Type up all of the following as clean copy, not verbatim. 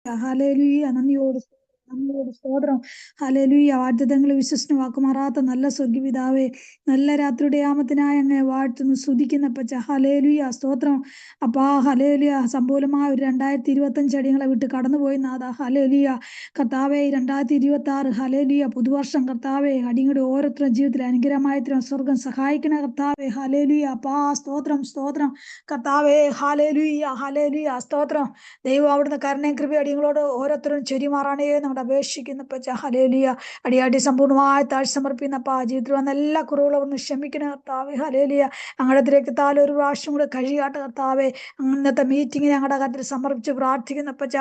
Hallelujah. നന്ദിയോട് സ്തോത്രം. Hallelujah. വാഗ്ദത്തങ്ങളെ വിശ്വസനമാക്കുമാറാത്ത നല്ല സ്വർഗപിതാവേ, നല്ല രാത്രിയുടെ യാമത്തിനായി അങ്ങേ വാഴ്ത്തുന്നു സ്തുതിക്കുന്നപ്പച്ച. ഹല്ലേലൂയ. സ്തോത്രം അപ്പാ. ഹല്ലേലൂയ. സമ്പൂർണമായ ഒരു 2025 അടിയങ്ങളെ വിട്ട് കടന്നുപോയി നാഥ. ഹല്ലേലൂയ. കർത്താവേ, 2026 ഹല്ലേലൂയ പുതുവർഷം കർത്താവേ അടിയങ്ങളുടെ ഓരോരുത്തരുടെ ജീവിതത്തിൽ അനുഗ്രഹമായിത്തരം സ്വർഗം സഹായിക്കണ കർത്താവേ. ഹല്ലേലൂയ. അപ്പാ സ്തോത്രം സ്തോത്രം കർത്താവേ. Hallelujah hallelujah. സ്തോത്രം. ദൈവം അവിടുന്ന് കരുണയും കൃപയും അടിയങ്ങളോട് ഓരോരുത്തരും ചൊരിമാറാണേ നമ്മുടെ അപേക്ഷിക്കുന്ന പച്ച. ഹല്ലേലൂയ. അടിയാട്ടി സമ്പൂർണ്ണമായി താഴ്ച സമർപ്പിക്കുന്നപ്പാ. ജീവിതത്തിൽ വന്ന എല്ലാ കുറവുകളും അവിടുന്ന് ക്ഷമിക്കണ കർത്താവേ. ഹല്ലേലൂയ. ഞങ്ങളുടെ തിരക്കത്താൽ ഒരു പ്രാവശ്യം കൂടെ കഴിയാട്ട കർത്താവേ. ഇന്നത്തെ മീറ്റിങ്ങിന് ഞങ്ങളുടെ കാര്യത്തിൽ സമർപ്പിച്ച് പ്രാർത്ഥിക്കുന്ന പച്ച.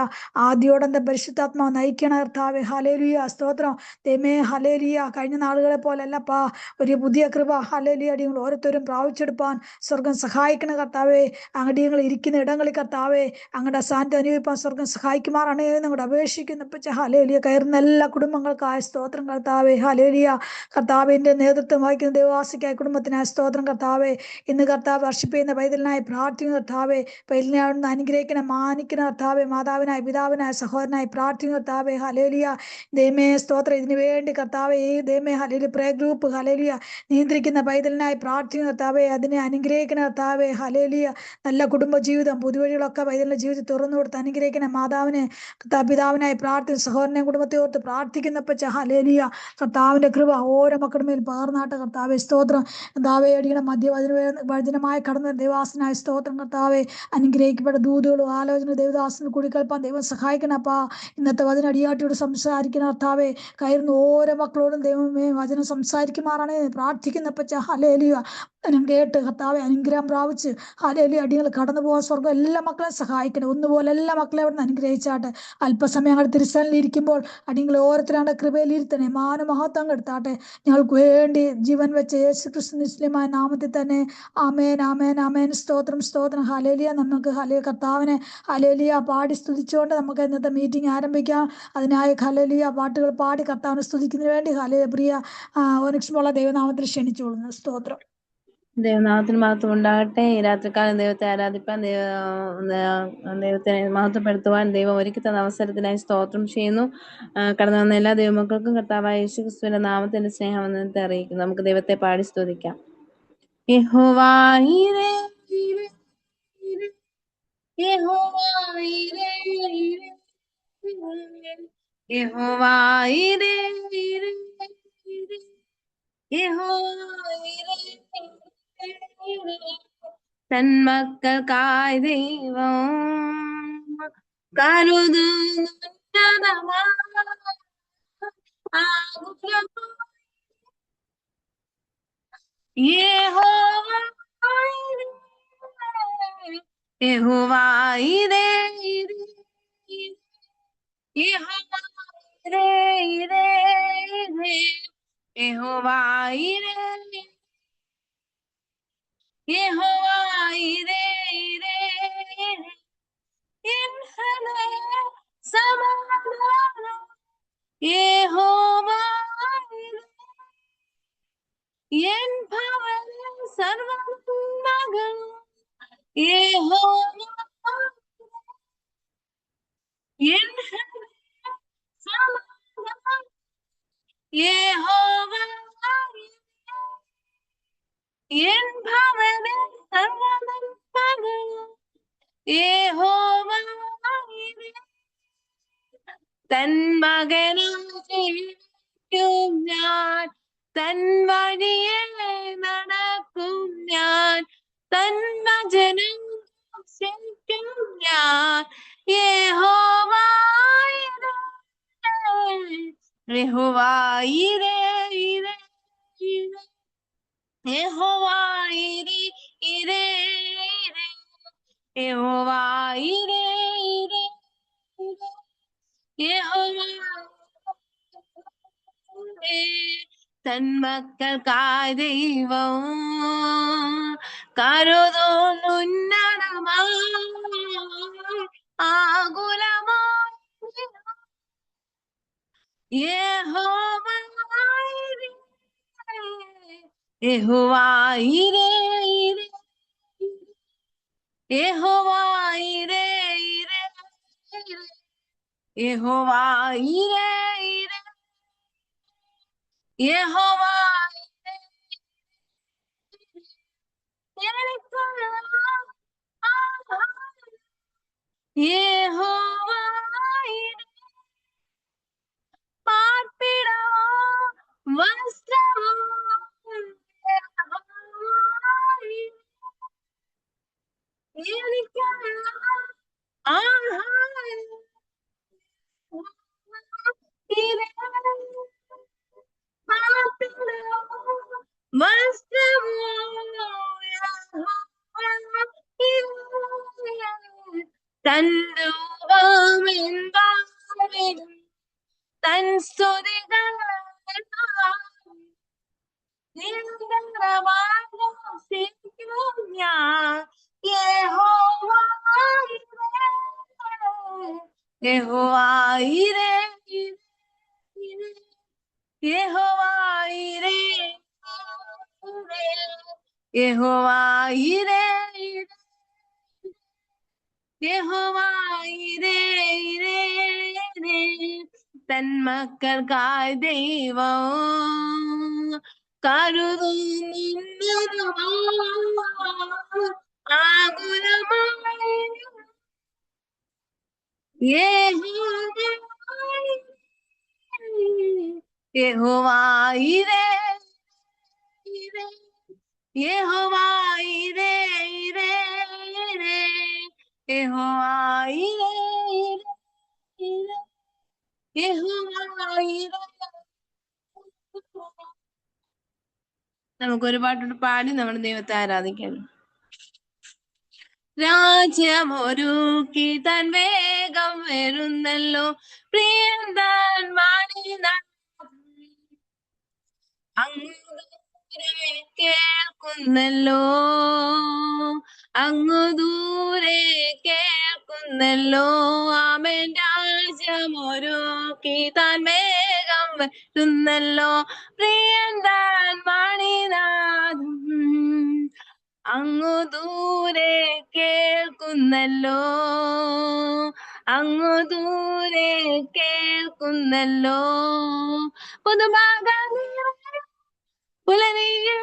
ആദ്യോടെ പരിശുദ്ധാത്മാവ് നയിക്കണ കർത്താവേ. ഹല്ലേലൂയ. സ്തോത്രം. ദൈവമേ ഹല്ലേലൂയ. കഴിഞ്ഞ നാളുകളെ പോലല്ലപ്പാ, ഒരു പുതിയ കൃപ ഹല്ലേലൂയ അടിയങ്ങൾ ഓരോരുത്തരും പ്രാപിച്ചെടുപ്പാൻ സ്വർഗം സഹായിക്കണ കർത്താവേ. അടിയങ്ങൾ ഇരിക്കുന്ന ഇടങ്ങളിൽ കർത്താവേ അങ്ങയുടെ സാന്നിധ്യം അനുഭവിപ്പാൻ സ്വർഗം സഹായിക്കുമാറാണ് ഞങ്ങളുടെ അപേക്ഷിക്കുന്ന പച്ച. ഹല്ലേലൂയ. കയറുന്ന എല്ലാ കുടുംബങ്ങൾക്കായ സ്തോത്രം കർത്താവേ. ഹല്ലേലൂയ. കർത്താവിൻ്റെ നേതൃത്വം വഹിക്കുന്ന ദേവവാസിക്കായ കുടുംബത്തിനായ സ്തോത്രം കർത്താവേ. ഇന്ന് കർത്താവ് വർഷിപ്പ് ചെയ്യുന്ന പൈതലിനായി പ്രാർത്ഥിക്കുന്ന കർത്താവേ. പൈതലിനെ അവിടുന്ന് അനുഗ്രഹിക്കണം മാനിക്കുന്ന കർത്താവേ. മാതാവിനായ പിതാവിനായ സഹോദരനായി പ്രാർത്ഥിക്കുന്ന കർത്താവേ. ഹല്ലേലൂയ. ദൈവമേ സ്തോത്രം. ഇതിനു വേണ്ടി കർത്താവേ ഈ ദൈവമേ ഹല്ലേലൂയ പ്രേ ഗ്രൂപ്പ് ഹല്ലേലൂയ നിയന്ത്രിക്കുന്ന പൈതലിനായി പ്രാർത്ഥിക്കുന്ന കർത്താവേ. അതിനെ അനുഗ്രഹിക്കുന്ന കർത്താവേ. ഹല്ലേലൂയ. നല്ല കുടുംബജീവിതം പുതുവഴികളൊക്കെ പൈതലിൻ്റെ ജീവിതത്തിൽ തുറന്നു കൊടുത്ത് അനുഗ്രഹിക്കുന്ന മാതാവിനെ പിതാവിനായി പ്രാർത്ഥിക്കുന്ന സഹോദരനെ കുടുംബത്തെ ഓർത്ത് പ്രാർത്ഥിക്കുന്ന പച്ച. ഹല്ലേലൂയ. കർത്താവിൻ്റെ കൃപ ഓരോ മക്കളുടെ മേൽ പകർന്നാട്ട കർത്താവേ. സ്തോത്രം. കർത്താവേ അടിയുടെ മധ്യവചനമായ കടന്ന ദേവാസനായ സ്തോത്രം കർത്താവേ. അനുഗ്രഹിക്കപ്പെട്ട ദൂതുകളും ആലോചന ദേവദാസന് കൂടി കേൾപ്പാൻ ദൈവം സഹായിക്കണപ്പാ. ഇന്നത്തെ വചന അടിയാട്ടിയോട് സംസാരിക്കുന്ന കർത്താവേ. കയറുന്ന ഓരോ മക്കളോടും ദൈവമേ വചനം സംസാരിക്കുമാറാണ് പ്രാർത്ഥിക്കുന്ന പച്ച. ഹല്ലേലൂയ. വചനം കേട്ട് കർത്താവെ അനുഗ്രഹം പ്രാപിച്ച് ഹല്ലേലൂയ അടികൾ കടന്നു പോകാൻ സ്വർഗം എല്ലാ മക്കളെയും സഹായിക്കണം. ഒന്നുപോലെ എല്ലാ മക്കളെ അവിടെ നിന്ന് അനുഗ്രഹിച്ചാട്ടെ. അല്പസമയം ഞങ്ങൾ തിരുസനിൽ ഇരിക്കുമ്പോൾ അടികൾ ഓരോരുത്തരുടെ കൃപയിൽ ഇരുത്തണേ. മാനമഹത്വം കെടുത്താട്ടെ. ഞങ്ങൾക്ക് വേണ്ടി ജീവൻ വെച്ച യേശു ക്രിസ്തു നിശ്ചയമായ നാമത്തിൽ തന്നെ ആമേൻ ആമേൻ ആമേൻ. സ്തോത്രം സ്തോത്രം. ഹല്ലേലൂയ. നമുക്ക് ഹല്ലേലൂയ കർത്താവിനെ ഹല്ലേലൂയ പാടി സ്തുതിച്ചുകൊണ്ട് നമുക്ക് ഇന്നത്തെ മീറ്റിംഗ് ആരംഭിക്കാം. അതിനായി ഹല്ലേലൂയ പാട്ടുകൾ പാടി കർത്താവിനെ സ്തുതിക്കുന്നതിന് വേണ്ടി ഹല്ലേലൂയ പ്രിയ ഒനിക്സ്മോളെ ദൈവനാമത്തിൽ ക്ഷണിച്ചുകൊള്ളുന്നു. സ്തോത്രം. ദൈവനാമത്തിന് മഹത്വം ഉണ്ടാകട്ടെ. ഈ രാത്രിക്കാലം ദൈവത്തെ ആരാധിപ്പാൻ ദൈവത്തെ മഹത്വപ്പെടുത്തുവാൻ ദൈവം ഒരുക്കി തന്ന അവസരത്തിനായി സ്തോത്രം ചെയ്യുന്നു. കടന്നു വന്ന എല്ലാ ദൈവമക്കൾക്കും കർത്താവായ യേശു ക്രിസ്തുവിന്റെ നാമത്തിന്റെ സ്നേഹമെന്നത്തെ അറിയിക്കുന്നു. നമുക്ക് ദൈവത്തെ പാടി സ്തുതിക്കാം. യഹോവ ഈരേ ഈരേ ഈരേ, യഹോവ ഈരേ ഈരേ ഈരേ, യഹോവ ഈരേ ഈരേ ഈരേ, യഹോവ ഈരേ ഈരേ. തന്മക്കൾക്കായി ദൈവം കരുതുന്നതമാ യഹോവ യഹോവ ഈരേ ഈരേ ഈരേ, യഹോവ ഈരേ ഈരേ ഈരേ, യഹോവ ഈരേ യഹോവ ഈരേ ഈരേ ഈരേ. എൻ ഹൃദയ സമാധാനം യഹോവ ഈരേ, എൻ ഭവനം സർവ്വമംഗളം യഹോവ, എൻ ഹൃദയ സമാധാനം യഹോവ, എൻ ഭവനം സർവ്വമംഗളം യഹോവ. തൻ മകനായി ജീവിക്കും ഞാൻ, തൻ വഴിയെ നടക്കും ഞാൻ, തൻ വചനം ശരിക്കും ഞാൻ. യഹോവ ഈരേ യഹോവ ഈരേ ഈരേ ഈരേ, യഹോവ ഈരേ ഈരേ ഈരേ, യഹോവ ഈരേ ഈരേ ഈരേ, യഹോവ. തന്മക്കൾക്കായി ദൈവം കരുതുന്നുന്നതമായി ആകുലമായി യഹോവ ഈരേ യഹോവ ഈരേ ഈരേ, യഹോവ ഈരേ ഈരേ ഈരേ, യഹോവ ഈരേ ഈരേ, യഹോവ ഈരേ, എനിക്കുള്ള ആഹാരം. യഹോവ ഈരേ, പാർപ്പിടമോ വസ്ത്രമോ, യഹോവ ഈരേ, എനിക്കുള്ള ആഹാരം. ഈരേ, തൻരൂപമെന്താവിലും തൻ സ്തുതികൾ നിരന്തരമാഘോഷിക്കും ഞാൻ. യഹോവ ഈരേ, യഹോവ ഈരേ, യഹോവ ഈരേ, യഹോവ ഈരേ, ഈരേ, ഈരേ. തന്മക്കൾക്കായി ദൈവം കരുതുന്നതുമായി ആകുലമായി യഹോവ ഈരേ, ഈരേ, യഹോവ ഈരേ, ഈരേ, ഈരേ, യഹോവ ഈരേ, ഈരേ, യഹോവ ഈരേ. നമുക്കൊരു പാട്ടോട് പാടി നമ്മുടെ ദൈവത്തെ ആരാധിക്കാം. രാജ്യമൊരുക്കി തൻ വേഗം വരുന്നല്ലോ, പ്രിയൻ താൻ മണി അങ്ങ് ദൂരെ കേൾക്കുന്നല്ലോ, അങ്ങ് ദൂരെ കേൾക്കുന്നല്ലോ. ആമേൻ. രാജ്യമൊരുക്കി താൻ വേഗം വരുന്നല്ലോ, പ്രിയൻ താൻ മണിനാഥം അങ്ങു ദൂരെ കേൾക്കുന്നല്ലോ, അങ്ങു ദൂരെ കേൾക്കുന്നല്ലോ. പുലരിയിൽ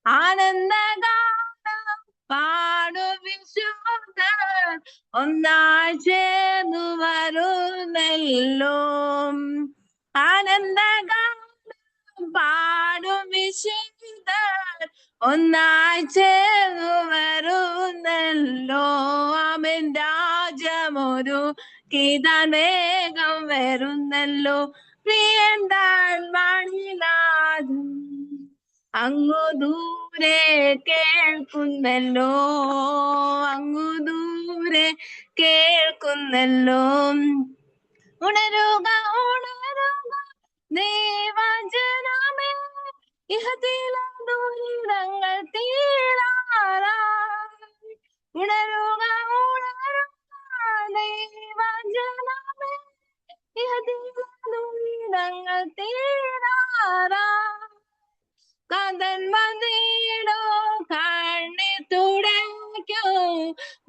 ആനന്ദഗാനം പാടും വിശുദ്ധർ ഒന്നായി ചേർന്നു വരുന്നല്ലോ. ആനന്ദഗാനം പാടും വിശുദ്ധർ ഒന്നായി ചേർന്നു വരുന്നല്ലോ. ആമേൻ. രാജമൊരു കീതാൻ വേഗം വരുന്നല്ലോ, പ്രിയൻ താൻ മണിനാഥം അങ്ങു ദൂരെ കേൾക്കുന്നല്ലോ, അങ്ങു ദൂരെ കേൾക്കുന്നല്ലോ. ഉണരുക ഉണരുക ദൈവജനമേ, ഇഹത്തിലെ ദുരിതങ്ങൾ തീരാറായി. ഉണരുക ഉണരുക ദൈവജനമേ, ഇഹത്തിലെ ദുരിതങ്ങൾ തീരാറായി. കാന്തൻ വന്നിടോ കണ്ണീർ തുടയ്ക്കോ,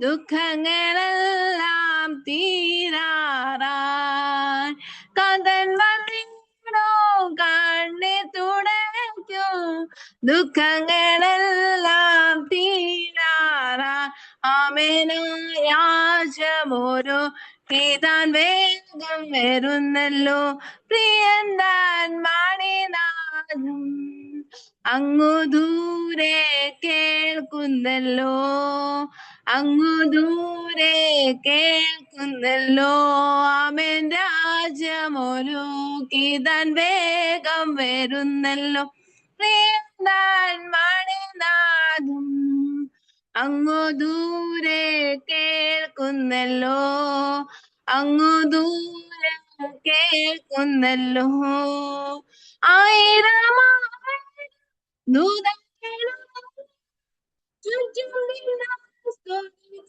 ദുഃഖങ്ങളെല്ലാം തീരാറായി. കാന്തൻ വന്നിടോ കണ്ണീർ തുടയ്ക്കോ, ദുഃഖങ്ങളെല്ലാം തീരാറായി. ആമേനായാചമോരോ കീതാൻ വേഗം വരുന്നല്ലോ, പ്രിയൻ താൻ മണിനാഥം അങ്ങു ദൂരെ കേൾക്കുന്നല്ലോ, അങ്ങു ദൂരെ കേൾക്കുന്നല്ലോ. ആമേൻ. രാജ്യമൊരു കീതാൻ വേഗം വരുന്നല്ലോ, പ്രിയൻ താൻ മണിനാഥം അങ്ങു ദൂരെ കേൾക്കുന്നല്ലോ, അങ്ങു ദൂരെ കേൾക്കുന്നല്ലോ. ആയിരമായി ദൂതങ്ങളും ചുറ്റും നിന്നെ സ്തുതിച്ചിടുമ്പോൾ,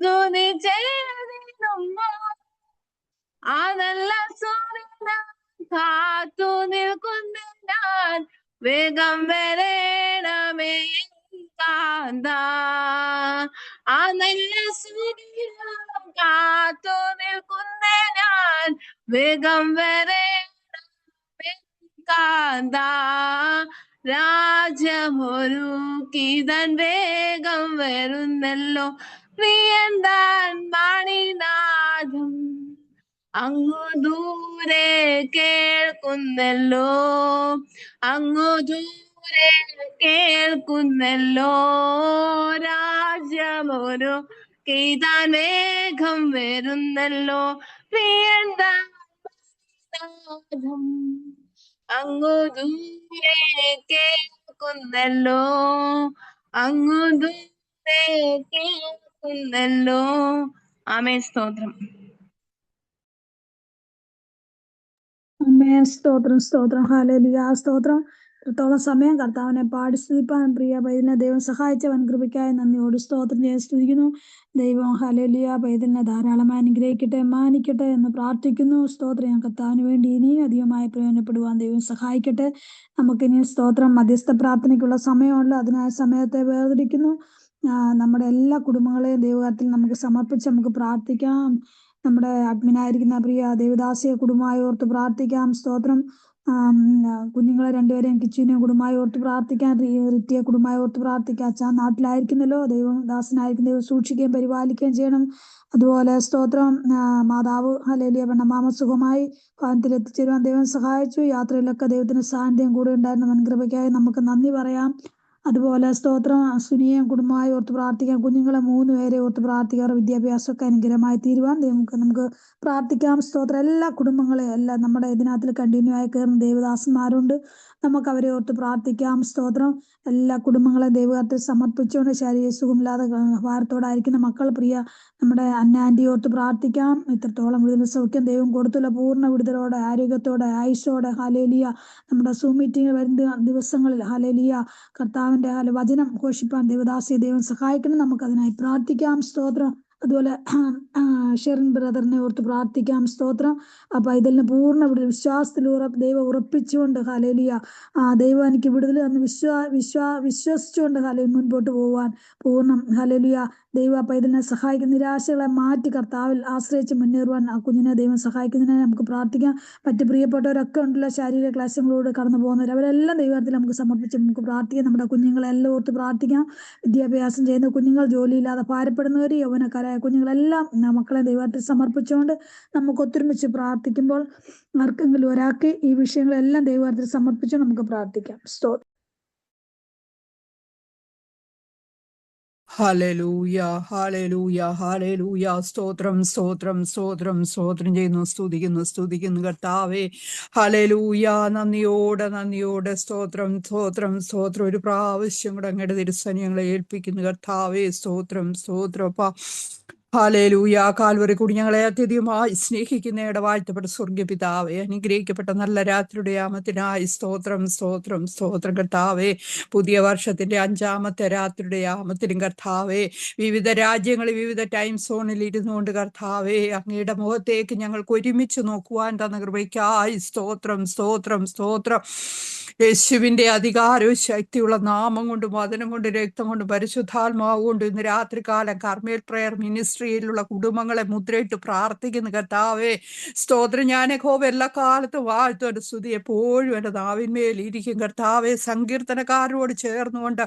സ്തുതി ചെയ്തിടുമ്പോൾ ആ നല്ല സൂര്യനെ കാത്തു നിൽക്കുന്ന ഞാൻ വേഗം വരേണമേ കാന്ത. ആ നല്ല സൂര്യനെ കാത്തു നിൽക്കുന്ന ഞാൻ വേഗം വരേണമേ കാന്ത. രാജ്യമൊരുക്കിതൻ വേഗം വരുന്നല്ലോ പ്രിയൻ താൻ മണിനാഥം അങ്ങു ദൂരെ കേൾക്കുന്നല്ലോ, അങ്ങു ദൂരെ കേൾക്കുന്നല്ലോ. രാജ്യമൊരു കീതാൻ വേഗം വരുന്നല്ലോ പ്രിയൻ താൻ മണിനാഥം അങ്ങു ദൂരെ കേൾക്കുന്നല്ലോ, അങ്ങു ദൂരെ കേൾക്കുന്നല്ലോ. ആമേൻ. സ്തോത്രം. ആമേൻ. സ്തോത്രം, സ്തോത്രം. ഹല്ലേലൂയ. സ്തോത്രം. ഇത്രത്തോളം സമയം കർത്താവിനെ പാടി സ്തുതിപ്പാൻ പ്രിയ പൈതലിനെ ദൈവം സഹായിച്ച വൻകൃപയ്ക്കായി നന്ദിയോട് സ്തോത്രം ചെയ്ത് സ്തുതിക്കുന്നു. ദൈവം ഹല്ലേലൂയ പൈതലിനെ ധാരാളമായി അനുഗ്രഹിക്കട്ടെ, മാനിക്കട്ടെ എന്ന് പ്രാർത്ഥിക്കുന്നു. സ്തോത്രം. ഞാൻ കർത്താവിന് വേണ്ടി ഇനിയും അധികമായി പ്രയോജനപ്പെടുവാൻ ദൈവം സഹായിക്കട്ടെ. നമുക്കിനി സ്തോത്രം മധ്യസ്ഥ പ്രാർത്ഥനയ്ക്കുള്ള സമയമുണ്ട്. അതിനായ സമയത്തെ വേർതിരിക്കുന്നു. നമ്മുടെ എല്ലാ കുടുംബങ്ങളെയും ദൈവകരത്തിൽ നമുക്ക് സമർപ്പിച്ച് നമുക്ക് പ്രാർത്ഥിക്കാം. നമ്മുടെ അഡ്മിനായിരിക്കുന്ന പ്രിയ ദേവദാസിയെ കുടുംബമായി ഓർത്ത് പ്രാർത്ഥിക്കാം. സ്തോത്രം. കുഞ്ഞുങ്ങളെ രണ്ടുപേരെയും കിച്ചുവിനെയും കുടുംബമായി ഓർത്ത് പ്രാർത്ഥിക്കാം. റിറ്റിയെ കുടുംബമായി ഓർത്ത് പ്രാർത്ഥിക്കാം. അച്ഛാ നാട്ടിലായിരിക്കുന്നല്ലോ, ദൈവദാസനായിരിക്കും, ദൈവം സൂക്ഷിക്കുകയും പരിപാലിക്കുകയും ചെയ്യണം. അതുപോലെ സ്തോത്രം. മാതാവ് ഹല്ലേലൂയ പെണ്ണമ്മാമ സുഖമായി ഭവനത്തിൽ എത്തിച്ചേരുവാൻ ദൈവം സഹായിച്ചു. യാത്രയിലൊക്കെ ദൈവത്തിന് സാന്നിധ്യം കൂടെ ഉണ്ടായിരുന്ന വൻകൃപയ്ക്കായി നമുക്ക് നന്ദി പറയാം. അതുപോലെ സ്തോത്രം. സുനിയെയും കുടുംബമായി ഓർത്ത് പ്രാർത്ഥിക്കാം. കുഞ്ഞുങ്ങളെ 3 പേരെ ഓർത്ത് പ്രാർത്ഥിക്കാം. അവരുടെ വിദ്യാഭ്യാസമൊക്കെ അനുഗ്രഹമായി തീരുവാൻ നമുക്ക് പ്രാർത്ഥിക്കാം. സ്തോത്രം. എല്ലാ കുടുംബങ്ങളെയും എല്ലാം നമ്മുടെ ഇതിനകത്തിൽ കണ്ടിന്യൂ ആയി കയറുന്ന ദേവദാസന്മാരുണ്ട്, നമുക്ക് അവരെ ഓർത്ത് പ്രാർത്ഥിക്കാം. സ്തോത്രം. എല്ലാ കുടുംബങ്ങളെയും ദൈവകരത്തിൽ സമർപ്പിച്ചുകൊണ്ട് ശരീര സുഖമില്ലാതെ ഭാരത്തോടായിരിക്കുന്ന മക്കൾ പ്രിയ നമ്മുടെ അന്നാൻറ്റി ഓർത്ത് പ്രാർത്ഥിക്കാം. ഇത്രത്തോളം വിടുതൽ സൗഖ്യം ദൈവം കൊടുത്തുള്ള പൂർണ്ണ വിടുതലോടെ ആരോഗ്യത്തോടെ ആയുഷോടെ ഹല്ലേലൂയ നമ്മുടെ സൂം മീറ്റിംഗ് വരുന്ന ദിവസങ്ങളിൽ ഹല്ലേലൂയ കർത്താവിന്റെ വചനം ഘോഷിപ്പാൻ ദേവദാസിയെ ദൈവം സഹായിക്കണം. നമുക്ക് അതിനായി പ്രാർത്ഥിക്കാം. സ്തോത്രം. അതുപോലെ ഷെറിൻ ബ്രദറിനെ ഓർത്ത് പ്രാർത്ഥിക്കാം. സ്തോത്രം. അപ്പൊ ഇതിന് പൂർണ്ണ വിടുതൽ വിശ്വാസത്തിൽ ദൈവം ഉറപ്പിച്ചുകൊണ്ട് ഹല്ലേലൂയ ദൈവം എനിക്ക് വിടുതൽ എന്ന് വിശ്വസിച്ചുകൊണ്ട് ഹല്ലേലൂയ മുൻപോട്ട് പോകാൻ പൂർണ്ണം ഹല്ലേലൂയ ദൈവ പൈതലിനെ സഹായിക്കുന്ന നിരാശകളെ മാറ്റി കർത്താവിൽ ആശ്രയിച്ച് മുന്നേറുവാൻ ആ കുഞ്ഞിനെ ദൈവം സഹായിക്കുന്നതിനായി നമുക്ക് പ്രാർത്ഥിക്കാം. മറ്റ് പ്രിയപ്പെട്ടവരൊക്കെ ഉണ്ടല്ലോ ശാരീരിക ക്ലേശങ്ങളോട് കടന്നു പോകുന്നവർ, അവരെല്ലാം ദൈവത്തിൽ നമുക്ക് സമർപ്പിച്ച് നമുക്ക് പ്രാർത്ഥിക്കാം. നമ്മുടെ കുഞ്ഞുങ്ങളെല്ലാം ഓർത്ത് പ്രാർത്ഥിക്കാം. വിദ്യാഭ്യാസം ചെയ്യുന്ന കുഞ്ഞുങ്ങൾ, ജോലിയില്ലാതെ ഭാരപ്പെടുന്നവർ, യൗവനക്കാരായ കുഞ്ഞുങ്ങളെല്ലാം മക്കളെ ദൈവത്തിൽ സമർപ്പിച്ചുകൊണ്ട് നമുക്ക് ഒത്തൊരുമിച്ച് പ്രാർത്ഥിക്കുമ്പോൾ ആർക്കെങ്കിലും ഒരാൾക്ക് ഈ വിഷയങ്ങളെല്ലാം ദൈവത്തിൽ സമർപ്പിച്ച് നമുക്ക് പ്രാർത്ഥിക്കാം. സ്തോത്രം. ഹല്ലേലൂയ, ഹല്ലേലൂയ, ഹല്ലേലൂയ. സ്തോത്രം, സ്തോത്രം, സ്തോത്രം, സ്തോത്രം ചെയ്യുന്നു, സ്തുതിക്കുന്നു കർത്താവേ. ഹല്ലേലൂയ. നന്ദിയോടെ സ്തോത്രം, സ്തോത്രം, സ്തോത്രം. ഒരു പ്രാവശ്യം കൂടെ അങ്ങയുടെ തിരുസന്നിധിയിൽ ഞങ്ങളെ ഏൽപ്പിക്കുന്നു കർത്താവേ. സ്തോത്രം, സ്തോത്രപ്പാ. ഹല്ലേലൂയ. കാൽവറി കൂടി ഞങ്ങളെ അത്യധികമായി സ്നേഹിക്കുന്നയുടെ വാഴ്ത്തപ്പെട്ട സ്വർഗ്ഗപിതാവേ, അനുഗ്രഹിക്കപ്പെട്ട നല്ല രാത്രിയുടെ യാമത്തിനായി സ്തോത്രം, സ്തോത്രം, സ്തോത്രം കർത്താവേ. പുതിയ വർഷത്തിന്റെ 5ാമത്തെ രാത്രിയുടെ യാമത്തിലും കർത്താവേ, വിവിധ രാജ്യങ്ങളിൽ വിവിധ ടൈം സോണിൽ ഇരുന്നുകൊണ്ട് കർത്താവേ അങ്ങയുടെ മുഖത്തേക്ക് ഞങ്ങൾക്ക് ഒരുമിച്ച് നോക്കുവാൻ തന്ന കൃപയ്ക്കായി സ്തോത്രം, സ്തോത്രം, സ്തോത്രം. യേശുവിന്റെ അധികാരവും ശക്തിയുള്ള നാമം കൊണ്ടും വചനം കൊണ്ടും രക്തം കൊണ്ടും പരിശുദ്ധാത്മാവ് കൊണ്ടും ഇന്ന് രാത്രികാലം കർമ്മേൽ പ്രയർ മിനിസ്ട്രിയിലുള്ള കുടുംബങ്ങളെ മുദ്രയിട്ട് പ്രാർത്ഥിക്കുന്നു കർത്താവേ. സ്തോത്രം. ഞാൻ യഹോവ എല്ലാ കാലത്തും വാഴ്ത്തും, എൻ്റെ സ്തുതി എപ്പോഴും എൻ്റെ നാവിന്മേൽ ഇരിക്കും കർത്താവേ. സങ്കീർത്തനക്കാരോട് ചേർന്നുകൊണ്ട്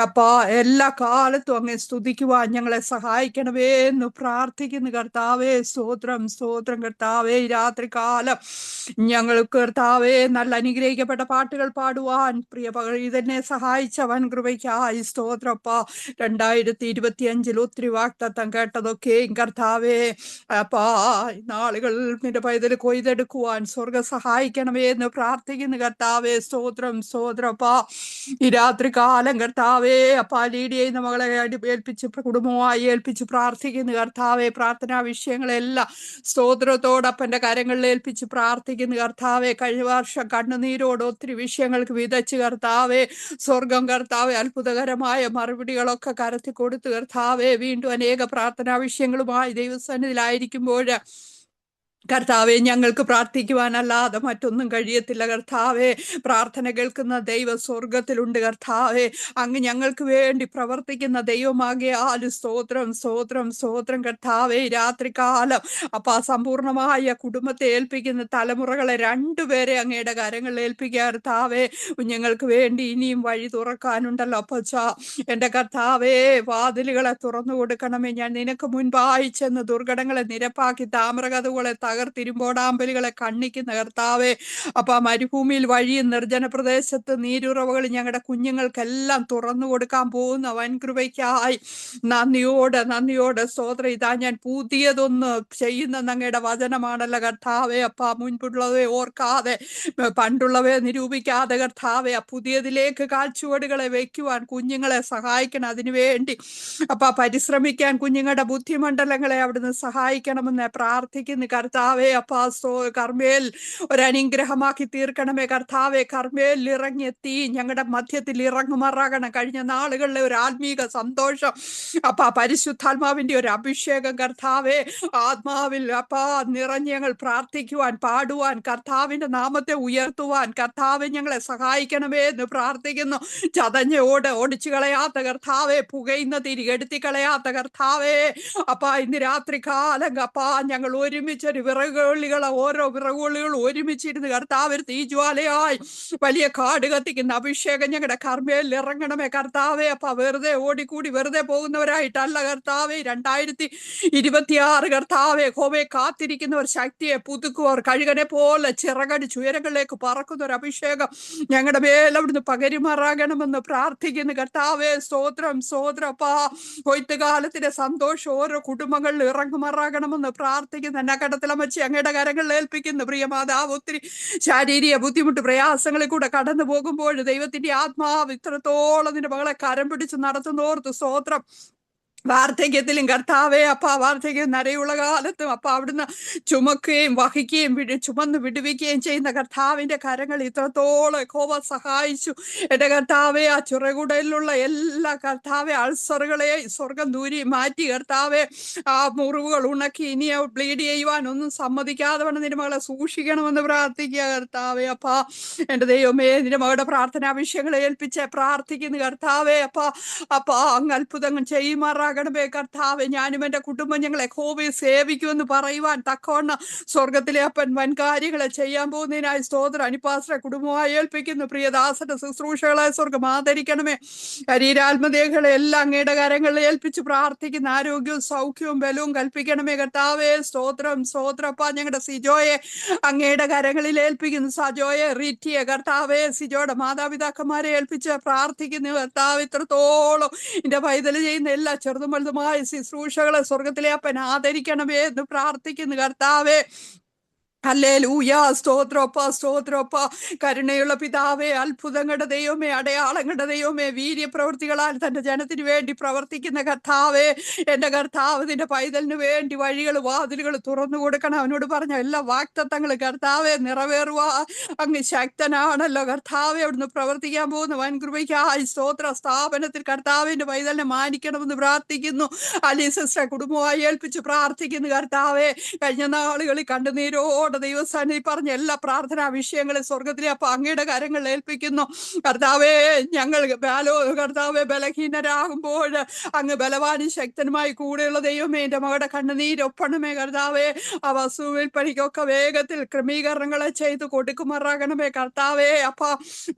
അപ്പാ എല്ലാ കാലത്തും അങ്ങേ സ്തുതിക്കുവാൻ ഞങ്ങളെ സഹായിക്കണമേ എന്ന് പ്രാർത്ഥിക്കുന്നു കർത്താവേ. സ്തോത്രം, സ്തോത്രം കർത്താവേ. ഈ രാത്രികാലം ഞങ്ങൾക്ക് കർത്താവേ നല്ല അനുഗ്രഹിക്കപ്പെട്ട പാട്ടുകൾ പാടുവാൻ പ്രിയ ഇതെന്നെ സഹായിച്ച വൻ കൃപയ്ക്കായി സ്തോത്രപ്പാ. 2025 ഒത്തിരി വാഗ്ദത്തം കേട്ടതൊക്കെയും കർത്താവേ അപ്പാ നാളുകൾ നിന്റെ പൈതൽ കൊയ്തെടുക്കുവാൻ സ്വർഗം സഹായിക്കണമേ എന്ന് പ്രാർത്ഥിക്കുന്നു കർത്താവേ. സ്തോത്രം, സ്തോത്രപ്പാ. ഈ രാത്രി കാലം കർത്താവേ അപ്പാ ലീഡിയെ മകളെ ഏൽപ്പിച്ച് കുടുംബമായി ഏൽപ്പിച്ച് പ്രാർത്ഥിക്കുന്നു കർത്താവേ. പ്രാർത്ഥനാ വിഷയങ്ങളെല്ലാം സ്തോത്രത്തോടപ്പൻ്റെ കരങ്ങളിൽ ഏൽപ്പിച്ച് പ്രാർത്ഥിക്കുന്നു കർത്താവേ. കഴിഞ്ഞ വർഷം കണ്ണുനീരോട് ഒത്തിരി വിഷയങ്ങൾക്ക് വിതച്ച് കർത്താവെ സ്വർഗം കർത്താവെ അത്ഭുതകരമായ മറുപടികളൊക്കെ കരത്തി കൊടുത്ത് കർത്താവെ വീണ്ടും അനേക പ്രാർത്ഥനാ വിഷയങ്ങളുമായി ദൈവസന്നിധിയിലായിരിക്കുമ്പോൾ കർത്താവെ ഞങ്ങൾക്ക് പ്രാർത്ഥിക്കുവാനല്ലാതെ മറ്റൊന്നും കഴിയത്തില്ല കർത്താവെ. പ്രാർത്ഥന കേൾക്കുന്ന ദൈവ സ്വർഗത്തിലുണ്ട് കർത്താവെ. അങ്ങ് ഞങ്ങൾക്ക് വേണ്ടി പ്രവർത്തിക്കുന്ന ദൈവമാകിയാൽ സ്തോത്രം സ്തോത്രം സ്തോത്രം കർത്താവെ. രാത്രികാലം സമ്പൂർണമായ കുടുംബത്തെ ഏൽപ്പിക്കുന്ന തലമുറകളെ രണ്ടുപേരെ അങ്ങയുടെ കരങ്ങളിൽ ഏൽപ്പിക്കുക കർത്താവെ. കുഞ്ഞുങ്ങൾക്ക് വേണ്ടി ഇനിയും വഴി തുറക്കാനുണ്ടല്ലോ അപ്പച്ച. എൻ്റെ കർത്താവെ, വാതിലുകളെ തുറന്നു കൊടുക്കണമേ. ഞാൻ നിനക്ക് മുൻപായി ചെന്ന് ദുർഘടങ്ങളെ നിരപ്പാക്കി താമ്രകഥകളെ തകർത്തിരുമ്പോടാമ്പലുകളെ കണ്ണിക്കുന്ന കർത്താവെ. മരുഭൂമിയിൽ വഴിയും നിർജ്ജന പ്രദേശത്ത് നീരുറവുകൾ ഞങ്ങളുടെ കുഞ്ഞുങ്ങൾക്കെല്ലാം തുറന്നു കൊടുക്കാൻ പോകുന്ന വൻകൃപയ്ക്കായി നന്ദിയോടെ നന്ദിയോടെ സ്തോത്രം. ഇതാ ഞാൻ പുതിയതൊന്ന് ചെയ്യുന്ന അങ്ങയുടെ വചനമാണല്ലോ കർത്താവെ. മുൻപുള്ളവയെ ഓർക്കാതെ പണ്ടുള്ളവയെ നിരൂപിക്കാതെ കർത്താവെ പുതിയതിലേക്ക് കാൽച്ചുവടുകളെ വെക്കുവാൻ കുഞ്ഞുങ്ങളെ സഹായിക്കണം. അതിനുവേണ്ടി പരിശ്രമിക്കാൻ കുഞ്ഞുങ്ങളുടെ ബുദ്ധിമണ്ഡലങ്ങളെ അവിടുന്ന് സഹായിക്കണമെന്ന് പ്രാർത്ഥിക്കുന്നു കർത്താവെ. കർമ്മേൽ ഒരനുഗ്രഹമാക്കി തീർക്കണമേ കർത്താവെ. കർമ്മേൽ ഇറങ്ങിയെത്തി ഞങ്ങളുടെ മധ്യത്തിൽ ഇറങ്ങുമാറാകണം. കഴിഞ്ഞ നാളുകളിലെ ഒരു ആത്മീക സന്തോഷം പരിശുദ്ധാത്മാവിന്റെ ഒരു അഭിഷേകം കർത്താവെ. ആത്മാവിൽ നിറഞ്ഞ് ഞങ്ങൾ പ്രാർത്ഥിക്കുവാൻ, പാടുവാൻ, കർത്താവിന്റെ നാമത്തെ ഉയർത്തുവാൻ കർത്താവെ ഞങ്ങളെ സഹായിക്കണമേ എന്ന് പ്രാർത്ഥിക്കുന്നു. ചതഞ്ഞ ഓടിച്ചു കളയാത്ത കർത്താവെ, പുകയുന്ന തിരി കെടുത്തി കളയാത്ത കർത്താവെ. ഇന്ന് രാത്രി കാലം ഞങ്ങൾ ഒരുമിച്ചൊരു ഓരോ വിറകുള്ളികളും ഒരുമിച്ചിരുന്ന് കർത്താവ് തീജ്വാലയായി വലിയ കാട് കത്തിക്കുന്ന അഭിഷേകം ഞങ്ങളുടെ കർമ്മയിൽ ഇറങ്ങണമേ കർത്താവെ. വെറുതെ ഓടിക്കൂടി വെറുതെ പോകുന്നവരായിട്ടല്ല കർത്താവെ. 2026 കർത്താവെ ഹോവെ കാത്തിരിക്കുന്നവർ ശക്തിയെ പുതുക്കുവർ കഴുകനെ പോലെ ചിറകടിച്ച് ഉയരങ്ങളിലേക്ക് പറക്കുന്ന ഒരു അഭിഷേകം ഞങ്ങളുടെ മേൽ അവിടുന്ന് പകരുമാറാകണമെന്ന് പ്രാർത്ഥിക്കുന്നു കർത്താവെ. സ്തോത്രം സ്തോത്രം. കൊയ്ത്തുകാലത്തിന്റെ സന്തോഷം ഓരോ കുടുംബങ്ങളിൽ ഇറങ്ങുമാറാകണമെന്ന് പ്രാർത്ഥിക്കുന്നു. നഗടത്തിലമച്ച് അങ്ങയുടെ കരങ്ങളിൽ ഏൽപ്പിക്കുന്നു പ്രിയമാതാവ്. ഒത്തിരി ശാരീരിക ബുദ്ധിമുട്ട് പ്രയാസങ്ങളിൽ കൂടെ കടന്നു പോകുമ്പോൾ ദൈവത്തിന്റെ ആത്മാവ് ഇത്രത്തോളം നിന്റെ മകളെ കരം പിടിച്ച് നടത്തുന്നോർത്ത് സ്തോത്രം. വാർദ്ധക്യത്തിലും കർത്താവെ വാർദ്ധക്യം നരയുള്ള കാലത്തും അവിടുന്ന് ചുമക്കുകയും വഹിക്കുകയും ചുമന്ന് വിടുവിക്കുകയും ചെയ്യുന്ന കർത്താവിന്റെ കരങ്ങൾ ഇത്രത്തോളം യഹോവ സഹായിച്ചു. എൻ്റെ കർത്താവെ, ചിറകുടലിലുള്ള എല്ലാ കർത്താവെ അൾസറുകളെ സ്വർഗം ദൂരി മാറ്റി കർത്താവെ. മുറിവുകൾ ഉണക്കി ഇനി ബ്ലീഡ് ചെയ്യുവാനൊന്നും സമ്മതിക്കാതെ വേണം നിന്റെ മകളെ സൂക്ഷിക്കണമെന്ന് പ്രാർത്ഥിക്കുക കർത്താവെ. എൻ്റെ ദൈവമേ, നിന്റെ മകളുടെ പ്രാർത്ഥനാ വിഷയങ്ങളെ ഏൽപ്പിച്ച് പ്രാർത്ഥിക്കുന്നു കർത്താവെ. അങ്ങ് അത്ഭുതങ്ങൾ ചെയ്യുമാറാകണമേ കർത്താവെ. ഞാനും എൻ്റെ കുടുംബം ഞങ്ങളെ യഹോവയെ സേവിക്കുമെന്ന് പറയുവാൻ തക്കവണ്ണം സ്വർഗത്തിലെ അപ്പൻ വൻകാര്യങ്ങളെ ചെയ്യാൻ പോകുന്നതിനായി സ്തോത്രം. അനുപാസ്ത്ര കുടുംബമായി ഏൽപ്പിക്കുന്നു. പ്രിയദാസന്റെ ശുശ്രൂഷകളെ സ്വർഗം ആദരിക്കണമേ. ശരീരാത്മദേഹങ്ങളെ എല്ലാം അങ്ങയുടെ കരങ്ങളിൽ ഏൽപ്പിച്ച് പ്രാർത്ഥിക്കുന്ന ആരോഗ്യവും സൗഖ്യവും ബലവും കൽപ്പിക്കണമേ കർത്താവെ. സ്തോത്രം സ്തോത്രം. ഞങ്ങളുടെ സിജോയെ അങ്ങയുടെ കരങ്ങളിൽ ഏൽപ്പിക്കുന്നു. സജോയെ, റീറ്റിയെ കർത്താവെ, സിജോയുടെ മാതാപിതാക്കന്മാരെ ഏൽപ്പിച്ച് പ്രാർത്ഥിക്കുന്നു കർത്താവ്. ഇത്രത്തോളം എന്റെ പൈതൽ ചെയ്യുന്ന എല്ലാ ചെറുതും വലുതുമായ ശുശ്രൂഷകളെ സ്വർഗത്തിലെ അപ്പൻ ആദരിക്കണമേ എന്ന് പ്രാർത്ഥിക്കുന്നു കർത്താവെ. ഹല്ലേലൂയ. സ്തോത്രപ്പ സ്തോത്രപ്പ. കരുണയുള്ള പിതാവേ, അത്ഭുതങ്ങളുടെ ദൈവമേ, അടയാളങ്ങളുടെ ദൈവമേ, വീര്യപ്രവൃത്തികളാൽ തന്റെ ജനത്തിന് വേണ്ടി പ്രവർത്തിക്കുന്ന കർത്താവേ. എൻ്റെ കർത്താവ് നിന്റെ പൈതലിന് വേണ്ടി വഴികൾ വാതിലുകൾ തുറന്നു കൊടുക്കണം. അവനോട് പറഞ്ഞ എല്ലാ വാഗ്ദത്തങ്ങളും കർത്താവെ നിറവേറുക അങ്ങ് ശക്തനാണല്ലോ കർത്താവെ. അവിടുന്ന് പ്രവർത്തിക്കാൻ പോകുന്ന വൻകൃപയ്ക്കായി സ്തോത്ര. സ്ഥാപനത്തിൽ കർത്താവിന്റെ പൈതലിനെ മാനിക്കണമെന്ന് പ്രാർത്ഥിക്കുന്നു. അലി സിസ്റ്റർ കുടുംബമായി ഏൽപ്പിച്ച് പ്രാർത്ഥിക്കുന്നു കർത്താവെ. കഴിഞ്ഞ നാളുകളിൽ കണ്ണുനീരോട് ദൈവസന്നിധി പറഞ്ഞ എല്ലാ പ്രാർത്ഥനാ വിഷയങ്ങളും സ്വർഗത്തിലെ അങ്ങയുടെ കരങ്ങളിൽ ഏൽപ്പിക്കുന്നു കർത്താവേ. ഞങ്ങൾ കർത്താവെ ബലഹീനരാകുമ്പോൾ അങ്ങ് ബലവാനും ശക്തനുമായി കൂടെയുള്ള ദൈവമേ, എൻ്റെ മകളുടെ കണ്ണുനീരൊപ്പണമേ കർത്താവേ. ആ വസ്തുവിൽ പണിക്കൊക്കെ വേഗത്തിൽ ക്രമീകരണങ്ങളെ ചെയ്ത് കൊടുക്കുമാറാകണമേ കർത്താവേ.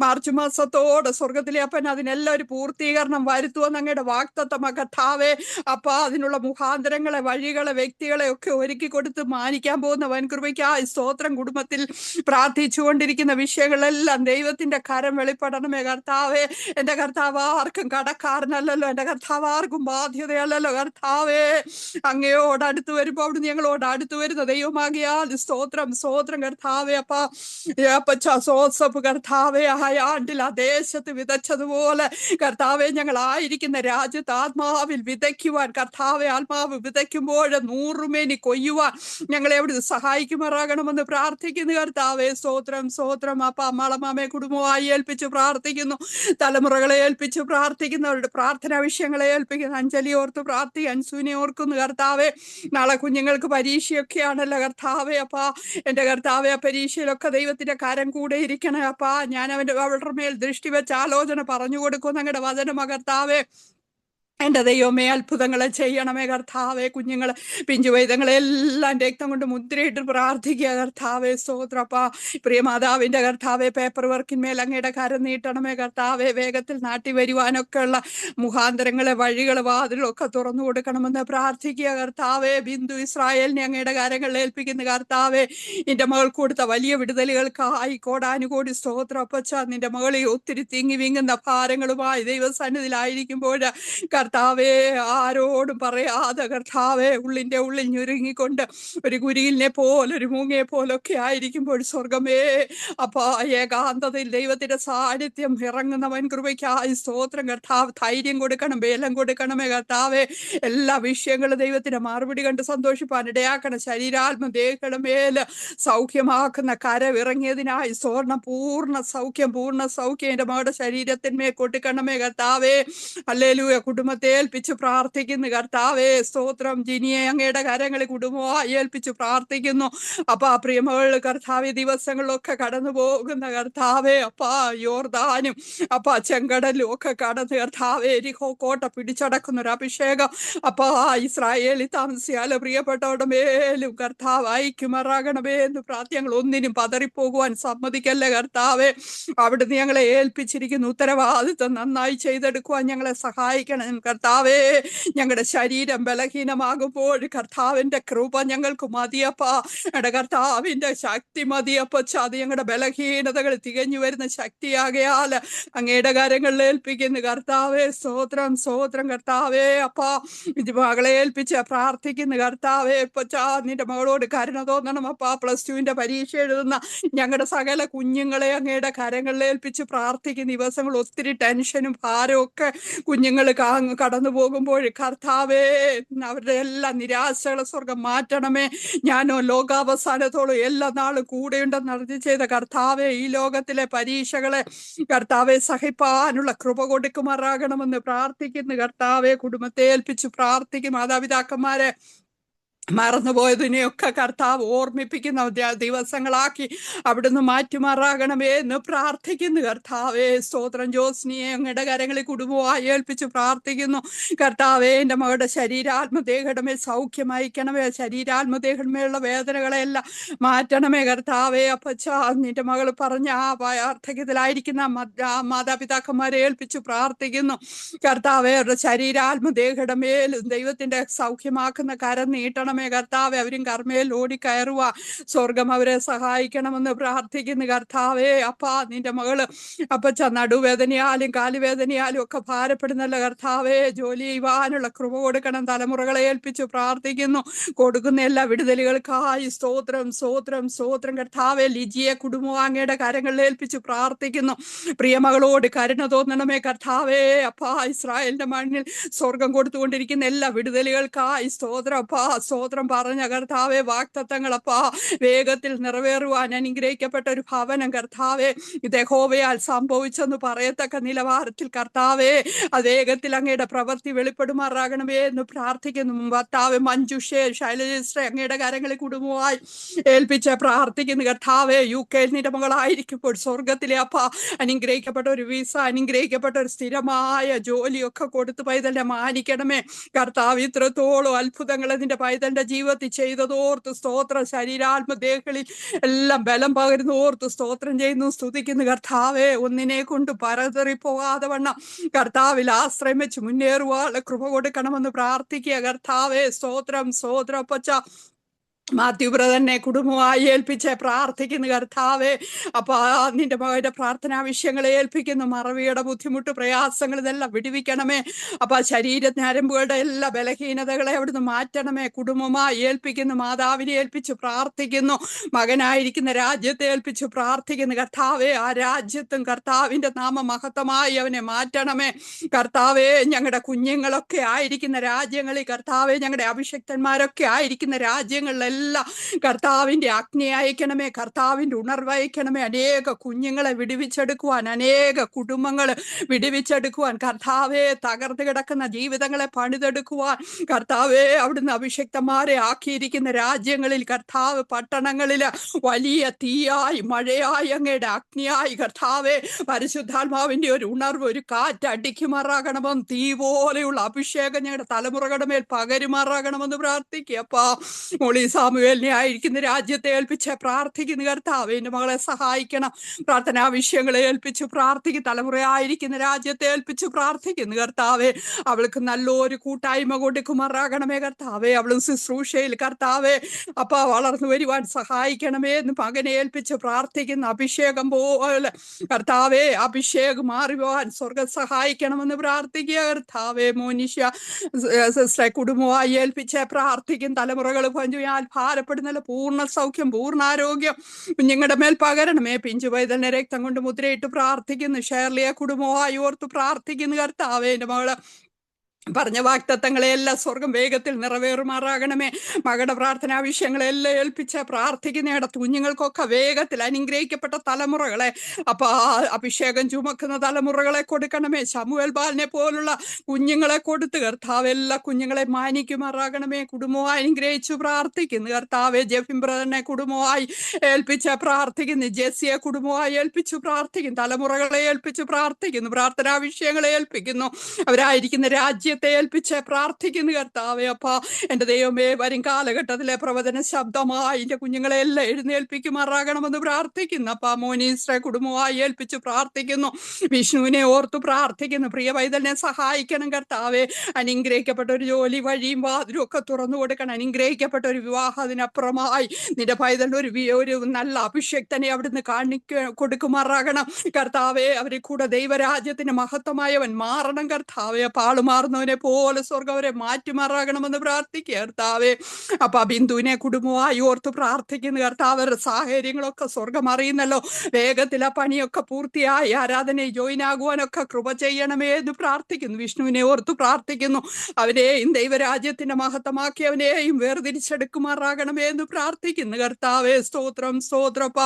മാർച്ച് മാസത്തോടെ സ്വർഗത്തിലെ അപ്പൻ അതിനെല്ലാം ഒരു പൂർത്തീകരണം വരുത്തുമെന്ന് അങ്ങയുടെ വാഗ്ദത്തം കർത്താവേ. അതിനുള്ള മുഖാന്തരങ്ങളെ, വഴികളെ, വ്യക്തികളെ ഒക്കെ ഒരുക്കി കൊടുത്ത് മാനിക്കാൻ പോകുന്ന വൻകൃപയ്ക്കായി സ്തോത്രം. കുടുംബത്തിൽ പ്രാർത്ഥിച്ചുകൊണ്ടിരിക്കുന്ന വിഷയങ്ങളെല്ലാം ദൈവത്തിന്റെ കരം വെളിപ്പെടണമേ കർത്താവേ. എൻ്റെ കർത്താവ് ആർക്കും കടക്കാരനല്ലല്ലോ, എൻ്റെ കർത്താവ് ആർക്കും ബാധ്യതയല്ലല്ലോ കർത്താവേ. അങ്ങയോട് അടുത്ത് വരുമ്പോ അവിടുന്ന് ഞങ്ങളോട് അടുത്ത് വരുന്ന ദൈവമാകിയാൽ സ്തോത്രം സ്തോത്രം കർത്താവേ. സോസഫ് കർത്താവേ, ആണ്ടിൽ ആ ദേശത്ത് വിതച്ചതുപോലെ കർത്താവെ ഞങ്ങളായിരിക്കുന്ന രാജ്യത്ത് ആത്മാവിൽ വിതയ്ക്കുവാൻ കർത്താവെ, ആത്മാവ് വിതയ്ക്കുമ്പോൾ 100 മേനി കൊയ്യുവാൻ ഞങ്ങളെ അവിടുന്ന് സഹായിക്കുമാറാകണം കൊടുക്കുമാറാകണമെന്ന് പ്രാർത്ഥിക്കുന്നു കർത്താവേ. സ്തോത്രം സ്തോത്രം. അപ്പ മാളമാമയെ കുടുംബമായി ഏൽപ്പിച്ച് പ്രാർത്ഥിക്കുന്നു. തലമുറകളെ ഏൽപ്പിച്ച് പ്രാർത്ഥിക്കുന്നു. അവരുടെ പ്രാർത്ഥനാ വിഷയങ്ങളെ ഏൽപ്പിക്കുന്നു. അഞ്ജലി ഓർത്ത് പ്രാർത്ഥിക്കുക. അൻസുവിനെ ഓർക്കുന്നു കർത്താവേ. നാളെ കുഞ്ഞുങ്ങൾക്ക് പരീക്ഷയൊക്കെയാണല്ലോ കർത്താവേ. അപ്പാ എന്റെ കർത്താവെ, ആ പരീക്ഷയിലൊക്കെ ദൈവത്തിന്റെ കരം കൂടെ ഇരിക്കണേ അപ്പാ. ഞാൻ അവരുടെ മേൽ ദൃഷ്ടി വെച്ച് ആലോചന പറഞ്ഞു കൊടുക്കും ഞങ്ങളുടെ വചനമ കർത്താവേ. എന്റെ ദൈവമേ, അത്ഭുതങ്ങളെ ചെയ്യണമേ കർത്താവേ. കുഞ്ഞുങ്ങളെ പിഞ്ചുവൈതങ്ങളെ എല്ലാം രക്തം കൊണ്ട് മുദ്രയിട്ട് പ്രാർത്ഥിക്കുക കർത്താവേ. സ്തോത്രപ്പ. പ്രിയമാതാവിന്റെ കർത്താവെ, പേപ്പർ വർക്കിന്മേൽ അങ്ങയുടെ കരം നീട്ടണമേ കർത്താവെ. വേഗത്തിൽ നാട്ടി വരുവാനൊക്കെ ഉള്ള മുഖാന്തരങ്ങളെ, വഴികള്, വാതിലൊക്കെ തുറന്നു കൊടുക്കണമെന്ന് പ്രാർത്ഥിക്കുക കർത്താവെ. ബിന്ദു ഇസ്രായേലിനെ അങ്ങയുടെ കരങ്ങളിൽ ഏൽപ്പിക്കുന്ന കർത്താവെ. നിന്റെ മകൾ കൊടുത്ത വലിയ വിടുതലുകൾക്കായി കോടാനുകോടി സ്തോത്രപ്പച്ച. നിന്റെ മകളിൽ ഒത്തിരി തിങ്ങി വിങ്ങുന്ന ഭാരങ്ങളുമായി ദൈവസന്നിധിയിലായിരിക്കുമ്പോൾ കർത്താവേ, ആരോടും പറയാതെ കർത്താവേ, ഉള്ളിന്റെ ഉള്ളിൽ ഞുരുങ്ങിക്കൊണ്ട് ഒരു കുരിലിനെ പോലെ, ഒരു മൂങ്ങയെ പോലൊക്കെ ആയിരിക്കുമ്പോൾ സ്വർഗമേ അപ്പാ, ഏകാന്തതയിൽ ദൈവത്തിന്റെ സാന്നിധ്യം ഇറങ്ങുന്നവൻ കൃപയ്ക്കായി സ്തോത്രം കർത്താവ്. ധൈര്യം കൊടുക്കണം, ബലം കൊടുക്കണമേ കർത്താവേ. എല്ലാ വിഷയങ്ങളും ദൈവത്തിന്റെ മറുപടി കണ്ട് സന്തോഷിപ്പാൻ ഇടയാക്കണം. ശരീരാത്മ ദേഹയുടെ മേല് സൗഖ്യമാക്കുന്ന കരവിറങ്ങിയതിനായി പൂർണ്ണ സൗഖ്യം എന്റെ മകളുടെ ശരീരത്തിന്മേൽ കൊടുക്കണമേ കർത്താവേ. ഹല്ലേലൂയ. കുടുംബത്തെ ഏൽപ്പിച്ച് പ്രാർത്ഥിക്കുന്നു കർത്താവേ. സ്തോത്രം. ജിനിയെ അങ്ങയുടെ കരങ്ങളിൽ കുടുംബമായി ഏൽപ്പിച്ച് പ്രാർത്ഥിക്കുന്നു അപ്പാ. പ്രിയമകൾ കർത്താവെ, ദിവസങ്ങളിലൊക്കെ കടന്നു പോകുന്ന കർത്താവേ അപ്പാ, യോർദാനും അപ്പാ ചെങ്കടലും ഒക്കെ കടന്ന് കർത്താവേ, എരിഹോ കോട്ട പിടിച്ചടക്കുന്ന ഒരു അഭിഷേകം അപ്പാ ഇസ്രായേലിൽ താമസിയാലോ പ്രിയപ്പെട്ടവരുടെ മേലും കർത്താവ് അയക്കുമാറാകണമേ എന്ന് പ്രാർത്ഥനകൾ. ഒന്നിനും പതറിപ്പോകുവാൻ സമ്മതിക്കല്ലേ കർത്താവേ. അവിടുന്ന് ഞങ്ങളെ ഏൽപ്പിച്ചിരിക്കുന്ന ഉത്തരവാദിത്വം നന്നായി ചെയ്തെടുക്കുവാൻ ഞങ്ങളെ സഹായിക്കണം കർത്താവേ. ഞങ്ങളുടെ ശരീരം ബലഹീനമാകുമ്പോൾ കർത്താവിന്റെ കൃപ ഞങ്ങൾക്ക് മതിയപ്പ. ഞങ്ങളുടെ കർത്താവിന്റെ ശക്തി മതിയപ്പ. അത് ഞങ്ങളുടെ ബലഹീനതകൾ തികഞ്ഞു വരുന്ന ശക്തിയാകയാൽ അങ്ങയുടെ കാര്യങ്ങളിൽ ഏൽപ്പിക്കുന്നു കർത്താവേ. സ്തോത്രം സ്തോത്രം കർത്താവേ. അപ്പാ, മകളെ ഏൽപ്പിച്ച് പ്രാർത്ഥിക്കുന്നു കർത്താവേ. നിന്റെ മകളോട് കരുണ തോന്നണം അപ്പാ. +2 പരീക്ഷ എഴുതുന്ന ഞങ്ങളുടെ സകല കുഞ്ഞുങ്ങളെ അങ്ങയുടെ കരങ്ങളിൽ ഏൽപ്പിച്ച് പ്രാർത്ഥിക്കുന്ന ദിവസങ്ങൾ ഒത്തിരി ടെൻഷനും ഭാരവും ഒക്കെ കുഞ്ഞുങ്ങൾ കടന്നു പോകുമ്പോൾ കർത്താവേ, അവരുടെ എല്ലാ നിരാശകളെ സ്വർഗം മാറ്റണമേ. ഞാനോ ലോകാവസാനത്തോളം എല്ലാ നാളും കൂടെയുണ്ടെന്ന് അറിഞ്ഞു ചെയ്ത കർത്താവേ, ഈ ലോകത്തിലെ പരീക്ഷകളെ കർത്താവെ സഹിപ്പാനുള്ള കൃപ കൊടുക്കുമാറാകണമെന്ന് പ്രാർത്ഥിക്കുന്നു കർത്താവെ. കുടുംബത്തെ ഏൽപ്പിച്ച് പ്രാർത്ഥിക്കും. മാതാപിതാക്കന്മാരെ മറന്നുപോയതിനെയൊക്കെ കർത്താവ് ഓർമ്മിപ്പിക്കുന്ന ദിവസങ്ങളാക്കി അവിടുന്ന് മാറ്റുമാറാകണമേ എന്ന് പ്രാർത്ഥിക്കുന്നു കർത്താവേ. സ്തോത്രം. ജോസ്നിയെ അങ്ങയുടെ കരങ്ങളിൽ കുടുംബമായി ഏൽപ്പിച്ച് പ്രാർത്ഥിക്കുന്നു കർത്താവേ. എൻ്റെ മകളുടെ ശരീരാത്മദേഹമേ സൗഖ്യം അയക്കണമേ. ശരീരാത്മദേഹമേയുള്ള വേദനകളെല്ലാം മാറ്റണമേ കർത്താവേ. അപ്പച്ച, നിന്റെ മകൾ പറഞ്ഞ ആ വാർദ്ധക്യത്തിലായിരിക്കുന്ന മാതാപിതാക്കന്മാരെ ഏൽപ്പിച്ച് പ്രാർത്ഥിക്കുന്നു കർത്താവേ. അവരുടെ ശരീരാത്മദേഹമേലും ദൈവത്തിന്റെ സൗഖ്യമാക്കുന്ന കരം നീട്ടണം കർത്താവെ. അവരും കർമ്മയിൽ ഓടിക്കയറുക. സ്വർഗം അവരെ സഹായിക്കണമെന്ന് പ്രാർത്ഥിക്കുന്നു കർത്താവേ. അപ്പാ, നിന്റെ മകള് അപ്പച്ച നടുവേദനയാലും കാലുവേദനയാലും ഒക്കെ ഭാരപ്പെടുന്നല്ല കർത്താവേ. ജോലി ചെയ്യുവാനുള്ള കൃപ കൊടുക്കണം. തലമുറകളെ ഏൽപ്പിച്ച് പ്രാർത്ഥിക്കുന്നു. കൊടുക്കുന്ന എല്ലാ വിടുതലുകൾക്കായി സ്തോത്രം സ്തോത്രം സ്തോത്രം കർത്താവേ. ലിജിയെ കുടുംബാംഗയുടെ കരങ്ങളിൽ ഏൽപ്പിച്ച് പ്രാർത്ഥിക്കുന്നു. പ്രിയമകളോട് കരുണ തോന്നണമേ കർത്താവേ. അപ്പാ, ഇസ്രായേലിന്റെ മണ്ണിൽ സ്വർഗം കൊടുത്തുകൊണ്ടിരിക്കുന്ന എല്ലാ വിടുതലുകൾക്കായി സ്തോത്രം അപ്പാ. സ്തോത്രം പറഞ്ഞ കർത്താവെ, വാഗ്ദത്തങ്ങളപ്പാ വേഗത്തിൽ നിറവേറുവാൻ അനുഗ്രഹിക്കപ്പെട്ട ഒരു ഭവനം കർത്താവെ ഇത് യഹോവയാൽ സംഭവിച്ചെന്ന് പറയത്തക്ക നിലവാരത്തിൽ കർത്താവെ വേഗത്തിൽ അങ്ങയുടെ പ്രവൃത്തി വെളിപ്പെടുമാറാകണമേ എന്ന് പ്രാർത്ഥിക്കുന്നു. ഭർത്താവ് മഞ്ജുഷേ ശൈലജശ്രേ അങ്ങയുടെ കരങ്ങളിൽ കുടുംബമായി ഏൽപ്പിച്ച് പ്രാർത്ഥിക്കുന്നു കർത്താവെ. UK നിന്റെ മകളായിരിക്കുമ്പോൾ സ്വർഗത്തിലെ അപ്പ അനുഗ്രഹിക്കപ്പെട്ട ഒരു വിസ, അനുഗ്രഹിക്കപ്പെട്ട ഒരു സ്ഥിരമായ ജോലിയൊക്കെ കൊടുത്തു പൈതലിനെ മാനിക്കണമേ കർത്താവ്. ഇത്രത്തോളം അത്ഭുതങ്ങൾ അതിന്റെ പൈതലിന്റെ ജീവിതത്തിൽ ചെയ്തതോർത്ത് സ്തോത്രം. ശരീരാത്മദേഹങ്ങളിൽ എല്ലാം ബലം പകരുന്ന ഓർത്ത് സ്തോത്രം ചെയ്യുന്നു, സ്തുതിക്കുന്നു കർത്താവെ. ഒന്നിനെ കൊണ്ട് പരതറിപ്പോകാതെ വണ്ണം കർത്താവിൽ ആശ്രയം വെച്ച് മുന്നേറുവാനുള്ള കൃപ കൊടുക്കണമെന്ന് പ്രാർത്ഥിക്കുക കർത്താവെ. സ്തോത്രം സ്തോത്രം പച്ച. മാത്യു ബ്രദറിനെ കുടുംബമായി ഏൽപ്പിച്ച് പ്രാർത്ഥിക്കുന്നു കർത്താവെ. അപ്പൊ നിന്റെ മകളുടെ പ്രാർത്ഥനാ വിഷയങ്ങളെ ഏൽപ്പിക്കുന്നു. മറവിയുടെ ബുദ്ധിമുട്ട്, പ്രയാസങ്ങൾ ഇതെല്ലാം വിടുവിക്കണമേ. അപ്പൊ ശരീര ഞരമ്പുകളുടെ എല്ലാ ബലഹീനതകളെ അവിടുന്ന് മാറ്റണമേ. കുടുംബമായി ഏൽപ്പിക്കുന്നു. മാതാവിനെ ഏൽപ്പിച്ച് പ്രാർത്ഥിക്കുന്നു. മകനായിരിക്കുന്ന രാജ്യത്തെ ഏൽപ്പിച്ച് പ്രാർത്ഥിക്കുന്നു കർത്താവെ. ആ രാജ്യത്തും കർത്താവിന്റെ നാമ മഹത്വമായി അവനെ മാറ്റണമേ കർത്താവെ. ഞങ്ങളുടെ കുഞ്ഞുങ്ങളൊക്കെ ആയിരിക്കുന്ന രാജ്യങ്ങളിൽ കർത്താവെ, ഞങ്ങളുടെ അഭിഷക്തന്മാരൊക്കെ ആയിരിക്കുന്ന രാജ്യങ്ങളിൽ എല്ലാം കർത്താവിന്റെ അഗ്നി അയക്കണമേ, കർത്താവിന്റെ ഉണർവ് അയക്കണമേ. അനേക കുഞ്ഞുങ്ങളെ വിടുവിച്ചെടുക്കുവാൻ, അനേക കുടുംബങ്ങൾ വിടുവിച്ചെടുക്കുവാൻ, കർത്താവെ തകർന്നു കിടക്കുന്ന ജീവിതങ്ങളെ പണിതെടുക്കുവാൻ, കർത്താവെ അവിടുന്ന് അഭിഷിക്തന്മാരെ ആക്കിയിരിക്കുന്ന രാജ്യങ്ങളിൽ, കർത്താവ് പട്ടണങ്ങളിൽ വലിയ തീയായി മഴയായി അങ്ങയുടെ അഗ്നിയായി കർത്താവെ പരിശുദ്ധാത്മാവിന്റെ ഒരു ഉണർവ്, ഒരു കാറ്റ് അടിക്കുമാറാകണമെന്ന്, തീ പോലെയുള്ള അഭിഷേകം ഞങ്ങളുടെ തലമുറകളുടെ മേൽ പകരുമാറാകണമെന്ന് പ്രാർത്ഥിക്കപ്പാ. മോളി സാമുവേലിനെ ആയിരിക്കുന്ന രാജ്യത്തെ ഏൽപ്പിച്ച് പ്രാർത്ഥിക്കുന്ന കർത്താവെ എന്റെ മകളെ സഹായിക്കണം. പ്രാർത്ഥനാ വിഷയങ്ങളെ ഏൽപ്പിച്ച് പ്രാർത്ഥിക്കും. തലമുറയായിരിക്കുന്ന രാജ്യത്തെ ഏൽപ്പിച്ച് പ്രാർത്ഥിക്കുന്നു കർത്താവെ. അവൾക്ക് നല്ലൊരു കൂട്ടായ്മ കൊടുക്കുമാറാകണമേ കർത്താവെ. അവളും ശുശ്രൂഷയിൽ കർത്താവെ അപ്പ വളർന്നു വരുവാൻ സഹായിക്കണമേ എന്ന് മകനെ ഏൽപ്പിച്ച് പ്രാർത്ഥിക്കുന്ന അഭിഷേകം പോലെ കർത്താവെ അഭിഷേകം മാറിപോവാൻ സ്വർഗം സഹായിക്കണമെന്ന് പ്രാർത്ഥിക്കുക കർത്താവെ. മോനിഷ സിസ്റ്ററെ കുടുംബമായി ഏൽപ്പിച്ച് പ്രാർത്ഥിക്കും. തലമുറകൾ പഞ്ചുയാൽ ഭാരപ്പെടുന്നല്ല, പൂർണ്ണ സൗഖ്യം, പൂർണ്ണാരോഗ്യം കുഞ്ഞുങ്ങളുടെ മേൽ പകരണമേ. പിഞ്ചു പൈതലിനെ രക്തം കൊണ്ട് മുദ്രയിട്ട് പ്രാർത്ഥിക്കുന്നു. ഷേർലിയെ കുടുംബമായി ഓർത്ത് പ്രാർത്ഥിക്കുന്നു കർത്താവെ. എന്റെ മകള് പറഞ്ഞ വാഗ്ദത്തങ്ങളെല്ലാം സ്വർഗം വേഗത്തിൽ നിറവേറുമാറാകണമേ. മകളുടെ പ്രാർത്ഥനാ വിഷയങ്ങളെല്ലാം ഏൽപ്പിച്ച് പ്രാർത്ഥിക്കുന്നയിട കുഞ്ഞുങ്ങൾക്കൊക്കെ വേഗത്തിൽ അനുഗ്രഹിക്കപ്പെട്ട തലമുറകളെ അപ്പൊ അഭിഷേകം ചുമക്കുന്ന തലമുറകളെ കൊടുക്കണമേ. ശമൂവേൽ ബാലനെ പോലുള്ള കുഞ്ഞുങ്ങളെ കൊടുത്ത് കർത്താവ് എല്ലാ കുഞ്ഞുങ്ങളെ മാനിക്കുമാറാകണമേ. കുടുംബമായി അനുഗ്രഹിച്ചു പ്രാർത്ഥിക്കുന്നു കർത്താവെ. ജെഫിൻ ബ്രദറിനെ കുടുംബമായി ഏൽപ്പിച്ച് പ്രാർത്ഥിക്കുന്നു. ജെസ്സിയെ കുടുംബമായി ഏൽപ്പിച്ചു പ്രാർത്ഥിക്കുന്നു. തലമുറകളെ ഏൽപ്പിച്ചു പ്രാർത്ഥിക്കുന്നു. പ്രാർത്ഥനാ വിഷയങ്ങളെ ഏൽപ്പിക്കുന്നു. അവരായിരിക്കുന്ന രാജ്യത്തെ ഏൽപ്പിച്ച് പ്രാർത്ഥിക്കുന്നു കർത്താവെ. അപ്പാ എന്റെ ദൈവമേ, വരും കാലഘട്ടത്തിലെ പ്രവചന ശബ്ദമായി എന്റെ കുഞ്ഞുങ്ങളെ എല്ലാം എഴുന്നേൽപ്പിക്കുമാറാകണമെന്ന് പ്രാർത്ഥിക്കുന്നു. അപ്പാ മോനീശ്വര കുടുംബമായി ഏൽപ്പിച്ചു പ്രാർത്ഥിക്കുന്നു. വിഷ്ണുവിനെ ഓർത്തു പ്രാർത്ഥിക്കുന്നു. പ്രിയ പൈതലിനെ സഹായിക്കണം കർത്താവെ. അനുഗ്രഹിക്കപ്പെട്ട ഒരു ജോലി വഴിയും വാതിലും ഒക്കെ തുറന്നു കൊടുക്കണം. അനുഗ്രഹിക്കപ്പെട്ട ഒരു വിവാഹത്തിനപ്പുറമായി നിന്റെ പൈതലിന് ഒരു നല്ല അഭിഷേക്തനെ അവിടുന്ന് കൊടുക്കുമാറാകണം കർത്താവെ. അവരെ കൂടെ ദൈവരാജ്യത്തിന് മഹത്വമായവൻ മാറണം കർത്താവെ. പാളുമാറുന്നവനെ പോലെ സ്വർഗം അവരെ മാറ്റുമാറാകണമെന്ന് പ്രാർത്ഥിക്കുക കർത്താവെ. അപ്പൊ ബിന്ദുവിനെ കുടുംബമായി ഓർത്ത് പ്രാർത്ഥിക്കുന്നു കർത്താവ്. അവരുടെ സാഹചര്യങ്ങളൊക്കെ സ്വർഗം അറിയുന്നല്ലോ. വേഗത്തിൽ ആ പണിയൊക്കെ പൂർത്തിയായി ആരാധനയെ ജോയിൻ ആകുവാനൊക്കെ കൃപ ചെയ്യണമേ എന്ന് പ്രാർത്ഥിക്കുന്നു. വിഷ്ണുവിനെ ഓർത്ത് പ്രാർത്ഥിക്കുന്നു. അവനെയും ദൈവരാജ്യത്തിന്റെ മഹത്വമാക്കിയവനെയും വേർതിരിച്ചെടുക്കുമാറാകണമേ എന്ന് പ്രാർത്ഥിക്കുന്നു കർത്താവെ. സ്തോത്രം സ്തോത്രപ്പ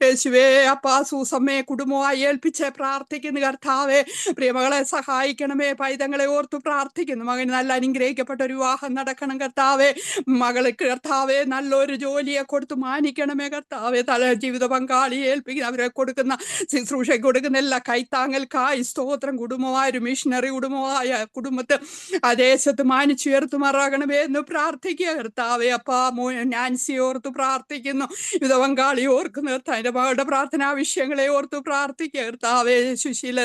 യേശുവേ. അപ്പാ സൂസമ്മയെ കുടുംബമായി ഏൽപ്പിച്ച് പ്രാർത്ഥിക്കുന്നു കർത്താവെ. പ്രിയമകളെ സഹായിക്കണമേ. പൈതങ്ങളെ ഓർത്തു പ്രാർത്ഥിക്കുന്നു. മകന് നല്ല അനുഗ്രഹിക്കപ്പെട്ട ഒരു വിവാഹം നടക്കണം കർത്താവെ. മകൾക്ക് കർത്താവെ നല്ലൊരു ജോലിയെ കൊടുത്ത് മാനിക്കണമേ കർത്താവെ. ജീവിത പങ്കാളിയെ ഏൽപ്പിക്കുന്ന അവരെ കൊടുക്കുന്ന ശുശ്രൂഷ കൊടുക്കുന്ന എല്ലാ കൈത്താങ്ങൽക്കായി സ്തോത്രം. കുടുംബമായ ഒരു മിഷണറി കുടുംബമായ കുടുംബത്തെ ആ ദേശത്ത് മാനിച്ചുയർത്തുമാറാകണമേ എന്ന് പ്രാർത്ഥിക്കുക കർത്താവെ. അപ്പാ നാൻസി ഓർത്ത് പ്രാർത്ഥിക്കുന്നു. വിധ പങ്കാളി ഓർക്കുന്നു കർത്താവ്. എന്റെ മകളുടെ പ്രാർത്ഥനാ വിഷയങ്ങളെ ഓർത്ത് പ്രാർത്ഥിക്കുക കർത്താവെ. സുശീല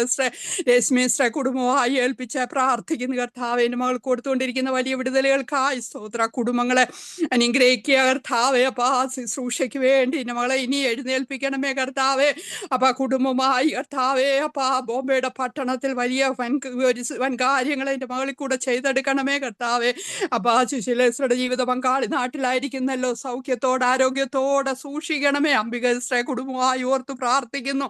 രശ്മിശ്ര കുടുംബമായി ഏൽപ്പിച്ച് പ്രാർത്ഥിക്കുന്നു കർത്താവെ. എന്റെ മകൾ കൊടുത്തുകൊണ്ടിരിക്കുന്ന വലിയ വിടുതലുകൾക്കായി സ്തോത്ര. കുടുംബങ്ങളെ അനുഗ്രഹിക്കുക കർത്താവെ. അപ്പൊ ആ ശുശ്രൂഷയ്ക്ക് വേണ്ടി എന്റെ മകളെ ഇനി എഴുന്നേൽപ്പിക്കണമേ കർത്താവെ. അപ്പൊ കുടുംബമായി കർത്താവെ അപ്പൊ ബോംബെയുടെ പട്ടണത്തിൽ വലിയ വൻ കാര്യങ്ങളെ എന്റെ മകളിൽ കൂടെ ചെയ്തെടുക്കണമേ കർത്താവെ. അപ്പൊ സുശീലേശ്വരുടെ ജീവിത പങ്കാളി നാട്ടിലായിരിക്കുന്നല്ലോ. സൗഖ്യത്തോടെ ആരോഗ്യത്തോടെ സൂക്ഷിക്കണമേ. അംബികശ്രീ കുടുംബമായി ഓർത്ത് പ്രാർത്ഥിക്കുന്നു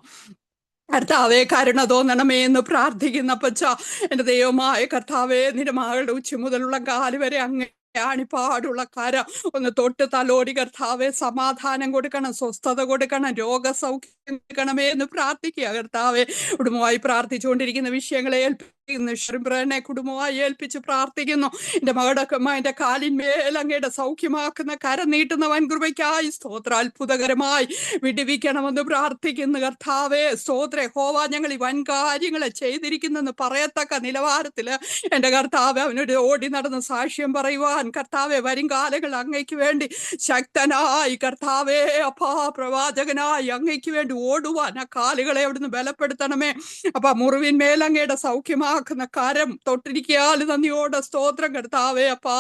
കർത്താവെ. കരുണ തോന്നണമേ എന്ന് പ്രാർത്ഥിക്കുന്ന പച്ച എന്റെ ദൈവമായ കർത്താവെ. നിന്റെ മകളുടെ ഉച്ച മുതലുള്ള കാല് വരെ അങ്ങ് ാണിപ്പാടുള്ള കരം ഒന്ന് തൊട്ട് തലോടി കർത്താവെ. സമാധാനം കൊടുക്കണം, സ്വസ്ഥത കൊടുക്കണം, രോഗസൗഖ്യം കൊടുക്കണമേ എന്ന് പ്രാർത്ഥിക്കുക കർത്താവെ. കുടുംബമായി പ്രാർത്ഥിച്ചുകൊണ്ടിരിക്കുന്ന വിഷയങ്ങളെ െ കുടുംബമായി ഏൽപ്പിച്ച് പ്രാർത്ഥിക്കുന്നു. എന്റെ മകളുടെ കാലിന്മേൽ അങ്ങയുടെ സൗഖ്യമാക്കുന്ന കരം നീട്ടുന്ന വൻകൃപയ്ക്കായി സ്തോത്ര. അത്ഭുതകരമായി വിടുവിക്കണമെന്ന് പ്രാർത്ഥിക്കുന്നു കർത്താവെ. സ്തോത്ര. ഹോവ ഞങ്ങൾ ഈ വൻകാര്യങ്ങളെ ചെയ്തിരിക്കുന്നെന്ന് പറയത്തക്ക നിലവാരത്തില് എന്റെ കർത്താവ് അവനോട് ഓടി നടന്ന് സാക്ഷ്യം പറയുവാൻ കർത്താവെ വരും കാലങ്ങൾ അങ്ങയ്ക്ക് വേണ്ടി ശക്തനായി കർത്താവെ അപ്പാ പ്രവാചകനായി അങ്ങയ്ക്ക് വേണ്ടി ഓടുവാൻ ആ കാലുകളെ അവിടുന്ന് ബലപ്പെടുത്തണമേ. അപ്പൊ മുറിവിന്മേൽ അങ്ങയുടെ സൗഖ്യമാക്കുന്ന കരം തൊട്ടിരിക്കാൽ നന്ദിയോടെ സ്തോത്രം കർത്താവെ. അപ്പാ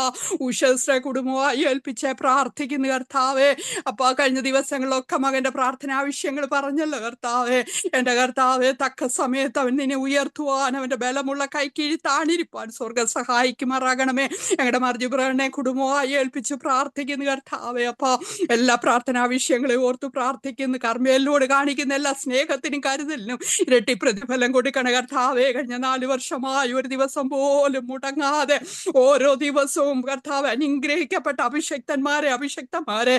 ഉഷശ്ര കുടുംബമായി ഏൽപ്പിച്ച് പ്രാർത്ഥിക്കുന്നു കർത്താവെ. അപ്പാ കഴിഞ്ഞ ദിവസങ്ങളിലൊക്കെ മകന്റെ പ്രാർത്ഥനാ വിഷയങ്ങൾ പറഞ്ഞല്ലോ കർത്താവെ. എന്റെ കർത്താവെ തക്ക സമയത്ത് അവൻ നിന്നെ ഉയർത്തുവാൻ അവന്റെ ബലമുള്ള കൈക്കീഴി താണിരിപ്പാൻ സ്വർഗം സഹായിക്കുമാറാകണമേ. ഞങ്ങളുടെ മർജിബ്രനെ കുടുംബമായി ഏൽപ്പിച്ച് പ്രാർത്ഥിക്കുന്നു കർത്താവെ. അപ്പാ എല്ലാ പ്രാർത്ഥനാ വിഷയങ്ങളെ ഓർത്ത് പ്രാർത്ഥിക്കുന്നു. കർമ്മേലിനോട് കാണിക്കുന്ന എല്ലാ സ്നേഹത്തിനും കരുതലിനും ഇരട്ടി പ്രതിഫലം കൊടുക്കണ കർത്താവെ. കഴിഞ്ഞ 4 വർഷം വർഷമായി ഒരു ദിവസം പോലും മുടങ്ങാതെ ഓരോ ദിവസവും കർത്താവ് അനുഗ്രഹിക്കപ്പെട്ട അഭിഷക്തന്മാരെ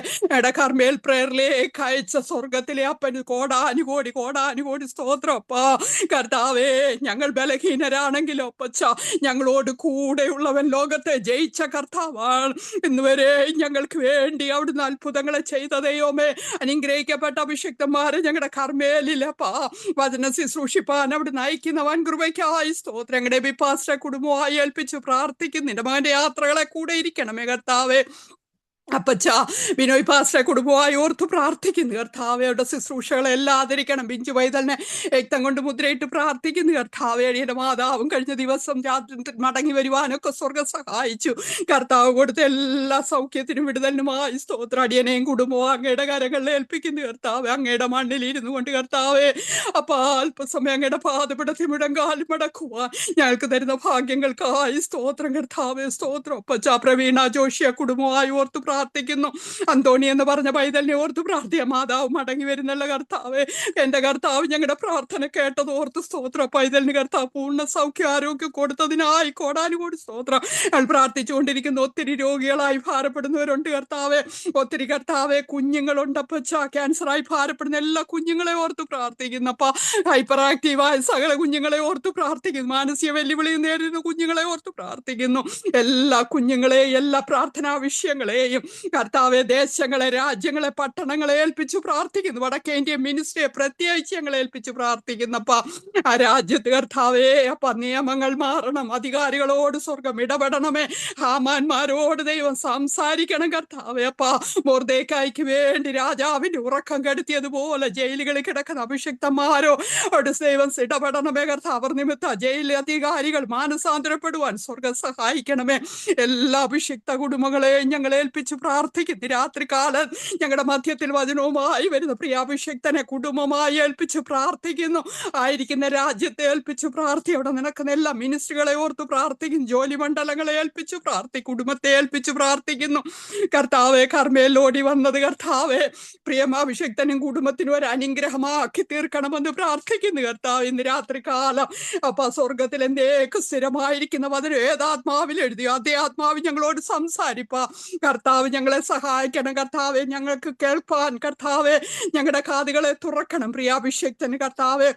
കർമ്മേൽ പ്രേയറിലേക്ക് അയച്ച സ്വർഗത്തിലെ അപ്പന് കോടാനുകോടി സ്തോത്രം അപ്പാ. കർത്താവേ, ഞങ്ങൾ ബലഹീനരാണെങ്കിലും അപ്പച്ച ഞങ്ങളോട് കൂടെയുള്ളവൻ ലോകത്തെ ജയിച്ച കർത്താവാണ്. ഇന്നുവരെ ഞങ്ങൾക്ക് വേണ്ടി അവിടുന്ന് അത്ഭുതങ്ങളെ ചെയ്ത ദൈവമേ, അനുഗ്രഹിക്കപ്പെട്ട അഭിഷക്തന്മാരെ ഞങ്ങളുടെ കർമ്മേലില്ലപ്പാ വചന ശുശ്രൂഷിപ്പാൻ അവിടെ നയിക്കുന്ന വൻ കൃപയ്ക്കായി സ്തോത്രം. ഞങ്ങളുടെ ബിപ്പാസ്റ്റ കുടുംബമായി ഏൽപ്പിച്ചു പ്രാർത്ഥിക്കുന്നു. നിന്റെ മകന്റെ യാത്രകളെ കൂടെ ഇരിക്കണമേ കർത്താവേ. അപ്പച്ച ബിനോയ് പാസ്റ്ററെ കുടുംബമായി ഓർത്ത് പ്രാർത്ഥിക്കുന്നു കർത്താവേ. അവരുടെ ശുശ്രൂഷകളെ എല്ലാം ആദരിക്കണം. ബിഞ്ചു പൈതലിനെ രക്തം കൊണ്ട് മുദ്രയിട്ട് പ്രാർത്ഥിക്കുന്നു കർത്താവേ. എന്റെ മാതാവും കഴിഞ്ഞ ദിവസം മടങ്ങി വരുവാനൊക്കെ സ്വർഗം സഹായിച്ചു. കർത്താവ് കൊടുത്ത എല്ലാ സൗഖ്യത്തിനും വിടുതലിനുമായി സ്തോത്രം. അടിയനെയും കുടുംബവും അങ്ങയുടെ കരങ്ങളിൽ ഏൽപ്പിക്കുന്നു കർത്താവേ. അങ്ങയുടെ മണ്ണിൽ ഇരുന്നു കൊണ്ട് കർത്താവേ അപ്പൊ അല്പസമയം അങ്ങയുടെ പാദപീഠത്തിൽ മുഴങ്കാൽ മടക്കുവാൻ ഞങ്ങൾക്ക് തരുന്ന ഭാഗ്യങ്ങൾക്കായി സ്തോത്രം കർത്താവേ. സ്തോത്രം. അപ്പച്ച പ്രവീണ ജോഷിയ കുടുംബമായി ഓർത്ത് പ്രാർത്ഥിക്കുന്നു. അന്തോണി എന്ന് പറഞ്ഞ പൈതലിനെ ഓർത്ത് പ്രാർത്ഥിക്കുക. മാതാവ് മടങ്ങി വരുന്നുള്ള കർത്താവേ. എന്റെ കർത്താവ് ഞങ്ങളുടെ പ്രാർത്ഥന കേട്ടത് ഓർത്ത് സ്തോത്രം. പൈതലിന് കർത്താവ് പൂർണ്ണ സൗഖ്യ ആരോഗ്യം കൊടുത്തതിനായി കോടാനുകോടി സ്തോത്രം. ഞങ്ങൾ പ്രാർത്ഥിച്ചുകൊണ്ടിരിക്കുന്ന ഒത്തിരി രോഗികളായി ഭാരപ്പെടുന്നവരുണ്ട് കർത്താവേ. ഒത്തിരി കർത്താവെ കുഞ്ഞുങ്ങളുണ്ടപ്പച്ച ക്യാൻസറായി ഭാരപ്പെടുന്ന എല്ലാ കുഞ്ഞുങ്ങളെ ഓർത്ത് പ്രാർത്ഥിക്കുന്നപ്പ. ഹൈപ്പർ ആക്റ്റീവായ സകല കുഞ്ഞുങ്ങളെ ഓർത്ത് പ്രാർത്ഥിക്കുന്നു. മാനസിക വെല്ലുവിളി നേരിടുന്ന കുഞ്ഞുങ്ങളെ ഓർത്ത് പ്രാർത്ഥിക്കുന്നു. എല്ലാ കുഞ്ഞുങ്ങളെയും എല്ലാ പ്രാർത്ഥനാ വിഷയങ്ങളെയും കർത്താവെ ദേശങ്ങളെ രാജ്യങ്ങളെ പട്ടണങ്ങളെ ഏൽപ്പിച്ചു പ്രാർത്ഥിക്കുന്നു. വടക്കേ ഇന്ത്യ മിനിസ്ട്രിയെ പ്രത്യേകിച്ച് ഞങ്ങളെ ഏൽപ്പിച്ചു പ്രാർത്ഥിക്കുന്നപ്പ. ആ രാജ്യത്ത് കർത്താവേ അപ്പ നിയമങ്ങൾ മാറണം. അധികാരികളോട് സ്വർഗം ഇടപെടണമേ. ഹാമാന്മാരോട് ദൈവം സംസാരിക്കണം കർത്താവേ. അപ്പ മൊർദെഖായിക്ക് വേണ്ടി രാജാവിന്റെ ഉറക്കം കെടുത്തിയതുപോലെ ജയിലുകളിൽ കിടക്കുന്ന അഭിഷിക്തന്മാരോട് ദൈവം ഇടപെടണമേ കർത്താവ്. അവർ നിമിത്ത ജയിലിലെ അധികാരികൾ മാനസാന്തരപ്പെടുവാൻ സ്വർഗം സഹായിക്കണമേ. എല്ലാ അഭിഷിക്ത കുടുംബങ്ങളെയും ഞങ്ങൾ ഏൽപ്പിച്ചു പ്രാർത്ഥിക്കുന്നു. രാത്രികാലം ഞങ്ങളുടെ മധ്യത്തിൽ വചനവുമായി വരുന്ന പ്രിയാഭിഷിക്തനെ കുടുംബമായി ഏൽപ്പിച്ചു പ്രാർത്ഥിക്കുന്നു. ആയിരിക്കുന്ന രാജ്യത്തെ ഏൽപ്പിച്ചു അവിടെ നടക്കുന്ന എല്ലാ മിനിസ്ട്രികളെ ഓർത്ത് പ്രാർത്ഥിക്കുന്നു. ജോലി മണ്ഡലങ്ങളെ ഏൽപ്പിച്ചു കുടുംബത്തെ ഏൽപ്പിച്ചു പ്രാർത്ഥിക്കുന്നു കർത്താവെ. കർമ്മേൽ ഓടി വന്നത് കർത്താവെ പ്രിയമാഭിഷിക്തനും കുടുംബത്തിനും ഒരു അനുഗ്രഹമാക്കി തീർക്കണമെന്ന് പ്രാർത്ഥിക്കുന്നു കർത്താവ്. ഇന്ന് രാത്രികാലം അപ്പൊ സ്വർഗത്തിൽ എന്തേക്ക് സ്ഥിരമായിരിക്കുന്ന വചനം ഏതാത്മാവിൽ എഴുതിയോ അതേ ആത്മാവ് ഞങ്ങളോട് സംസാരിപ്പാ കർത്താവ്. ഞങ്ങളെ സഹായിക്കണം കർത്താവെ. ഞങ്ങൾക്ക് കേൾപ്പാൻ കർത്താവെ ഞങ്ങളുടെ കാതുകളെ തുറക്കണം. പ്രിയാഭിഷേക്തന് കർത്താവെ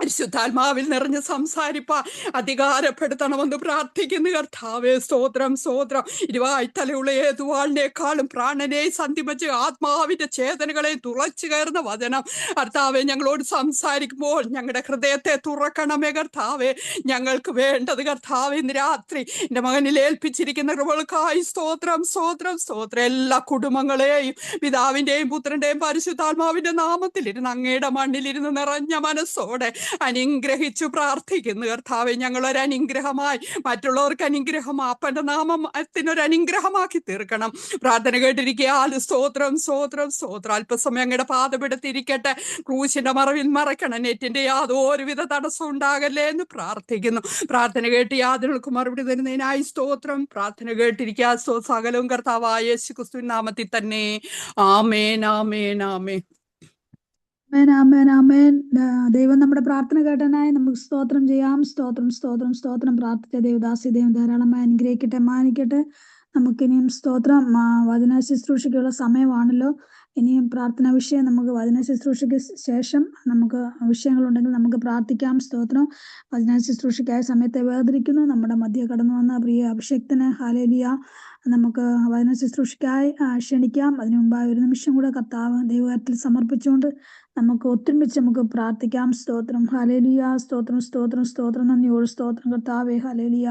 പരിശുദ്ധാത്മാവിൽ നിറഞ്ഞ് സംസാരിപ്പാൻ അധികാരപ്പെടുത്തണമെന്ന് പ്രാർത്ഥിക്കുന്നു കർത്താവേ. സ്തോത്രം സ്തോത്രം. ഇരുവായ്ത്തലയുള്ള ഏതുവാളിനേക്കാളും പ്രാണനെ സന്ധിമച്ച് ആത്മാവിന്റെ ചേതനകളെ തുളച്ചു കയറുന്ന വചനം കർത്താവെ ഞങ്ങളോട് സംസാരിക്കുമ്പോൾ ഞങ്ങളുടെ ഹൃദയത്തെ തുറക്കണമേ കർത്താവെ. ഞങ്ങൾക്ക് വേണ്ടത് കർത്താവെ ഇന്ന് രാത്രി എന്റെ മകനിൽ ഏൽപ്പിച്ചിരിക്കുന്ന കൃപകൾക്കായി സ്തോത്രം സ്തോത്രം സ്തോത്രം. എല്ലാ കുടുംബങ്ങളെയും പിതാവിന്റെയും പുത്രന്റെയും പരിശുദ്ധാത്മാവിന്റെ നാമത്തിലിരുന്ന് അങ്ങയുടെ മണ്ണിലിരുന്ന് നിറഞ്ഞ മനസ്സോടെ അനുഗ്രഹിച്ചു പ്രാർത്ഥിക്കുന്നു കർത്താവെ. ഞങ്ങളൊരു അനുഗ്രഹമായി മറ്റുള്ളവർക്ക് അനുഗ്രഹം അപ്പന്റെ നാമത്തിനൊരു അനുഗ്രഹമാക്കി തീർക്കണം. പ്രാർത്ഥന കേട്ടിരിക്കുക. സ്തോത്രം സ്തോത്രം സ്തോത്രം. അല്പസമയം അങ്ങയുടെ പാദപീഠത്തിരിക്കട്ടെ. ക്രൂശിന്റെ മറവിൽ മറക്കണം. നെറ്റിന്റെ യാതൊരുവിധ തടസ്സം ഉണ്ടാകല്ലേ എന്ന് പ്രാർത്ഥിക്കുന്നു. പ്രാർത്ഥന കേട്ട് യാതൊരു മറുപടി തരുന്നതിനായി സ്തോത്രം. പ്രാർത്ഥന കേട്ടിരിക്കുക. സകലവും കർത്താവായ യേശുക്രിസ്തുവിൻ നാമത്തിൽ തന്നെ. ആമേൻ ആമേൻ ആമേൻ. ആമേൻ ആമേൻ. ദൈവം നമ്മുടെ പ്രാർത്ഥന കേട്ടനായി നമുക്ക് സ്തോത്രം ചെയ്യാം. സ്തോത്രം സ്തോത്രം സ്തോത്രം. പ്രാർത്ഥിച്ച ദേവദാസി ദൈവം ധാരാളമായി അനുഗ്രഹിക്കട്ടെ, മാനിക്കട്ടെ. നമുക്കിനിയും സ്തോത്രം വചന ശുശ്രൂഷയ്ക്കുള്ള സമയമാണല്ലോ. ഇനിയും പ്രാർത്ഥനാ വിഷയം നമുക്ക് വചന ശുശ്രൂഷയ്ക്ക് ശേഷം നമുക്ക് വിഷയങ്ങളുണ്ടെങ്കിൽ നമുക്ക് പ്രാർത്ഥിക്കാം. സ്തോത്രം. വചന ശുശ്രൂഷയ്ക്കായ സമയത്തെ വേർതിരിക്കുന്നു. നമ്മുടെ മധ്യ കടന്നു വന്ന പ്രിയ അഭിഷേക്തന് ഹല്ലേലൂയ നമുക്ക് വചന ശുശ്രൂഷയ്ക്കായി ക്ഷണിക്കാം. അതിനു മുമ്പായി ഒരു നിമിഷം കൂടെ കർത്താവ് ദൈവകരത്തിൽ സമർപ്പിച്ചുകൊണ്ട് നമുക്ക് ഒത്തൊരുമിച്ച് നമുക്ക് പ്രാർത്ഥിക്കാം. സ്തോത്രം ഹല്ലേലൂയ. സ്തോത്രം സ്തോത്രം സ്തോത്രം. നന്ദിയോട് സ്തോത്രം കർത്താവേ. ഹല്ലേലൂയ.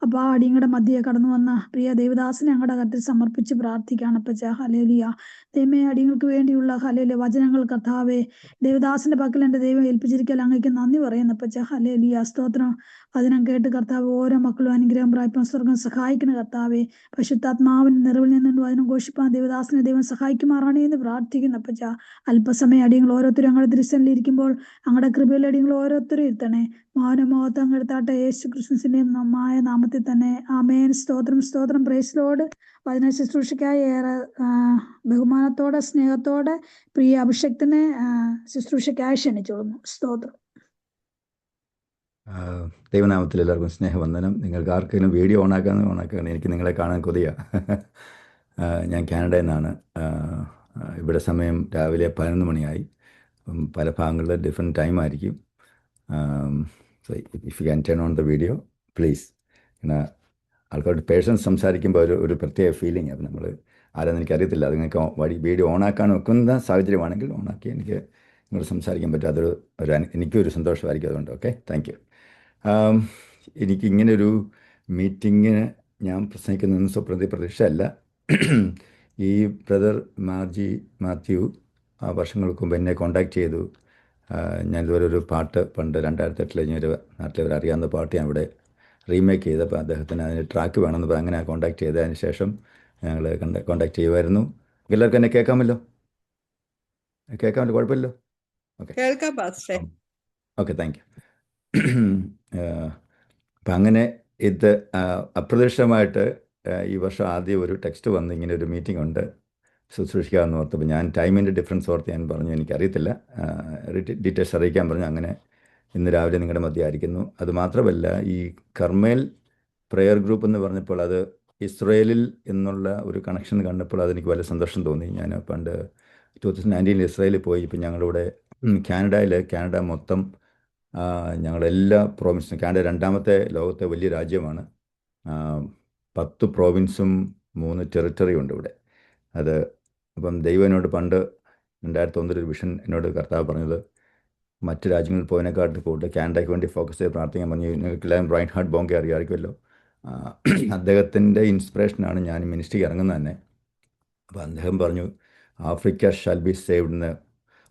അപ്പൊ അടിയങ്ങളുടെ മധ്യയെ കടന്നു വന്ന പ്രിയ ദേവദാസനെ ഞങ്ങളുടെ കരത്തിൽ സമർപ്പിച്ച് പ്രാർത്ഥിക്കുകയാണ് അപ്പച്ച. ഹല്ലേലൂയ. ദൈവമേ, അടിയങ്ങൾക്ക് വേണ്ടിയുള്ള ഹല്ലേലൂയ വചനങ്ങൾ കർത്താവേ ദേവദാസന്റെ പക്കൽ എന്റെ ദൈവം ഏൽപ്പിച്ചിരിക്കൽ അങ്ങേക്ക് നന്ദി പറയുന്നു അപ്പച്ച. ഹല്ലേലൂയ. സ്തോത്രം. വചനം കേട്ട് കർത്താവ് ഓരോ മക്കളും അനുഗ്രഹം പ്രാപിപ്പാൻ സ്വർഗം സഹായിക്കുന്ന കർത്താവേ. പരിശുദ്ധാത്മാവിന്റെ നിറവിൽ നിന്നുകൊണ്ട് വചനം ഘോഷിപ്പാൻ ദേവദാസനെ ദൈവം സഹായിക്കുമാറാണേ എന്ന് പ്രാർത്ഥിക്കുന്നു അപ്പച്ച. അല്പസമയം അടിയങ്ങൾ ഓരോരുത്തരും അങ്ങയുടെ ദൃശ്യത്തിൽ ഇരിക്കുമ്പോൾ അങ്ങയുടെ കൃപയിൽ അടിയങ്ങൾ ഓരോരുത്തരും ഇരുത്തണേ. മൗനമോഹത്ത് അങ്ങെടുത്താട്ടെ യേശു ക്രിസ്തുവിന്റെ നന്നായ നാമത്തിൽ തന്നെ. ആമേൻ. സ്തോത്രം സ്തോത്രം. Praise lord. വചന ശുശ്രൂഷയ്ക്കായി ഏറെ ബഹുമാനത്തോടെ സ്നേഹത്തോടെ പ്രിയ അഭിഷേക്തനെ ശുശ്രൂഷയ്ക്കായി ക്ഷണിച്ചോളുന്നു. സ്തോത്രം. ദൈവനാമത്തിൽ എല്ലാവർക്കും സ്നേഹവന്ദനം. നിങ്ങൾക്ക് ആർക്കെങ്കിലും വീഡിയോ ഓണാക്കുകയാണ്. എനിക്ക് നിങ്ങളെ കാണാൻ കൊതിയാണ്. ഞാൻ കാനഡയിൽ നിന്നാണ്. ഇവിടെ സമയം രാവിലെ 11 മണിയായി. പല ഭാഗങ്ങളിൽ ഡിഫറെൻറ്റ് ടൈം ആയിരിക്കും. So if you can turn on the video please. പിന്നെ ആൾക്കാരുടെ പേഴ്സൺസ് സംസാരിക്കുമ്പോൾ ഒരു പ്രത്യേക ഫീലിംഗ്. അപ്പം നമ്മൾ ആരാന്ന് എനിക്കറിയത്തില്ല. അത് നിങ്ങൾക്ക് വീഡിയോ ഓണാക്കാൻ വെക്കുന്ന സാഹചര്യമാണെങ്കിൽ ഓണാക്കി എനിക്ക് നിങ്ങൾ സംസാരിക്കാൻ പറ്റും. അതൊരു എനിക്കൊരു സന്തോഷമായിരിക്കും. അതുകൊണ്ട് ഓക്കെ, താങ്ക് യു. എനിക്കിങ്ങനൊരു മീറ്റിങ്ങിന് ഞാൻ പ്രസംഗിക്കുന്നതെന്ന് പ്രതീക്ഷയല്ല. ഈ ബ്രദർ മാത്യു വർഷങ്ങൾക്ക് മുമ്പ് എന്നെ കോണ്ടാക്ട് ചെയ്തു. ഞാനിതുപോലെ ഒരു പാട്ട് പണ്ട് 2008 ഞാനൊരു നാട്ടിൽ അറിയാവുന്ന പാട്ട് ഞാൻ ഇവിടെ റീമേക്ക് ചെയ്തപ്പോൾ അദ്ദേഹത്തിന് അതിന് ട്രാക്ക് വേണമെന്ന് അങ്ങനെ കോണ്ടാക്ട് ചെയ്തതിന് ശേഷം ഞങ്ങൾ കോണ്ടാക്ട് ചെയ്യുമായിരുന്നു. എല്ലാവർക്കും എന്നെ കേൾക്കാമല്ലോ? കുഴപ്പമില്ലല്ലോ? ഓക്കെ, കേൾക്കാം പാസ്റ്റേ. Okay, thank you. അപ്പം അങ്ങനെ ഇത് അപ്രതീക്ഷിതമായിട്ട് ഈ വർഷം ആദ്യം ഒരു ടെക്സ്റ്റ് വന്ന് ഇങ്ങനെ ഒരു മീറ്റിംഗ് ഉണ്ട് ശുശ്രൂഷിക്കാമെന്ന് ഓർത്തപ്പോൾ ഞാൻ ടൈമിൻ്റെ ഡിഫറൻസ് ഓർത്ത് ഞാൻ പറഞ്ഞു എനിക്കറിയത്തില്ല, ഡീറ്റെയിൽസ് അറിയിക്കാൻ പറഞ്ഞു. അങ്ങനെ ഇന്ന് രാവിലെ നിങ്ങളുടെ മധ്യ ആയിരിക്കുന്നു. അതുമാത്രമല്ല, ഈ കർമ്മേൽ പ്രെയർ ഗ്രൂപ്പ് എന്ന് പറഞ്ഞപ്പോൾ അത് ഇസ്രയേലിൽ എന്നുള്ള ഒരു കണക്ഷൻ കണ്ടപ്പോൾ അതെനിക്ക് വലിയ സന്തോഷം തോന്നി. ഞാൻ പണ്ട് 2019 ഇസ്രയേലിൽ പോയി. ഇപ്പം ഞങ്ങളിവിടെ കാനഡ മൊത്തം ഞങ്ങളെല്ലാ പ്രോവിൻസും, കാനഡ രണ്ടാമത്തെ ലോകത്തെ വലിയ രാജ്യമാണ്. 10 പ്രോവിൻസും 3 ടെറിട്ടറിയും ഉണ്ട് ഇവിടെ. അത് അപ്പം ദൈവം എന്നോട് പണ്ട് 2001 വിഷൻ എന്നോട് കർത്താവ് പറഞ്ഞത് മറ്റ് രാജ്യങ്ങളിൽ പോയതിനെക്കാട്ടിൽ കൂടുതൽ കാനഡയ്ക്ക് വേണ്ടി ഫോക്കസ് ചെയ്ത് പ്രാർത്ഥിക്കാൻ പറഞ്ഞു. നിങ്ങൾക്കെല്ലാം റൈൻ ഹാർഡ് ബോങ്കെ അറിയാമായിരിക്കുമല്ലോ. അദ്ദേഹത്തിൻ്റെ ഇൻസ്പിറേഷനാണ് ഞാൻ മിനിസ്ട്രിക്ക് ഇറങ്ങുന്നത് തന്നെ. അപ്പോൾ അദ്ദേഹം പറഞ്ഞു ആഫ്രിക്ക ഷാൽ ബി സേവ്ഡ് എന്ന്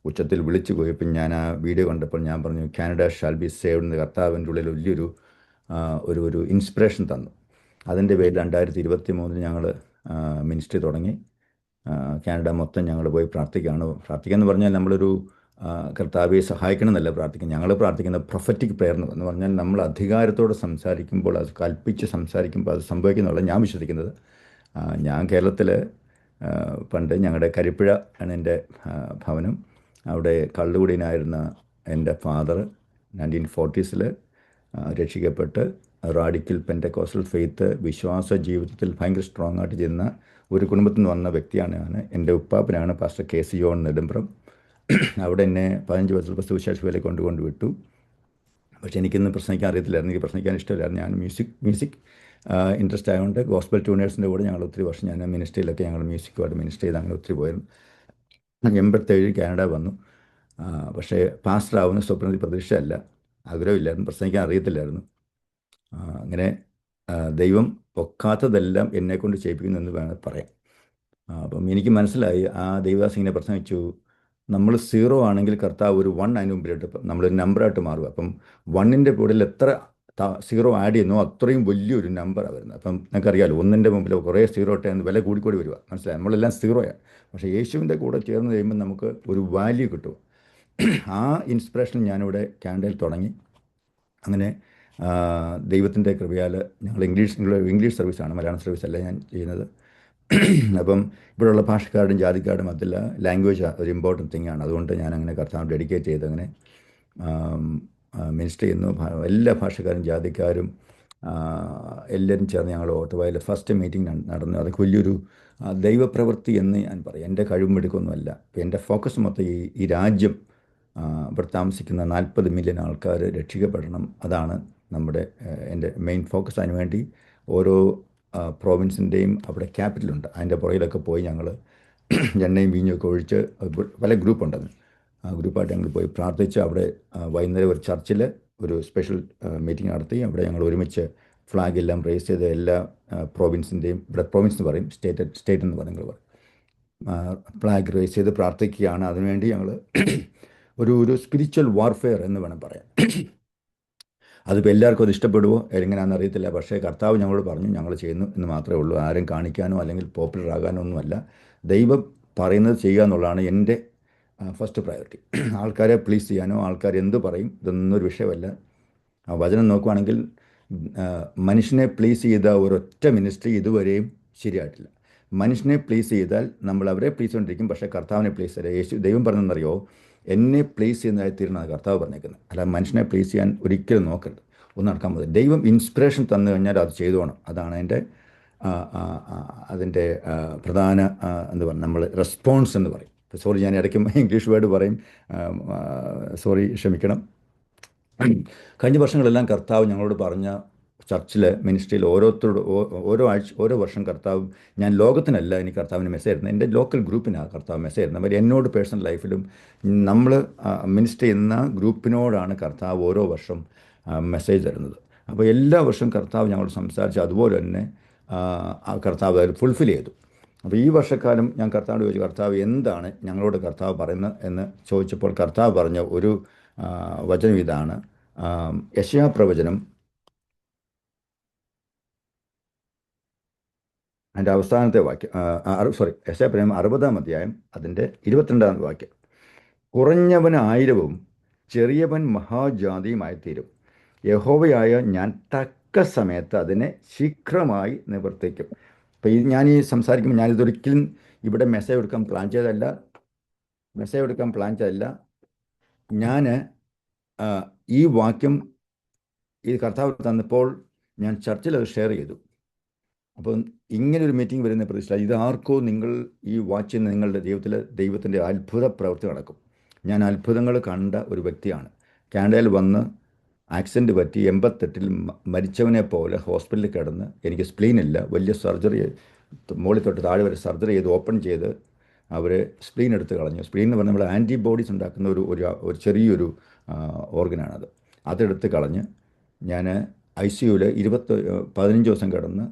ഉച്ചത്തിൽ വിളിച്ചു പോയി. ഇപ്പം ഞാൻ ആ വീഡിയോ കണ്ടപ്പോൾ ഞാൻ പറഞ്ഞു കാനഡ ഷാൽ ബി സേവ്ഡ് എന്ന് കർത്താവിൻ്റെ ഉള്ളിൽ വലിയൊരു ഒരു ഇൻസ്പിറേഷൻ തന്നു. അതിൻ്റെ പേരിൽ 2023 ഞങ്ങൾ മിനിസ്ട്രി തുടങ്ങി. കാനഡ മൊത്തം ഞങ്ങൾ പോയി പ്രാർത്ഥിക്കാമെന്ന് പറഞ്ഞാൽ നമ്മളൊരു കർത്താവെ സഹായിക്കണം എന്നല്ല പ്രാർത്ഥിക്കുന്നത്. ഞങ്ങൾ പ്രാർത്ഥിക്കുന്ന പ്രൊഫറ്റിക് പ്രെയർ എന്ന് പറഞ്ഞാൽ നമ്മൾ അധികാരത്തോടെ സംസാരിക്കുമ്പോൾ, അത് കൽപ്പിച്ച് സംസാരിക്കുമ്പോൾ അത് സംഭവിക്കുന്നുള്ള ഞാൻ വിശ്വസിക്കുന്നത്. ഞാൻ കേരളത്തിൽ പണ്ട് ഞങ്ങളുടെ കരിപ്പുഴ ആണ് എൻ്റെ ഭവനം. അവിടെ കള്ളുകുടിയനായിരുന്ന എൻ്റെ ഫാദർ 1940s രക്ഷിക്കപ്പെട്ട് റാഡിക്കൽ പെൻറ്റക്കോസ്റ്റൽ ഫെയ്ത്ത് വിശ്വാസ ജീവിതത്തിൽ ഭയങ്കര സ്ട്രോങ് ആയിട്ട് ചെയ്യുന്ന ഒരു കുടുംബത്തിൽ നിന്ന് വന്ന വ്യക്തിയാണ് ഞാൻ. എൻ്റെ ഉപ്പാപ്പനാണ് പാസ്റ്റർ KC ജോൺ നെടുമ്പ്രം. അവിടെ എന്നെ 15 വർഷത്തിൽ സുവിശേഷ വേലയ്ക്ക് കൊണ്ട് വിട്ടു. പക്ഷേ എനിക്കിന്ന് പ്രസംഗിക്കാൻ അറിയത്തില്ലായിരുന്നു, എനിക്ക് പ്രസംഗിക്കാൻ ഇഷ്ടമില്ലായിരുന്നു. ഞാൻ മ്യൂസിക് ഇൻട്രസ്റ്റ് ആയതുകൊണ്ട് ഗോസ്ബൽ ട്യൂണേഴ്സിൻ്റെ കൂടെ ഞങ്ങൾ ഒത്തിരി വർഷം ഞാൻ മിനിസ്ട്രിയിലൊക്കെ ഞങ്ങൾ മ്യൂസിക്കുമായിട്ട് മിനിസ്റ്റർ ചെയ്ത് അങ്ങനെ ഒത്തിരി പോയിരുന്നു. 87 കാനഡ വന്നു. പക്ഷേ പാസ്റ്റർ ആവുന്ന സ്വപ്നത്തിൽ പ്രതീക്ഷയല്ല, ആഗ്രഹമില്ലായിരുന്നു, പ്രസംഗിക്കാൻ അറിയത്തില്ലായിരുന്നു. അങ്ങനെ ദൈവം ഒക്കാത്തതെല്ലാം എന്നെക്കൊണ്ട് ചെയ്യിപ്പിക്കുന്നു എന്ന് വേണം പറയാം. അപ്പം എനിക്ക് മനസ്സിലായി, ആ ദൈവദാസൻ ഇങ്ങനെ പ്രസംഗിച്ചു, നമ്മൾ 0 ആണെങ്കിൽ കർത്താവ് ഒരു 1 അതിന് മുമ്പിലിട്ട് നമ്മളൊരു നമ്പറായിട്ട് മാറുക. അപ്പം 1ൻ്റെ കൂടെ എത്ര 0 ആഡ് ചെയ്യുന്നോ അത്രയും വലിയൊരു നമ്പറാണ് വരുന്നത്. അപ്പം നിങ്ങൾക്കറിയാമല്ലോ, 1ൻ്റെ മുമ്പിൽ കുറേ 0 ഇട്ടാൽ വില കൂടിക്കൂടി വരിക. മനസ്സിലായി, നമ്മളെല്ലാം 0യാണ്. പക്ഷേ യേശുവിൻ്റെ കൂടെ ചേർന്ന് കഴിയുമ്പോൾ നമുക്ക് ഒരു വാല്യൂ കിട്ടും. ആ ഇൻസ്പിറേഷൻ ഞാനിവിടെ കാനഡയിൽ തുടങ്ങി. അങ്ങനെ ദൈവത്തിൻ്റെ കൃപയാൽ ഞങ്ങൾ ഇംഗ്ലീഷ് സർവീസാണ്, മലയാളം സർവീസല്ല ഞാൻ ചെയ്യുന്നത്. അപ്പം ഇവിടെയുള്ള ഭാഷക്കാരുടെയും ജാതിക്കാരുടെയും അതിൽ ലാംഗ്വേജ് ഒരു ഇമ്പോർട്ടൻറ്റ് തിങ്ങാണ്. അതുകൊണ്ട് ഞാൻ അങ്ങനെ കർത്താവ് ഡെഡിക്കേറ്റ് ചെയ്ത് അങ്ങനെ മിനിസ്റ്റർ ചെയ്യുന്നു. എല്ലാ ഭാഷക്കാരും ജാതിക്കാരും എല്ലാവരും ചേർന്ന് ഞങ്ങൾ ഓട്ടോവായിൽ ഫസ്റ്റ് മീറ്റിംഗ് നടന്നു. അതൊക്കെ വലിയൊരു ദൈവപ്രവൃത്തി എന്ന് ഞാൻ പറയും. എൻ്റെ കഴിവുമെടുക്കൊന്നുമല്ല. എൻ്റെ ഫോക്കസ് മൊത്തം ഈ രാജ്യം, ഇവിടെ താമസിക്കുന്ന 40 മില്യൺ ആൾക്കാർ രക്ഷിക്കപ്പെടണം. അതാണ് എൻ്റെ മെയിൻ ഫോക്കസ്. അതിനുവേണ്ടി ഓരോ പ്രോവിൻസിൻ്റെയും അവിടെ ക്യാപിറ്റലുണ്ട്, അതിൻ്റെ പുറകിലൊക്കെ പോയി ഞങ്ങൾ എണ്ണയും വീഞ്ഞൊക്കെ ഒഴിച്ച് പല ഗ്രൂപ്പുണ്ടെന്ന് ആ ഗ്രൂപ്പായിട്ട് ഞങ്ങൾ പോയി പ്രാർത്ഥിച്ച് അവിടെ വൈകുന്നേരം ഒരു ചർച്ചിൽ ഒരു സ്പെഷ്യൽ മീറ്റിംഗ് നടത്തി. അവിടെ ഞങ്ങൾ ഒരുമിച്ച് ഫ്ലാഗ് എല്ലാം റേസ് ചെയ്ത് എല്ലാ പ്രോവിൻസിൻ്റെയും, ഇവിടെ പ്രോവിൻസ് എന്ന് പറയും, സ്റ്റേറ്റ് എന്ന് പറയും, ഫ്ലാഗ് റേസ് ചെയ്ത് പ്രാർത്ഥിക്കുകയാണ്. അതിനുവേണ്ടി ഞങ്ങൾ ഒരു സ്പിരിച്വൽ വാർഫെയർ എന്ന് വേണം പറയാൻ. അതിപ്പോൾ എല്ലാവർക്കും അത് ഇഷ്ടപ്പെടുമോ എങ്ങനെയാണെന്ന് അറിയത്തില്ല. പക്ഷേ കർത്താവ് ഞങ്ങളോട് പറഞ്ഞു ഞങ്ങൾ ചെയ്യുന്നു എന്ന് മാത്രമേ ഉള്ളൂ. ആരും കാണിക്കാനോ അല്ലെങ്കിൽ പോപ്പുലർ ആകാനോ ഒന്നുമല്ല. ദൈവം പറയുന്നത് ചെയ്യുക എന്നുള്ളതാണ് എൻ്റെ ഫസ്റ്റ് പ്രയോറിറ്റി. ആൾക്കാരെ പ്ലീസ് ചെയ്യാനോ ആൾക്കാർ എന്ത് പറയും ഇതൊന്നൊരു വിഷയമല്ല. ആ വചനം നോക്കുവാണെങ്കിൽ മനുഷ്യനെ പ്ലീസ് ചെയ്ത ഒരൊറ്റ മിനിസ്ട്രി ഇതുവരെയും ശരിയായിട്ടില്ല. മനുഷ്യനെ പ്ലീസ് ചെയ്താൽ നമ്മൾ അവരെ പ്ലീസ് കൊണ്ടിരിക്കും, പക്ഷേ കർത്താവിനെ പ്ലീസ് ചെയ്യില്ല. ദൈവം പറഞ്ഞെന്നറിയോ, എന്നെ പ്ലീസ് ചെയ്യുന്നതായി തീരണം കർത്താവ് പറഞ്ഞേക്കുന്നത്. അല്ല, മനുഷ്യനെ പ്ലീസ് ചെയ്യാൻ ഒരിക്കലും നോക്കരുത്. ഒന്ന് നടക്കാൻ പോകുന്നത്. ദൈവം ഇൻസ്പിറേഷൻ തന്നു കഴിഞ്ഞാൽ അത് ചെയ്തോണം. അതാണ് അതിൻ്റെ പ്രധാന എന്താ പറയുക, നമ്മൾ റെസ്പോൺസ് എന്ന് പറയും. സോറി, ഞാൻ ഇടയ്ക്ക് ഇംഗ്ലീഷ് വേർഡ് പറയും, സോറി, ക്ഷമിക്കണം. കഴിഞ്ഞ വർഷങ്ങളെല്ലാം കർത്താവ് ഞങ്ങളോട് പറഞ്ഞ ചർച്ചിൽ, മിനിസ്ട്രിയിൽ ഓരോരുത്തരോട് ഓരോ ആഴ്ച ഓരോ വർഷം കർത്താവ്, ഞാൻ ലോകത്തിനല്ല എനിക്ക് കർത്താവിന് മെസ്സേജ് തരുന്നത്, എൻ്റെ ലോക്കൽ ഗ്രൂപ്പിനാണ് കർത്താവ് മെസ്സേജ് തരുന്നത്. അവർ എന്നോട് പേഴ്സണൽ ലൈഫിലും നമ്മൾ മിനിസ്റ്റർ ചെയ്യുന്ന ഗ്രൂപ്പിനോടാണ് കർത്താവ് ഓരോ വർഷം മെസ്സേജ് തരുന്നത്. അപ്പോൾ എല്ലാ വർഷവും കർത്താവ് ഞങ്ങളോട് സംസാരിച്ച് അതുപോലെ തന്നെ കർത്താവ് അത് ഫുൾഫിൽ ചെയ്തു. അപ്പോൾ ഈ വർഷക്കാലം ഞാൻ കർത്താവോട് ചോദിച്ചു, കർത്താവ് എന്താണ് ഞങ്ങളോട് കർത്താവ് പറയുന്നത് എന്ന് ചോദിച്ചപ്പോൾ കർത്താവ് പറഞ്ഞ ഒരു വചനം ഇതാണ്. യെശയ്യാ പ്രവചനം അതിൻ്റെ അവസാനത്തെ വാക്യം, യെശയ്യാ പ്രവചനം 60-ാം അധ്യായം അതിൻ്റെ 22-ാം വാക്യം. കുറഞ്ഞവൻ 1000-ഉം ചെറിയവൻ മഹാജാതിയുമായി തീരും. യഹോവയായ ഞാൻ തക്ക സമയത്ത് അതിനെ ശീഘ്രമായി നിവർത്തിക്കും. അപ്പോൾ ഞാൻ ഈ സംസാരിക്കുമ്പോൾ ഞാനിതൊരിക്കലും ഇവിടെ മെസ്സേജ് എടുക്കാൻ പ്ലാൻ ചെയ്തതല്ല. ഞാൻ ഈ വാക്യം ഈ കർത്താവ് തന്നപ്പോൾ ഞാൻ ചർച്ചിൽ അത് ഷെയർ ചെയ്തു. അപ്പം ഇങ്ങനൊരു മീറ്റിംഗ് വരുന്ന പ്രതീക്ഷ, ഇത് ആർക്കോ നിങ്ങൾ ഈ വാച്ച് ചെയ്യുന്ന നിങ്ങളുടെ ജീവിതത്തിൽ ദൈവത്തിൻ്റെ അത്ഭുത പ്രവൃത്തി നടക്കും. ഞാൻ അത്ഭുതങ്ങൾ കണ്ട ഒരു വ്യക്തിയാണ്. കാനഡയിൽ വന്ന് ആക്സിഡൻറ്റ് പറ്റി 88-ൽ മരിച്ചവനെ പോലെ ഹോസ്പിറ്റലിൽ കിടന്ന്, എനിക്ക് സ്പ്ലീനില്ല, വലിയ സർജറി, മുകളിൽ തൊട്ട് താഴെ വരെ സർജറി ചെയ്ത് ഓപ്പൺ ചെയ്ത് അവർ സ്പ്ലീൻ എടുത്ത് കളഞ്ഞു. സ്പ്ലീൻ എന്ന് പറഞ്ഞാൽ നമ്മൾ ആൻറ്റിബോഡീസ് ഉണ്ടാക്കുന്ന ഒരു ചെറിയൊരു ഓർഗനാണത്. അതെടുത്ത് കളഞ്ഞ് ഞാൻ ICUവിൽ 15 ദിവസം കിടന്ന്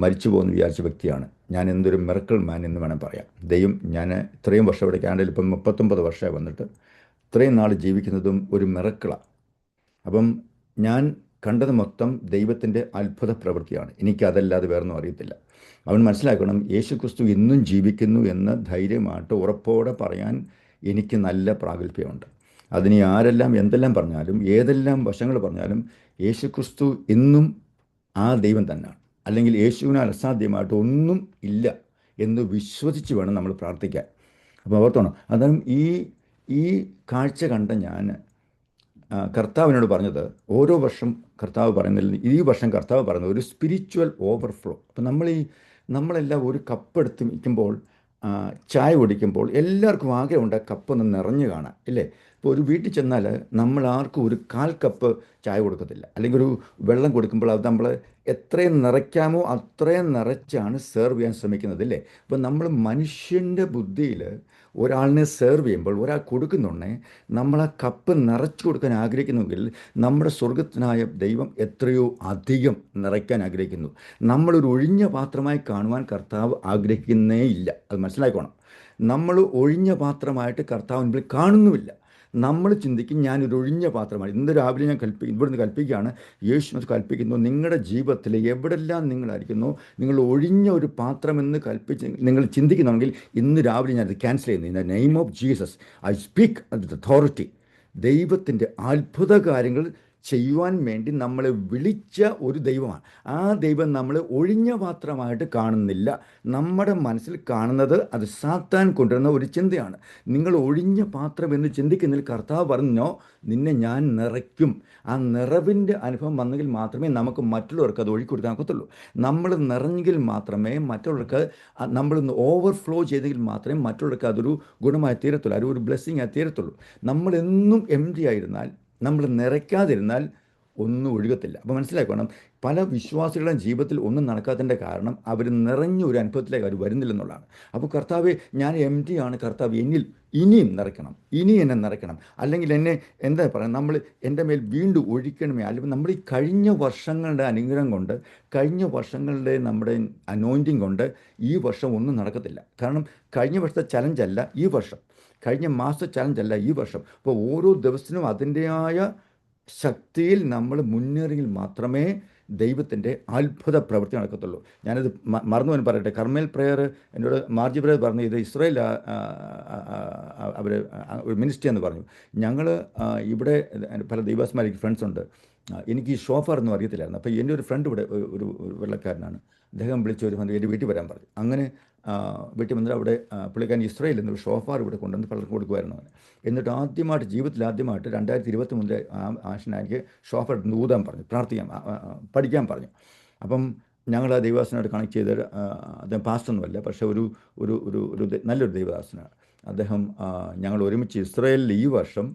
മരിച്ചു പോകുമെന്ന് വിചാരിച്ച വ്യക്തിയാണ് ഞാൻ. എന്തൊരു മിറക്കിൾ മാൻ എന്ന് വേണം പറയാം. ദൈവം, ഞാൻ ഇത്രയും വർഷം ഇവിടെ കാനഡയിൽ ഇപ്പം 39 വർഷമായി വന്നിട്ട് ഇത്രയും നാൾ ജീവിക്കുന്നതും ഒരു മിറക്കിളാണ്. അപ്പം ഞാൻ കണ്ടത് മൊത്തം ദൈവത്തിൻ്റെ അത്ഭുത പ്രവൃത്തിയാണ്. എനിക്കതല്ലാതെ വേറൊന്നും അറിയത്തില്ല. അവൻ മനസ്സിലാക്കണം, യേശു ക്രിസ്തു ഇന്നും ജീവിക്കുന്നു എന്ന് ധൈര്യമായിട്ട് ഉറപ്പോടെ പറയാൻ എനിക്ക് നല്ല പ്രാഗൽഭ്യമുണ്ട്. അതിന് ആരെല്ലാം എന്തെല്ലാം പറഞ്ഞാലും, ഏതെല്ലാം വശങ്ങൾ പറഞ്ഞാലും, യേശു ക്രിസ്തു ഇന്നും ആ ദൈവം തന്നെയാണ്. അല്ലെങ്കിൽ യേശുവിനാൽ അസാധ്യമായിട്ട് ഒന്നും ഇല്ല എന്ന് വിശ്വസിച്ച് വേണം നമ്മൾ പ്രാർത്ഥിക്കാൻ. അപ്പോൾ ഓർത്തോണം, അതാണ് ഈ കാഴ്ച കണ്ട ഞാൻ കർത്താവിനോട് പറഞ്ഞത്, ഓരോ വർഷം കർത്താവ് പറയുന്നതിൽ ഈ വർഷം കർത്താവ് പറയുന്നത് ഒരു സ്പിരിച്വൽ ഓവർഫ്ലോ. അപ്പം നമ്മളെല്ലാം ഒരു കപ്പ് എടുത്ത് വയ്ക്കുമ്പോൾ, ചായ കുടിക്കുമ്പോൾ എല്ലാവർക്കും ആഗ്രഹമുണ്ട് കപ്പ് ഒന്ന് നിറഞ്ഞു കാണാൻ, ഇല്ലേ? ഇപ്പോൾ ഒരു വീട്ടിൽ ചെന്നാൽ നമ്മൾ ആർക്കും ഒരു 1/4 കപ്പ് ചായ കൊടുക്കത്തില്ല, അല്ലെങ്കിൽ ഒരു വെള്ളം കൊടുക്കുമ്പോൾ അത് നമ്മൾ എത്രയും നിറയ്ക്കാമോ അത്രയും നിറച്ചാണ് സെർവ് ചെയ്യാൻ ശ്രമിക്കുന്നത്, ഇല്ലേ? അപ്പോൾ നമ്മൾ മനുഷ്യൻ്റെ ബുദ്ധിയിൽ ഒരാളിനെ സെർവ് ചെയ്യുമ്പോൾ, ഒരാൾ കൊടുക്കുന്നുണ്ടെങ്കിൽ നമ്മൾ ആ കപ്പ് നിറച്ചു കൊടുക്കാൻ ആഗ്രഹിക്കുന്നുവെങ്കിൽ നമ്മുടെ സ്വർഗത്തിനായ ദൈവം എത്രയോ അധികം നിറയ്ക്കാൻ ആഗ്രഹിക്കുന്നു. നമ്മളൊരു ഒഴിഞ്ഞ പാത്രമായി കാണുവാൻ കർത്താവ് ആഗ്രഹിക്കുന്നേ ഇല്ല. അത് മനസ്സിലാക്കണം. നമ്മൾ ഒഴിഞ്ഞ പാത്രമായിട്ട് കർത്താവിന് മുമ്പിൽ കാണുന്നുമില്ല. നമ്മൾ ചിന്തിക്കും ഞാനൊരു ഒഴിഞ്ഞ പാത്രമാണ്. ഇന്ന് രാവിലെ ഞാൻ ഇവിടുന്ന് കൽപ്പിക്കുകയാണ്, യേശു കൽപ്പിക്കുന്നു, നിങ്ങളുടെ ജീവിതത്തിൽ എവിടെല്ലാം നിങ്ങളായിരിക്കുന്നു നിങ്ങൾ ഒഴിഞ്ഞ ഒരു പാത്രമെന്ന് കൽപ്പിച്ച് നിങ്ങൾ ചിന്തിക്കുന്നുണ്ടെങ്കിൽ ഇന്ന് രാവിലെ ഞാനത് ക്യാൻസൽ ചെയ്യുന്നു. In the name of Jesus I speak with authority. ദൈവത്തിൻ്റെ അത്ഭുത കാര്യങ്ങൾ ചെയ്യുവാൻ വേണ്ടി നമ്മളെ വിളിച്ച ഒരു ദൈവമാണ്. ആ ദൈവം നമ്മൾ ഒഴിഞ്ഞ പാത്രമായിട്ട് കാണുന്നില്ല. നമ്മുടെ മനസ്സിൽ കാണുന്നത് അത് സാത്താൻ കൊണ്ടുവരുന്ന ഒരു ചിന്തയാണ്. നിങ്ങൾ ഒഴിഞ്ഞ പാത്രം എന്ന് ചിന്തിക്കുന്നതിൽ കർത്താവ് പറഞ്ഞോ, നിന്നെ ഞാൻ നിറയ്ക്കും. ആ നിറവിൻ്റെ അനുഭവം വന്നെങ്കിൽ മാത്രമേ നമുക്ക് മറ്റുള്ളവർക്ക് അത് ഒഴുക്കി കൊടുക്കാൻ ഒക്കത്തുള്ളൂ. നമ്മൾ നിറഞ്ഞെങ്കിൽ മാത്രമേ മറ്റുള്ളവർക്ക്, നമ്മളൊന്ന് ഓവർഫ്ലോ ചെയ്തെങ്കിൽ മാത്രമേ മറ്റുള്ളവർക്ക് അതൊരു ഗുണമായി തീരത്തുള്ളൂ, അതൊരു ബ്ലെസ്സിങ് ആയി തീരത്തുള്ളൂ. നമ്മളെന്നും എംപ്റ്റി ആയിരുന്നാൽ, നമ്മൾ നിറയ്ക്കാതിരുന്നാൽ ഒന്നും ഒഴുകത്തില്ല. അപ്പോൾ മനസ്സിലാക്കണം, പല വിശ്വാസികളുടെ ജീവിതത്തിൽ ഒന്നും നടക്കാത്തതിൻ്റെ കാരണം അവർ നിറഞ്ഞ ഒരു അനുഭവത്തിലേക്ക് അവർ വരുന്നില്ലെന്നുള്ളതാണ്. അപ്പോൾ കർത്താവെ, ഞാൻ എംപ്റ്റി ആണ്, കർത്താവ് എന്നിൽ ഇനിയും നിറയ്ക്കണം, ഇനി എന്നെ നിറയ്ക്കണം, അല്ലെങ്കിൽ എന്നെ എന്താ പറയുക, നമ്മൾ എൻ്റെ മേൽ വീണ്ടും ഒഴിക്കണമേ. അല്ലെങ്കിൽ നമ്മൾ ഈ കഴിഞ്ഞ വർഷങ്ങളുടെ അനുഗ്രഹം കൊണ്ട്, കഴിഞ്ഞ വർഷങ്ങളുടെ നമ്മുടെ അനോയിൻറ്റിങ് കൊണ്ട് ഈ വർഷം ഒന്നും നടക്കത്തില്ല. കാരണം കഴിഞ്ഞ വർഷത്തെ ചലഞ്ചല്ല ഈ വർഷം, കഴിഞ്ഞ മാസത്തെ ചലഞ്ചല്ല ഈ വർഷം. അപ്പോൾ ഓരോ ദിവസവും അതിൻ്റെതായ ശക്തിയിൽ നമ്മൾ മുന്നേറിയെങ്കിൽ മാത്രമേ ദൈവത്തിൻ്റെ അത്ഭുത പ്രവൃത്തി നടക്കത്തുള്ളൂ. ഞാനത് മറന്നു പറയട്ടെ. കർമ്മേൽ പ്രയർ എന്നോട് മാർജി പ്രയർ പറഞ്ഞു, ഇത് ഇസ്രായേൽ അവർ ഒരു മിനിസ്ട്രി എന്ന് പറഞ്ഞു. ഞങ്ങൾ ഇവിടെ പല ദൈവസ്മാർക്ക് ഫ്രണ്ട്സ് ഉണ്ട്. എനിക്ക് ഈ ഷോഫർ ഒന്നും അറിയത്തില്ലായിരുന്നു. അപ്പോൾ എൻ്റെ ഒരു ഫ്രണ്ട് ഇവിടെ ഒരു വെള്ളക്കാരനാണ്, അദ്ദേഹം വിളിച്ച് ഒരു എൻ്റെ വീട്ടിൽ വരാൻ പറഞ്ഞു. അങ്ങനെ വീട്ടിൽ വന്നിട്ട് അവിടെ പുള്ളിക്കാരൻ ഇസ്രായേലിൽ നിന്ന് ഒരു ഷോഫാർ ഇവിടെ കൊണ്ടുവന്ന് പലർക്കും കൊടുക്കുമായിരുന്നു. അങ്ങനെ എന്നിട്ട് ജീവിതത്തിൽ ആദ്യമായിട്ട് 2023 ആശനാనికి ഷോഫർ ഊതാൻ പറഞ്ഞു, പ്രാർത്ഥിക്കാൻ പഠിക്കാൻ പറഞ്ഞു. അപ്പം ഞങ്ങൾ ആ ദൈവദാസനായിട്ട് കണക്ട് ചെയ്ത്, അദ്ദേഹം പാസ്റ്റൊന്നുമല്ല, പക്ഷേ ഒരു ഒരു ഒരു ഒരു നല്ലൊരു ദൈവദാസനാണ് അദ്ദേഹം. ഞങ്ങൾ ഒരുമിച്ച് ഇസ്രായേലിൽ ഈ വർഷം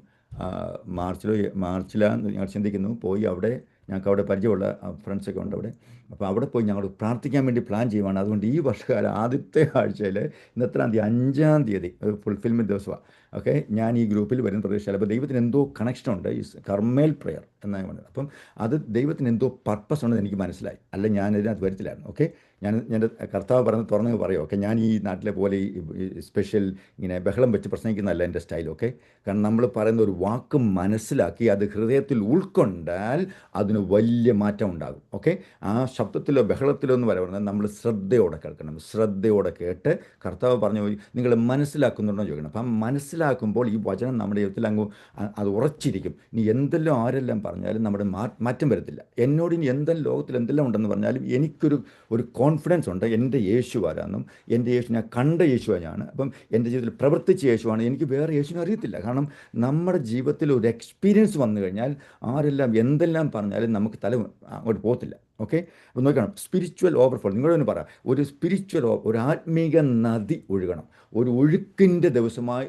മാർച്ചിലാണ് ഞങ്ങൾ ചിന്തിക്കുന്നു പോയി. അവിടെ ഞങ്ങൾക്ക് അവിടെ പരിചയമുള്ള ഫ്രണ്ട്സൊക്കെ ഉണ്ട് അവിടെ. അപ്പോൾ അവിടെ പോയി ഞങ്ങൾ പ്രാർത്ഥിക്കാൻ വേണ്ടി പ്ലാൻ ചെയ്യുവാണ്. അതുകൊണ്ട് ഈ വർഷകാലം ആദ്യത്തെ ആഴ്ചയിൽ ഇന്നത്രാം തീയതി 5-ാം തീയതി ഫുൾഫിൽമെൻറ്റ് ദിവസമാണ്. ഓക്കെ, ഞാൻ ഈ ഗ്രൂപ്പിൽ വരുന്ന പ്രതീക്ഷയില്ല. അപ്പോൾ ദൈവത്തിന് എന്തോ കണക്ഷൻ ഉണ്ട് ഈ കർമ്മേൽ പ്രെയർ എന്നാണ് പറഞ്ഞത്. അപ്പം അത് ദൈവത്തിന് എന്തോ പർപ്പസ് ഉണ്ടെന്ന് എനിക്ക് മനസ്സിലായി, അല്ല ഞാൻ ഇതിനകത്ത് വരത്തില്ലായിരുന്നു. ഓക്കെ, എൻ്റെ കർത്താവ് തുറന്ന് പറയും. ഓക്കെ, ഞാൻ ഈ നാട്ടിലെ പോലെ ഈ സ്പെഷ്യൽ ഇങ്ങനെ ബഹളം വെച്ച് പ്രസംഗിക്കുന്നതല്ല എൻ്റെ സ്റ്റൈൽ. ഓക്കെ, കാരണം നമ്മൾ പറയുന്ന ഒരു വാക്ക് മനസ്സിലാക്കി അത് ഹൃദയത്തിൽ ഉൾക്കൊണ്ടാൽ അതിന് വലിയ മാറ്റം ഉണ്ടാകും. ഓക്കെ, ആ ശബ്ദത്തിലോ ബഹളത്തിലോ എന്ന് പറയുന്നത് നമ്മൾ ശ്രദ്ധയോടെ കേൾക്കണം. ശ്രദ്ധയോടെ കേട്ട് കർത്താവ് പറഞ്ഞു നിങ്ങൾ മനസ്സിലാക്കുന്നുണ്ടോ ചോദിക്കണം. അപ്പം മനസ്സിലാക്കുമ്പോൾ ഈ വചനം നമ്മുടെ ജീവിതത്തിൽ അത് ഉറച്ചിരിക്കും. ഇനി എന്തെല്ലാം ആരെല്ലാം പറഞ്ഞാലും നമ്മുടെ മാറ്റം വരത്തില്ല. എന്നോട് ഇനി എന്തെല്ലാം ലോകത്തിൽ എന്തെല്ലാം ഉണ്ടെന്ന് പറഞ്ഞാലും എനിക്കൊരു കോൺഫിഡൻസ് ഉണ്ട്. എൻ്റെ യേശു ആരാന്നും, എൻ്റെ യേശു ഞാൻ കണ്ട യേശുവാണ് ഞാൻ. അപ്പം എൻ്റെ ജീവിതത്തിൽ പ്രവർത്തിച്ച യേശുവാണ്. എനിക്ക് വേറെ യേശുവിനെ അറിയത്തില്ല. കാരണം നമ്മുടെ ജീവിതത്തിൽ ഒരു എക്സ്പീരിയൻസ് വന്നു കഴിഞ്ഞാൽ ആരെല്ലാം എന്തെല്ലാം പറഞ്ഞാലും നമുക്ക് തല അങ്ങോട്ട് പോകത്തില്ല. ഓക്കെ, അപ്പോൾ നോക്കണം, സ്പിരിച്വൽ ഓവർഫ്ലോ. നിങ്ങളൊന്ന് പറ, ഒരു ആത്മീക നദി ഒഴുകണം. ഒരു ഒഴുക്കിൻ്റെ ദിവസമായ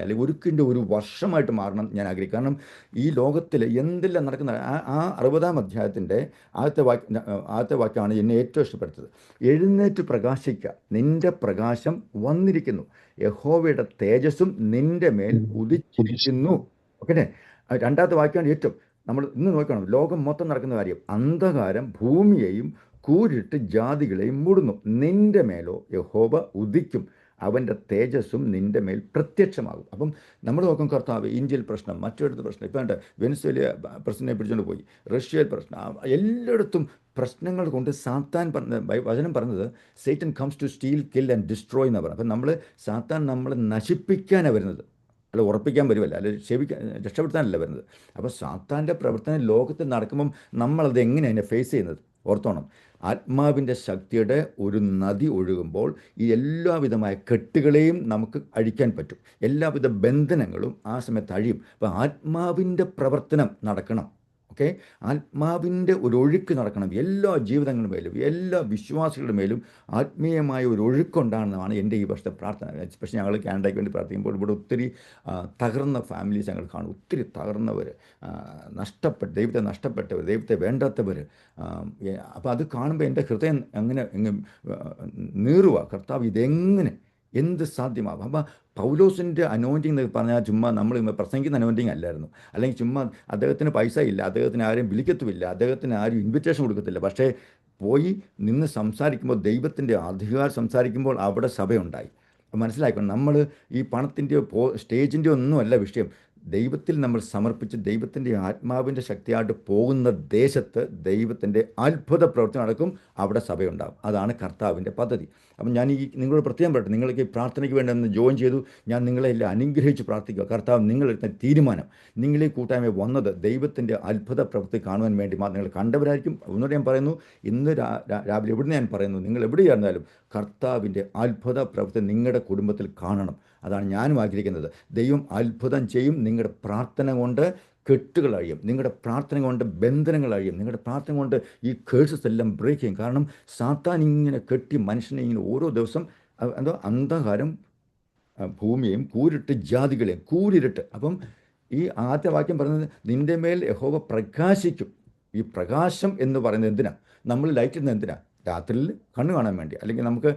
അല്ലെങ്കിൽ ഒഴുക്കിൻ്റെ ഒരു വർഷമായിട്ട് മാറണം ഞാൻ ആഗ്രഹിക്കും. കാരണം ഈ ലോകത്തിൽ എന്തെല്ലാം നടക്കുന്ന ആ 60-ാം അധ്യായത്തിൻ്റെ ആദ്യത്തെ വാക്യമാണ് എന്നെ ഏറ്റവും ഇഷ്ടപ്പെടുത്തത്. എഴുന്നേറ്റ് പ്രകാശിക്കുക, നിന്റെ പ്രകാശം വന്നിരിക്കുന്നു, യഹോവയുടെ തേജസ്സും നിന്റെ മേൽ ഉദിച്ചിരിക്കുന്നു. ഓക്കെ, രണ്ടാമത്തെ വാക്യമാണ് ഏറ്റവും നമ്മൾ ഇന്ന് നോക്കണം. ലോകം മൊത്തം നടക്കുന്ന കാര്യം, അന്ധകാരം ഭൂമിയെയും കൂരിട്ട് ജാതികളെയും മൂടുന്നു, നിന്റെ മേലോ യഹോവ ഉദിക്കും, അവൻ്റെ തേജസ്സും നിന്റെ മേൽ പ്രത്യക്ഷമാകും. അപ്പം നമ്മൾ നോക്കും, കർത്താവ് ഇന്ത്യയിൽ പ്രശ്നം, മറ്റൊരിടത്ത് പ്രശ്നം, ഇപ്പം വെനസ്വേലിയ പ്രസിഡന്റിനെ പിടിച്ചുകൊണ്ട് പോയി, റഷ്യയിൽ പ്രശ്നം, എല്ലായിടത്തും പ്രശ്നങ്ങൾ കൊണ്ട് സാത്താൻ വചനം പറഞ്ഞത് Satan comes to steal, kill and destroy എന്ന് പറഞ്ഞു. അപ്പം സാത്താൻ നമ്മളെ നശിപ്പിക്കാനാണ് വരുന്നത്, അല്ല ഉറപ്പിക്കാൻ വരുമല്ല, അല്ല രക്ഷപ്പെടുത്താനല്ല വരുന്നത്. അപ്പോൾ സാത്താൻ്റെ പ്രവർത്തനം ലോകത്തിൽ നടക്കുമ്പം നമ്മളത് എങ്ങനെയാണ് ഫേസ് ചെയ്യുന്നത് ഓർത്തോണം. ആത്മാവിൻ്റെ ശക്തിയുടെ ഒരു നദി ഒഴുകുമ്പോൾ ഈ എല്ലാവിധമായ കെട്ടുകളെയും നമുക്ക് അഴിക്കാൻ പറ്റും. എല്ലാവിധ ബന്ധനങ്ങളും ആ സമയത്ത് അഴിയും. അപ്പോൾ ആത്മാവിൻ്റെ പ്രവർത്തനം നടക്കണം. ഓക്കെ, ആത്മാവിൻ്റെ ഒരു ഒഴുക്ക് നടക്കണം എല്ലാ ജീവിതങ്ങളുടെ മേലും, എല്ലാ വിശ്വാസികളുടെ മേലും ആത്മീയമായ ഒരു ഒഴുക്കുണ്ടാകുന്നതാണ് എൻ്റെ ഈ വർഷത്തെ പ്രാർത്ഥന. പക്ഷേ ഞങ്ങൾ കാനഡയ്ക്ക് വേണ്ടി പ്രാർത്ഥിക്കുമ്പോൾ ഇവിടെ ഒത്തിരി തകർന്ന ഫാമിലീസ് ഞങ്ങൾ കാണും. ഒത്തിരി തകർന്നവർ, ദൈവത്തെ നഷ്ടപ്പെട്ടവർ, ദൈവത്തെ വേണ്ടാത്തവർ. അപ്പോൾ അത് കാണുമ്പോൾ എൻ്റെ ഹൃദയം അങ്ങനെ നീറുക, കർത്താവ് ഇതെങ്ങനെ എന്ത് സാധ്യമാകും. അപ്പം പൗലോസിൻ്റെ അനോയിൻറ്റിങ് എന്ന് പറഞ്ഞാൽ ചുമ്മാ നമ്മൾ പ്രസംഗിക്കുന്ന അനോയിൻറ്റിങ് അല്ലായിരുന്നു. അല്ലെങ്കിൽ ചുമ്മാ അദ്ദേഹത്തിന് പൈസ ഇല്ല, അദ്ദേഹത്തിന് ആരും വിളിക്കത്തുമില്ല, അദ്ദേഹത്തിന് ആരും ഇൻവിറ്റേഷൻ കൊടുക്കത്തില്ല. പക്ഷേ പോയി നിന്ന് സംസാരിക്കുമ്പോൾ, ദൈവത്തിൻ്റെ അധികാരം സംസാരിക്കുമ്പോൾ അവിടെ സഭയുണ്ടായി. മനസ്സിലാക്കണം, നമ്മൾ ഈ പണത്തിൻ്റെയോ സ്റ്റേജിൻ്റെയോ ഒന്നുമല്ല വിഷയം. ദൈവത്തിൽ നമ്മൾ സമർപ്പിച്ച് ദൈവത്തിൻ്റെ ആത്മാവിൻ്റെ ശക്തിയായിട്ട് പോകുന്ന ദേശത്ത് ദൈവത്തിൻ്റെ അത്ഭുത പ്രവർത്തനം നടക്കും, അവിടെ സഭയുണ്ടാകും. അതാണ് കർത്താവിൻ്റെ പദ്ധതി. അപ്പം ഞാൻ നിങ്ങളോട് പ്രത്യേകം പറയട്ടെ, നിങ്ങൾക്ക് ഈ പ്രാർത്ഥനയ്ക്ക് വേണ്ടി ഒന്ന് ജോയിൻ ചെയ്തു, ഞാൻ നിങ്ങളെല്ലാം അനുഗ്രഹിച്ച് പ്രാർത്ഥിക്കുക. കർത്താവ് നിങ്ങളെടുത്ത തീരുമാനം, നിങ്ങളീ കൂട്ടായ്മ വന്നത് ദൈവത്തിൻ്റെ അത്ഭുത പ്രവൃത്തി കാണുവാൻ വേണ്ടി മാത്രം നിങ്ങൾ കണ്ടവരായിരിക്കും. ഒന്നുകൂടെ ഞാൻ പറയുന്നു, ഇന്ന് രാവിലെ എവിടുന്ന് ഞാൻ പറയുന്നു, നിങ്ങൾ എവിടെയായിരുന്നാലും കർത്താവിൻ്റെ അത്ഭുത പ്രവൃത്തി നിങ്ങളുടെ കുടുംബത്തിൽ കാണണം. അതാണ് ഞാനും ആഗ്രഹിക്കുന്നത്. ദൈവം അത്ഭുതം ചെയ്യും. നിങ്ങളുടെ പ്രാർത്ഥന കൊണ്ട് കെട്ടുകൾ അഴിയും, നിങ്ങളുടെ പ്രാർത്ഥന കൊണ്ട് ബന്ധനങ്ങൾ അഴിയും, നിങ്ങളുടെ പ്രാർത്ഥന കൊണ്ട് ഈ കേഴ്സസ് എല്ലാം ബ്രേക്ക് ചെയ്യും. കാരണം സാത്താൻ ഇങ്ങനെ കെട്ടി മനുഷ്യനെ ഇങ്ങനെ ഓരോ ദിവസം അന്ധകാരം ഭൂമിയെയും കൂരിട്ട് ജാതികളെയും കൂരിരുട്ട്. അപ്പം ഈ ആദ്യ വാക്യം പറയുന്നത് നിന്റെ മേൽ യഹോവ പ്രകാശിക്കും. ഈ പ്രകാശം എന്ന് പറയുന്നത് എന്തിനാ? നമ്മൾ ലൈറ്റ് ഇടുന്നത് എന്തിനാ? രാത്രിയിൽ കണ്ണ് കാണാൻ വേണ്ടി, അല്ലെങ്കിൽ നമുക്ക്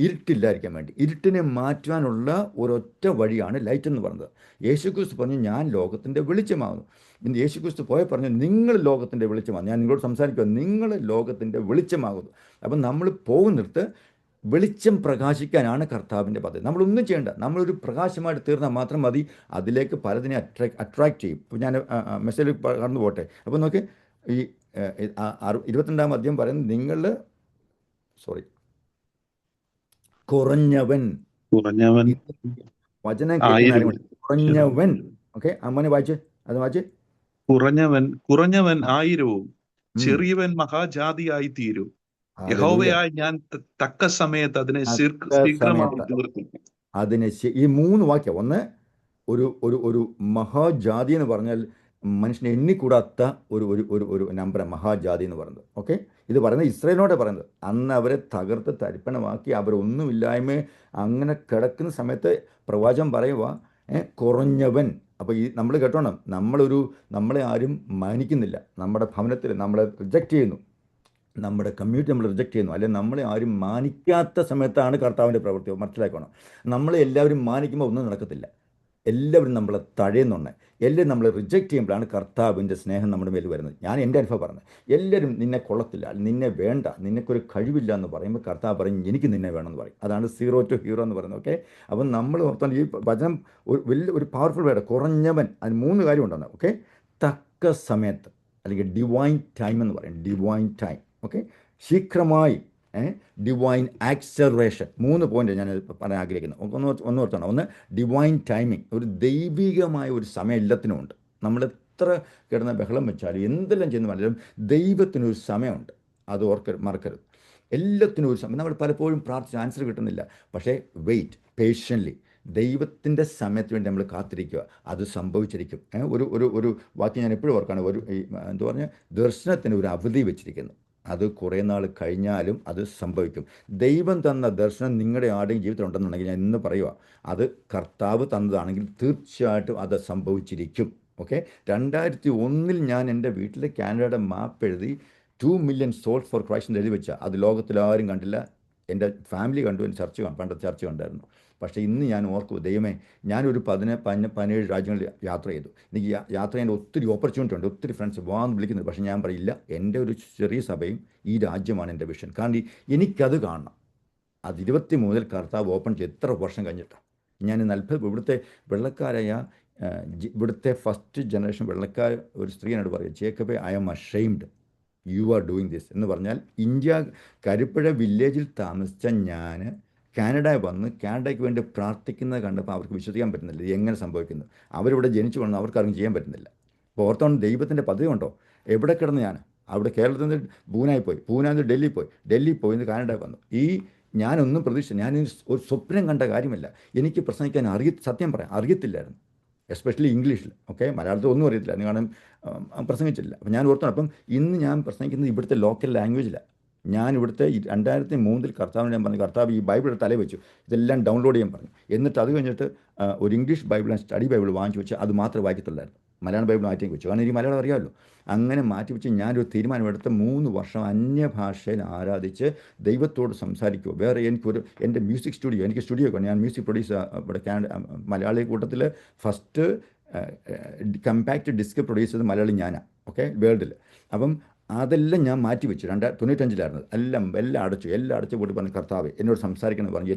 ഇരുട്ടില്ലായിരിക്കാൻ വേണ്ടി. ഇരുട്ടിനെ മാറ്റാനുള്ള ഒരൊറ്റ വഴിയാണ് ലൈറ്റ് എന്ന് പറയുന്നത്. യേശുക്രിസ്തു പറഞ്ഞു ഞാൻ ലോകത്തിൻ്റെ വെളിച്ചമാകുന്നു. ഇന്ന് യേശുക്രിസ്തു പറഞ്ഞു നിങ്ങൾ ലോകത്തിൻ്റെ വെളിച്ചമാണ്. ഞാൻ നിങ്ങളോട് സംസാരിക്കുക, നിങ്ങൾ ലോകത്തിൻ്റെ വെളിച്ചമാകുന്നു. അപ്പം നമ്മൾ പോകുന്നിടത്ത് വെളിച്ചം പ്രകാശിക്കാനാണ് കർത്താവിൻ്റെ പദ്ധതി. നമ്മളൊന്നും ചെയ്യേണ്ട, നമ്മളൊരു പ്രകാശമായിട്ട് തീർന്നാൽ മാത്രം മതി. അതിലേക്ക് പലതിനെ അട്രാക്റ്റ് ചെയ്യും. ഇപ്പോൾ ഞാൻ മെസ്സേജ് കടന്നു പോട്ടെ. അപ്പോൾ നോക്കി, ഈ 22-ാം അധ്യായം പറയുന്നത് നിങ്ങൾ കുറഞ്ഞവൻ വചനം കേൾക്കുന്ന, കുറഞ്ഞവൻ. ഓക്കെ, അമ്മനെ വായിച്ച് അത് വായിച്ച് കുറഞ്ഞവൻ ആയിരവും ഉം. ചെറിയവൻ മഹാജാതിയായി തീരും. ഹല്ലേലൂയ. യഹോവയായി ഞാൻ തക്ക സമയത്ത് അതിനെ തക്ക ശീഘ്രമായി സമയത്ത് നിവർത്തിക്കും. അതിനെ ഈ 3 വാക്യം, ഒന്ന് ഒരു ഒരു ഒരു മഹാജാതി എന്ന് പറഞ്ഞാൽ മനുഷ്യനെ എണ്ണിക്കൂടാത്ത ഒരു ഒരു ഒരു ഒരു നമ്പർ മഹാജാതി എന്ന് പറയുന്നത്. ഓക്കെ, ഇത് പറയുന്നത് ഇസ്രായേലിനോടെ പറയുന്നത്. അന്ന് അവരെ തകർത്ത് തരിപ്പണമാക്കി അവരൊന്നുമില്ലായ്മ അങ്ങനെ കിടക്കുന്ന സമയത്ത് പ്രവാചകൻ പറയുക, കുറഞ്ഞവൻ. അപ്പോൾ ഈ നമ്മൾ കേട്ടോണം, നമ്മളെ ആരും മാനിക്കുന്നില്ല, നമ്മുടെ ഭവനത്തിൽ നമ്മളെ റിജക്റ്റ് ചെയ്യുന്നു, നമ്മുടെ കമ്മ്യൂണിറ്റി നമ്മൾ റിജക്റ്റ് ചെയ്യുന്നു, അല്ലെങ്കിൽ നമ്മളെ ആരും മാനിക്കാത്ത സമയത്താണ് കർത്താവിൻ്റെ പ്രവൃത്തി. മനസ്സിലാക്കണം, നമ്മളെ എല്ലാവരും മാനിക്കുമ്പോൾ ഒന്നും നടക്കത്തില്ല. എല്ലാവരും നമ്മളെ തഴയുന്നുണ്ട്, എല്ലാവരും നമ്മളെ റിജക്റ്റ് ചെയ്യുമ്പോഴാണ് കർത്താവിൻ്റെ സ്നേഹം നമ്മുടെ മേൽ വരുന്നത്. ഞാൻ എൻ്റെ അനുഭവം പറഞ്ഞത്, എല്ലാവരും നിന്നെ കൊള്ളത്തില്ല, നിന്നെ വേണ്ട, നിനക്കൊരു കഴിവില്ല എന്ന് പറയുമ്പോൾ കർത്താവ് പറയും എനിക്ക് നിന്നെ വേണമെന്ന് പറയും. അതാണ് 0 to hero എന്ന് പറയുന്നത്. ഓക്കെ, അപ്പം നമ്മൾ ഓർത്തോണ്ട് ഈ വചനം ഒരു പവർഫുൾ വേർഡ്, കുറഞ്ഞവൻ. അതിന് 3 കാര്യം ഉണ്ടെന്ന്. ഓക്കെ, തക്ക സമയത്ത് അല്ലെങ്കിൽ ഡിവൈൻ ടൈം എന്ന് പറയും. Divine time. ഓക്കെ, ശീഘ്രമായി, ഡിവൈൻ ആക്സലറേഷൻ. 3 പോയിന്റ് ഞാൻ പറയാൻ ആഗ്രഹിക്കുന്നു. ഒന്ന് ഓർത്തണം. ഒന്ന്, ഡിവൈൻ ടൈമിങ്. ഒരു ദൈവികമായ ഒരു സമയം എല്ലാത്തിനും ഉണ്ട്. നമ്മൾ എത്ര കിടന്ന ബഹളം വെച്ചാലും എന്തെല്ലാം ചെയ്യുന്ന പറഞ്ഞാലും ദൈവത്തിനൊരു സമയമുണ്ട്. അത് മറക്കരുത്. എല്ലാത്തിനും ഒരു സമയം. നമ്മൾ പലപ്പോഴും പ്രാർത്ഥിച്ച ആൻസർ കിട്ടുന്നില്ല, പക്ഷേ വെയിറ്റ് പേഷ്യൻ്റ്ലി, ദൈവത്തിൻ്റെ സമയത്തിന് വേണ്ടി നമ്മൾ കാത്തിരിക്കുക, അത് സംഭവിച്ചിരിക്കും. ഒരു വാക്യം ഞാൻ എപ്പോഴും ഓർക്കാണ്, എന്താ പറഞ്ഞാൽ, ദർശനത്തിന് ഒരു അവധി വെച്ചിരിക്കുന്നു. അത് കുറേ നാൾ കഴിഞ്ഞാലും അത് സംഭവിക്കും. ദൈവം തന്ന ദർശനം നിങ്ങളുടെ ആരുടെയും ജീവിതത്തിൽ ഉണ്ടെന്നുണ്ടെങ്കിൽ ഞാൻ ഇന്ന് പറയുക, അത് കർത്താവ് തന്നതാണെങ്കിൽ തീർച്ചയായിട്ടും അത് സംഭവിച്ചിരിക്കും. ഓക്കെ, 2001 ഞാൻ എൻ്റെ വീട്ടിൽ കാനഡയുടെ മാപ്പ് എഴുതി 2 million souls for Christ എഴുതി വെച്ചാൽ അത് ലോകത്തിലാരും കണ്ടില്ല. എൻ്റെ ഫാമിലി കണ്ടു, എൻ്റെ പണ്ടത്തെ ചർച്ച കണ്ടായിരുന്നു. പക്ഷേ ഇന്ന് ഞാൻ ഓർക്കും, ദൈവമേ, ഞാനൊരു 17 രാജ്യങ്ങളിൽ യാത്ര ചെയ്തു. എനിക്ക് യാത്ര ചെയ്യാൻ ഒത്തിരി ഓപ്പർച്യൂണിറ്റി ഉണ്ട്, ഒത്തിരി ഫ്രണ്ട്സ് വാന്ന് വിളിക്കുന്നുണ്ട്. പക്ഷേ ഞാൻ പറയില്ല, എൻ്റെ ഒരു ചെറിയ സഭയും ഈ രാജ്യമാണ് എൻ്റെ വിഷൻ. കാരണം എനിക്കത് കാണണം. അത് 23 കർത്താവ് ഓപ്പൺ ചെയ്ത് എത്ര വർഷം കഴിഞ്ഞിട്ടാണ് ഞാൻ ഇവിടുത്തെ വെള്ളക്കാരായ ഇവിടുത്തെ ഫസ്റ്റ് ജനറേഷൻ വെള്ളക്കാർ ഒരു സ്ത്രീയോട് പറയും, ജേക്കബേ, I am ashamed you are doing this എന്ന് പറഞ്ഞാൽ, ഇന്ത്യ കരിപ്പുഴ വില്ലേജിൽ താമസിച്ച ഞാൻ കാനഡയിൽ വന്ന് കാനഡയ്ക്ക് വേണ്ടി പ്രാർത്ഥിക്കുന്നത് കണ്ടപ്പോൾ അവർക്ക് വിശ്വസിക്കാൻ പറ്റുന്നില്ല, ഇത് എങ്ങനെ സംഭവിക്കുന്നു. അവരിവിടെ ജനിച്ചു വന്നു, അവർക്കാർക്കും ചെയ്യാൻ പറ്റുന്നില്ല. അപ്പോൾ ഓർത്തോണ്ട് ദൈവത്തിൻ്റെ പദ്ധതി ഉണ്ടോ. എവിടെ കിടന്ന് ഞാൻ അവിടെ കേരളത്തിൽ നിന്ന് പൂനായി പോയി, പൂനായിൽ നിന്ന് ഡൽഹി പോയി കാനഡയിൽ വന്നു. ഞാനൊന്നും പ്രതീക്ഷിച്ചു, ഞാൻ ഒരു സ്വപ്നം കണ്ട കാര്യമല്ല. എനിക്ക് പ്രസംഗിക്കാൻ സത്യം പറയാം അറിയത്തില്ലായിരുന്നു, എസ്പെഷ്യലി ഇംഗ്ലീഷിൽ. ഓക്കെ, മലയാളത്തിൽ ഒന്നും അറിയത്തില്ല, കാരണം പ്രസംഗിച്ചില്ല. അപ്പം ഞാൻ ഓർത്താണ്, അപ്പം ഇന്ന് ഞാൻ പ്രസംഗിക്കുന്നത് ഇവിടുത്തെ ലോക്കൽ ലാംഗ്വേജിലാണ്. ഞാൻ ഇവിടുത്തെ 2003 കർത്താവിന് ഞാൻ പറഞ്ഞു, കർത്താവ് ഈ ബൈബിൾ തലയിൽ വെച്ചു, ഇതെല്ലാം ഡൗൺലോഡ് ചെയ്യാൻ പറഞ്ഞു. എന്നിട്ട് അത് കഴിഞ്ഞിട്ട് ഒരു ഇംഗ്ലീഷ് ബൈബിൾ, സ്റ്റഡി ബൈബിൾ വാങ്ങിച്ചു വെച്ച് അത് മാത്രമേ വായിക്കത്തുള്ളായിരുന്നു. മലയാളം ബൈബിൾ മാറ്റി വെച്ചു, കാരണം എനിക്ക് മലയാളം അറിയാമല്ലോ. അങ്ങനെ മാറ്റി വെച്ച് ഞാനൊരു തീരുമാനമെടുത്ത് 3 വർഷം അന്യഭാഷയിൽ ആരാധിച്ച് ദൈവത്തോട് സംസാരിക്കുക. വേറെ എൻ്റെ മ്യൂസിക് സ്റ്റുഡിയോ, എനിക്ക് സ്റ്റുഡിയോ ആണ്, ഞാൻ മ്യൂസിക് പ്രൊഡ്യൂസർ ഇവിടെ മലയാളി കൂട്ടത്തിൽ ഫസ്റ്റ് കമ്പാക്റ്റ് ഡിസ്ക് പ്രൊഡ്യൂസ് ചെയ്ത് മലയാളി ഞാനാണ്. ഓക്കെ, വേൾഡിൽ. അപ്പം അതെല്ലാം ഞാൻ മാറ്റി വെച്ചു. 1995 എല്ലാം അടച്ചു പോയിട്ട് പറഞ്ഞു, കർത്താവ് എന്നോട് സംസാരിക്കണം പറഞ്ഞു.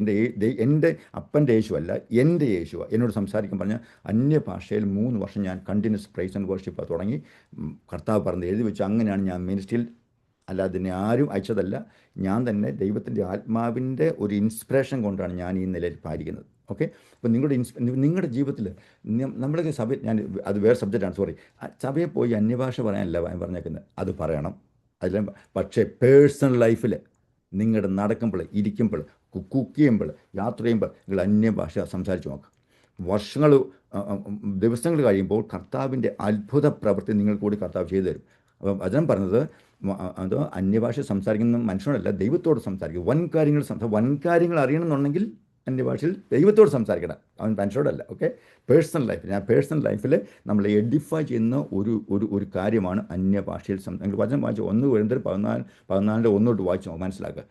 എൻ്റെ അപ്പൻ്റെ യേശു അല്ല, എൻ്റെ യേശുവ എന്നോട് സംസാരിക്കാൻ പറഞ്ഞ അന്യഭാഷയിൽ 3 വർഷം ഞാൻ കണ്ടിന്യൂസ് പ്രൈസ് ആൻഡ് വർഷിപ്പ് തുടങ്ങി. കർത്താവ് പറഞ്ഞ് എഴുതി വെച്ചു. അങ്ങനെയാണ് ഞാൻ മിനിസ്ട്രിയിൽ, അല്ലാതെ തന്നെ ആരും അയച്ചതല്ല, ഞാൻ തന്നെ ദൈവത്തിൻ്റെ ആത്മാവിൻ്റെ ഒരു ഇൻസ്പിറേഷൻ കൊണ്ടാണ് ഞാൻ ഈ നിലയിൽ പാലിക്കുന്നത്. ഓക്കെ, അപ്പോൾ നിങ്ങളുടെ ജീവിതത്തിൽ നമ്മളൊക്കെ ഞാൻ അത് വേറെ സബ്ജക്റ്റാണ്, സോറി. സഭയിൽ പോയി അന്യഭാഷ പറയാനല്ല പറഞ്ഞേക്കുന്നത്, അത് പറയണം. പക്ഷേ പേഴ്സണൽ ലൈഫിൽ നിങ്ങളുടെ നടക്കുമ്പോൾ, ഇരിക്കുമ്പോൾ, കുക്ക് ചെയ്യുമ്പോൾ, യാത്ര ചെയ്യുമ്പോൾ നിങ്ങൾ അന്യഭാഷ സംസാരിച്ച് നോക്കുക. ദിവസങ്ങൾ കഴിയുമ്പോൾ കർത്താവിൻ്റെ അത്ഭുത പ്രവൃത്തി നിങ്ങൾ കൂടി കർത്താവ് ചെയ്തു തരും. അപ്പം വചനം പറഞ്ഞത്, അതോ അന്യഭാഷ സംസാരിക്കുന്ന മനുഷ്യനോടല്ല, ദൈവത്തോട് സംസാരിക്കും. വൻകാര്യങ്ങൾ അറിയണമെന്നുണ്ടെങ്കിൽ അന്യഭാഷയിൽ ദൈവത്തോട് സംസാരിക്കണം, അവൻ മനുഷ്യരോടല്ല. ഓക്കെ, പേഴ്സണൽ ലൈഫിൽ നമ്മൾ എഡിഫൈ ചെയ്യുന്ന ഒരു കാര്യമാണ് അന്യഭാഷയിൽ നിങ്ങൾ വചനം വായിച്ചു 1 Corinthians 14 1 വായിച്ചു മനസ്സിലാക്കുക.